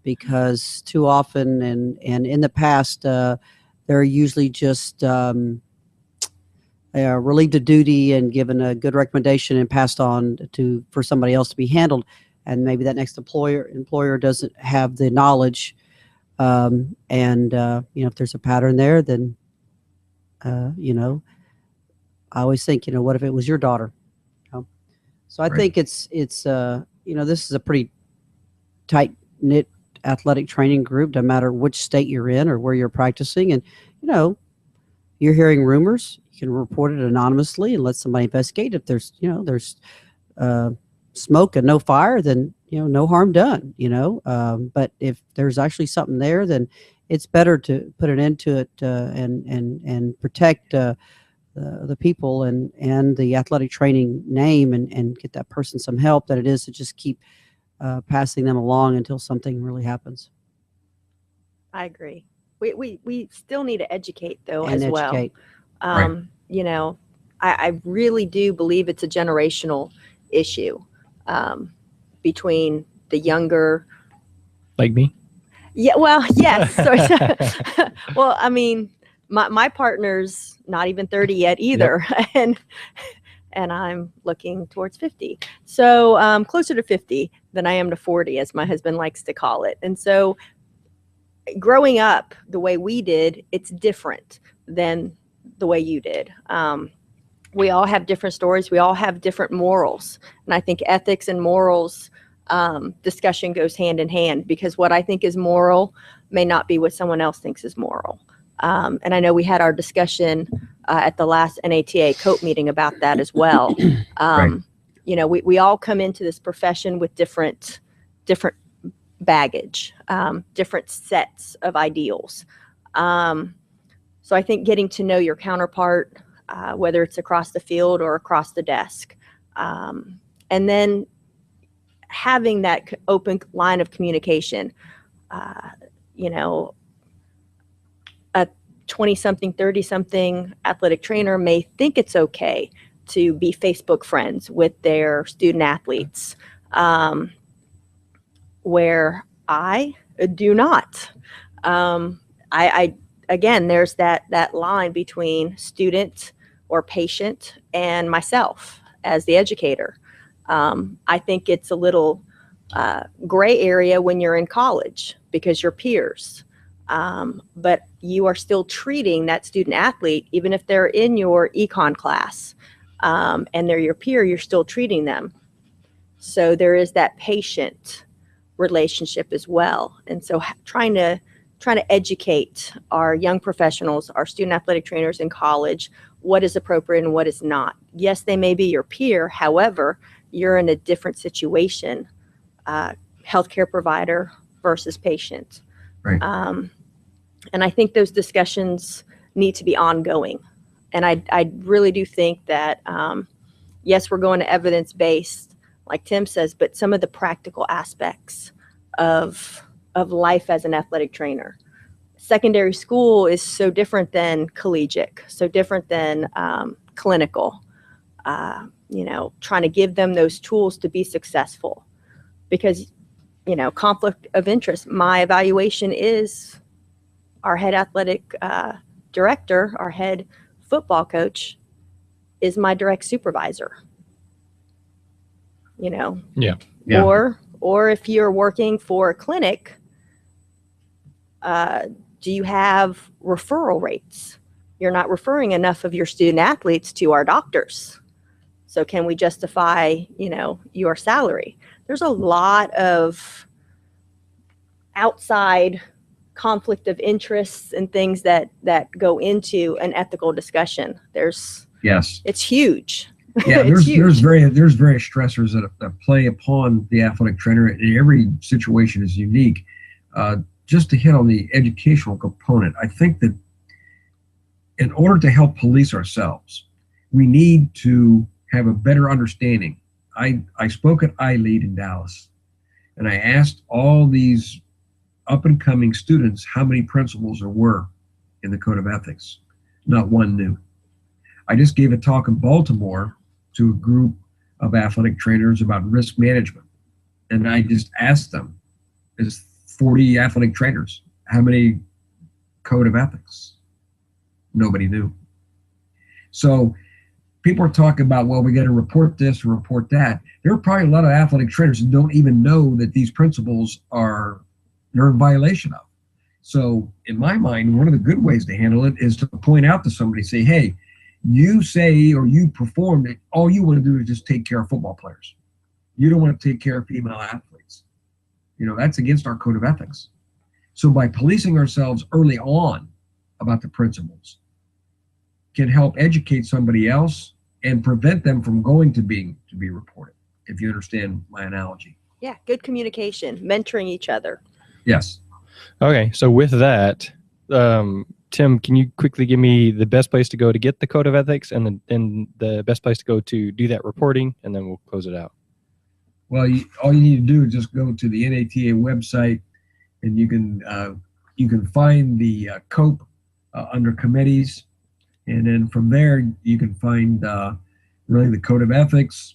S6: because too often and in the past they're usually just relieved of duty and given a good recommendation and passed on for somebody else to be handled, and maybe that next employer doesn't have the knowledge If there's a pattern there, then, I always think, what if it was your daughter? So I
S4: Right.
S6: think it's this is a pretty tight knit athletic training group, no matter which state you're in or where you're practicing. And, you're hearing rumors, you can report it anonymously and let somebody investigate. If there's smoke and no fire, then, no harm done, but if there's actually something there, then it's better to put an end to it, and protect, the people and the athletic training name, and get that person some help, than it is to just keep passing them along until something really happens.
S5: I agree. We still need to educate, though,
S6: And
S5: as
S6: educate.
S5: well. I really do believe it's a generational issue, between the younger.
S2: Like me?
S5: Yeah, well, yes. Well, I mean, my partner's not even 30 yet either, and I'm looking towards 50. So closer to 50 than I am to 40, as my husband likes to call it. And so growing up the way we did, it's different than the way you did. We all have different stories. We all have different morals. And I think ethics and morals discussion goes hand in hand, because what I think is moral may not be what someone else thinks is moral. And I know we had our discussion at the last NATA COPE meeting about that as well.
S4: Right.
S5: We all come into this profession with different baggage, different sets of ideals. So I think getting to know your counterpart, whether it's across the field or across the desk, and then having that open line of communication. A 20-something, 30-something athletic trainer may think it's okay to be Facebook friends with their student athletes, where I do not. Again, there's that line between student or patient and myself as the educator. I think it's a little gray area when you're in college because you're peers. But you are still treating that student athlete, even if they're in your econ class, and they're your peer, you're still treating them. So there is that patient relationship as well. And so trying to educate our young professionals, our student athletic trainers in college, what is appropriate and what is not. Yes, they may be your peer. However, you're in a different situation, healthcare provider versus patient.
S4: Right.
S5: And I think those discussions need to be ongoing. And I really do think that, yes, we're going to evidence-based, like Tim says, but some of the practical aspects of life as an athletic trainer. Secondary school is so different than collegiate, so different than clinical. Trying to give them those tools to be successful, because, conflict of interest. My evaluation is our head athletic director, our head football coach is my direct supervisor.
S2: Yeah.
S5: Or if you're working for a clinic, do you have referral rates? You're not referring enough of your student athletes to our doctors. So can we justify, your salary? There's a lot of outside conflict of interests and things that go into an ethical discussion.
S4: Yes.
S5: It's huge.
S4: Yeah,
S5: It's
S4: there's
S5: huge.
S4: various stressors that play upon the athletic trainer, and every situation is unique. Just to hit on the educational component, I think that in order to help police ourselves, we need to have a better understanding. I spoke at iLead in Dallas, and I asked all these up-and-coming students how many principles there were in the Code of Ethics. Not one knew. I just gave a talk in Baltimore to a group of athletic trainers about risk management, and I just asked them, there's 40 athletic trainers, how many Code of Ethics? Nobody knew. So people are talking about, well, we got to report this or report that. There are probably a lot of athletic trainers who don't even know that these principles they're in violation of. So in my mind, one of the good ways to handle it is to point out to somebody, say, hey, you say or you perform it, all you want to do is just take care of football players. You don't want to take care of female athletes. That's against our code of ethics. So by policing ourselves early on about the principles can help educate somebody else and prevent them from going to be reported, if you understand my analogy.
S5: Yeah, good communication, mentoring each other.
S4: Yes.
S2: Okay, so with that, Tim, can you quickly give me the best place to go to get the code of ethics and the best place to go to do that reporting, and then we'll close it out.
S4: Well, all you need to do is just go to the NATA website, and you can find the COPE under committees, and then from there you can find really the code of ethics,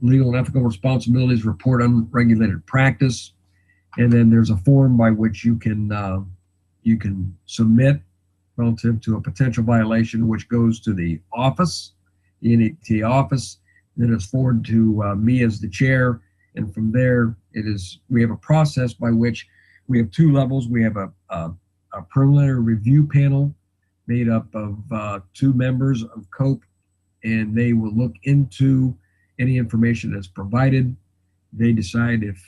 S4: legal and ethical responsibilities, report unregulated practice, and then there's a form by which you can submit relative to a potential violation, which goes to the office, the NATA office. Then it's forwarded to me as the chair, and from there we have a process by which we have two levels. We have a preliminary review panel made up of 2 members of COPE, and they will look into any information that's provided. They decide if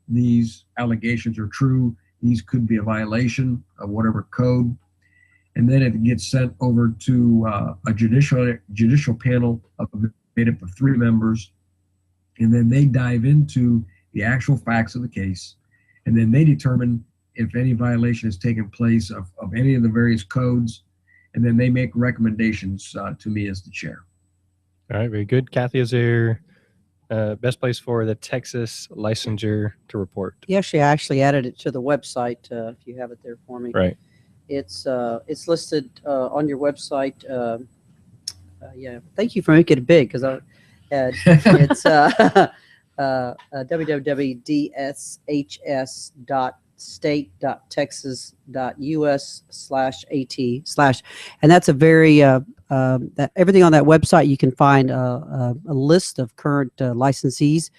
S4: these allegations are true, these could be a violation of whatever code, and then it gets sent over to a judicial panel made up of 3 members, and then they dive into the actual facts of the case, and then they determine if any violation has taken place of any of the various codes, and then they make recommendations to me as the chair.
S2: All right, very good. Cathy, is there best place for the Texas licensure to report?
S6: Yes, I actually added it to the website. If you have it there for me,
S2: Right.
S6: It's listed on your website. Yeah, thank you for making it big, because it's www.dshs.state.texas.us/at/, and that's a very that everything on that website you can find a list of current licensees.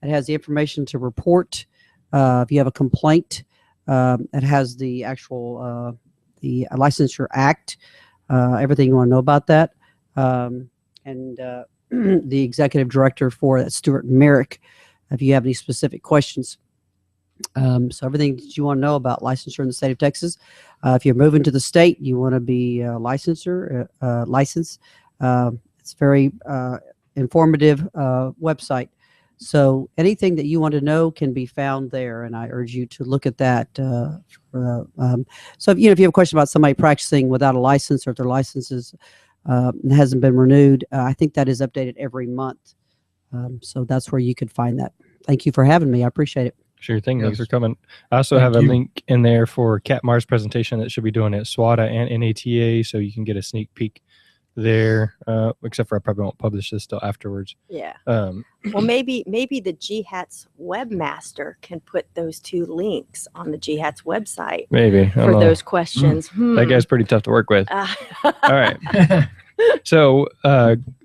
S6: It has the information to report if you have a complaint. It has the actual the Licensure Act, everything you want to know about that, and the executive director for that, Stuart Merrick, if you have any specific questions. So everything that you want to know about licensure in the state of Texas. If you're moving to the state, you want to be licensed. It's very informative website. So anything that you want to know can be found there, and I urge you to look at that. So if you have a question about somebody practicing without a license, or if their license hasn't been renewed, I think that is updated every month. So that's where you could find that. Thank you for having me. I appreciate it.
S2: Sure thing.
S4: Yes.
S2: Thanks for coming. I also have a link in there for Kat Marr's presentation that she'll be doing at SWATA and NATA, so you can get a sneak peek there, except for I probably won't publish this till afterwards.
S5: Yeah. Well, maybe the GHATS webmaster can put those 2 links on the GHATS website
S2: Maybe.
S5: for those questions.
S2: That guy's pretty tough to work with. All right. So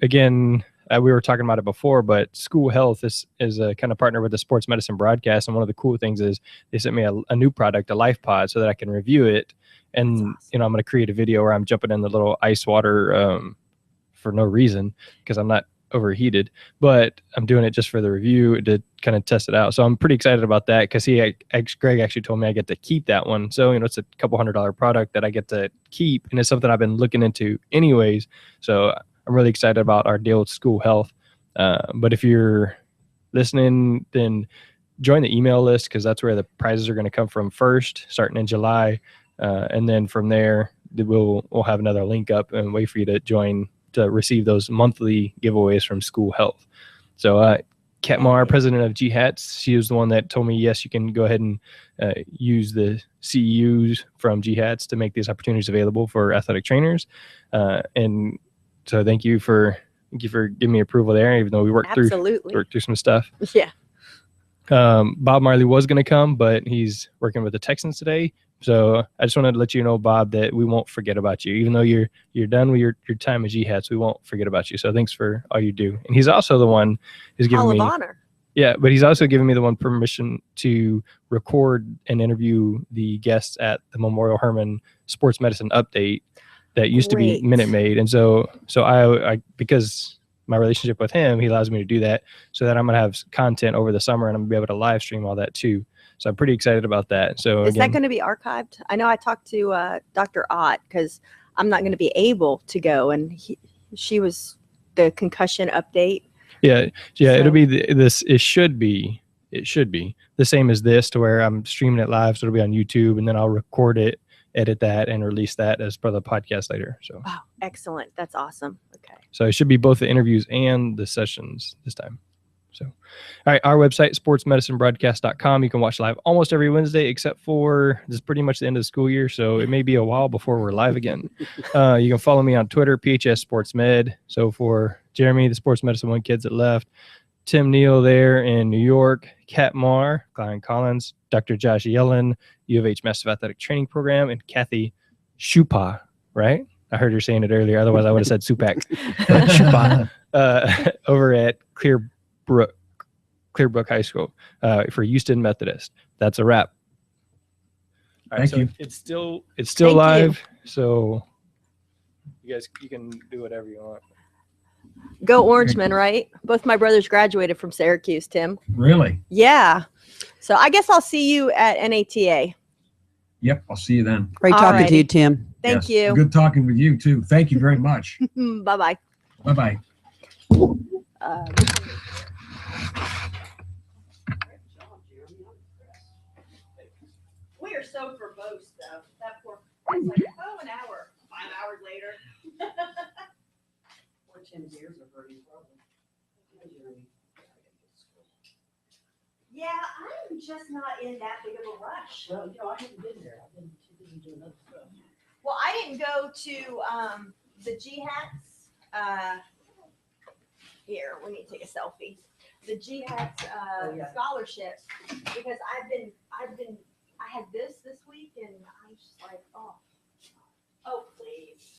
S2: again, we were talking about it before, but School Health is a kind of partner with the Sports Medicine Broadcast, and one of the cool things is they sent me a new product, a Life Pod, so that I can review it. And awesome. I'm going to create a video where I'm jumping in the little ice water for no reason, because I'm not overheated, but I'm doing it just for the review to kind of test it out. So I'm pretty excited about that, because Greg actually told me I get to keep that one. So it's a couple $100 product that I get to keep, and it's something I've been looking into anyways. So I'm really excited about our deal with School Health. But if you're listening, then join the email list, because that's where the prizes are going to come from first, starting in July. And then from there, we'll have another link up and wait for you to join to receive those monthly giveaways from School Health. So Kat Marr, president of GHATS, she was the one that told me, yes, you can go ahead and use the CEUs from GHATS to make these opportunities available for athletic trainers. And so thank you for giving me approval there, even though we worked through some stuff.
S5: Yeah.
S2: Bob Marley was going to come, but he's working with the Texans today. So I just wanted to let you know, Bob, that we won't forget about you. Even though you're done with your time at GHATS, we won't forget about you. So thanks for all you do. And he's also the one who's giving me Hall of
S5: Honor.
S2: Yeah, but he's also given me the one permission to record and interview the guests at the Memorial Hermann Sports Medicine Update that used to be
S5: Great.
S2: Minute Maid. And so I because my relationship with him, he allows me to do that so that I'm going to have content over the summer and I'm going to be able to live stream all that too. So I'm pretty excited about that. So
S5: Is that
S2: again,
S5: going to be archived? I know I talked to Dr. Ott because I'm not going to be able to go, and she was the concussion update.
S2: yeah,
S5: So-
S2: it'll be this. It should be the same as this, to where I'm streaming it live, so it'll be on YouTube, and then I'll record it, edit that, and release that as part of the podcast later. So,
S5: Wow, excellent. That's awesome. Okay.
S2: so it should be both the interviews and the sessions this time. So, all right, our website, sportsmedicinebroadcast.com. You can watch live almost every Wednesday, except for this is pretty much the end of the school year, so it may be a while before we're live again. You can follow me on Twitter, PHS Sports Med. So for Jeremy, the Sports Medicine One kids that left, Tim Neal there in New York, Kat Marr, Klein Collins, Dr. Josh Yellen, U of H Massive Athletic Training Program, and Cathy Supak, right? I heard her saying it earlier. Otherwise, I would have said Supak. Supak, over at Clearbrook High School for Houston Methodist. That's a wrap. All right,
S4: Thank you.
S2: It's still
S5: Thank you.
S2: live. So you can do whatever you want.
S5: Go Orangemen, right? Both my brothers graduated from Syracuse, Tim.
S4: Really?
S5: Yeah. So I guess I'll see you at NATA.
S4: Yep. I'll see you then.
S6: Great talking to you,
S5: Alrighty.
S6: Tim.
S5: Thank
S4: Yes.
S5: you.
S4: Good talking with you too. Thank you very much.
S5: Bye-bye.
S4: Bye-bye.
S5: We are so verbose, though. That poor, it's like, oh, an hour, 5 hours later. Yeah, I'm just not in that big of a rush.
S7: Well, I haven't been there. I've been too busy doing other stuff.
S5: Well, I didn't go to the GHATS. Here, we need to take a selfie. The GHATS
S7: yeah.
S5: scholarship, because I had this week, and I'm just like, oh, please.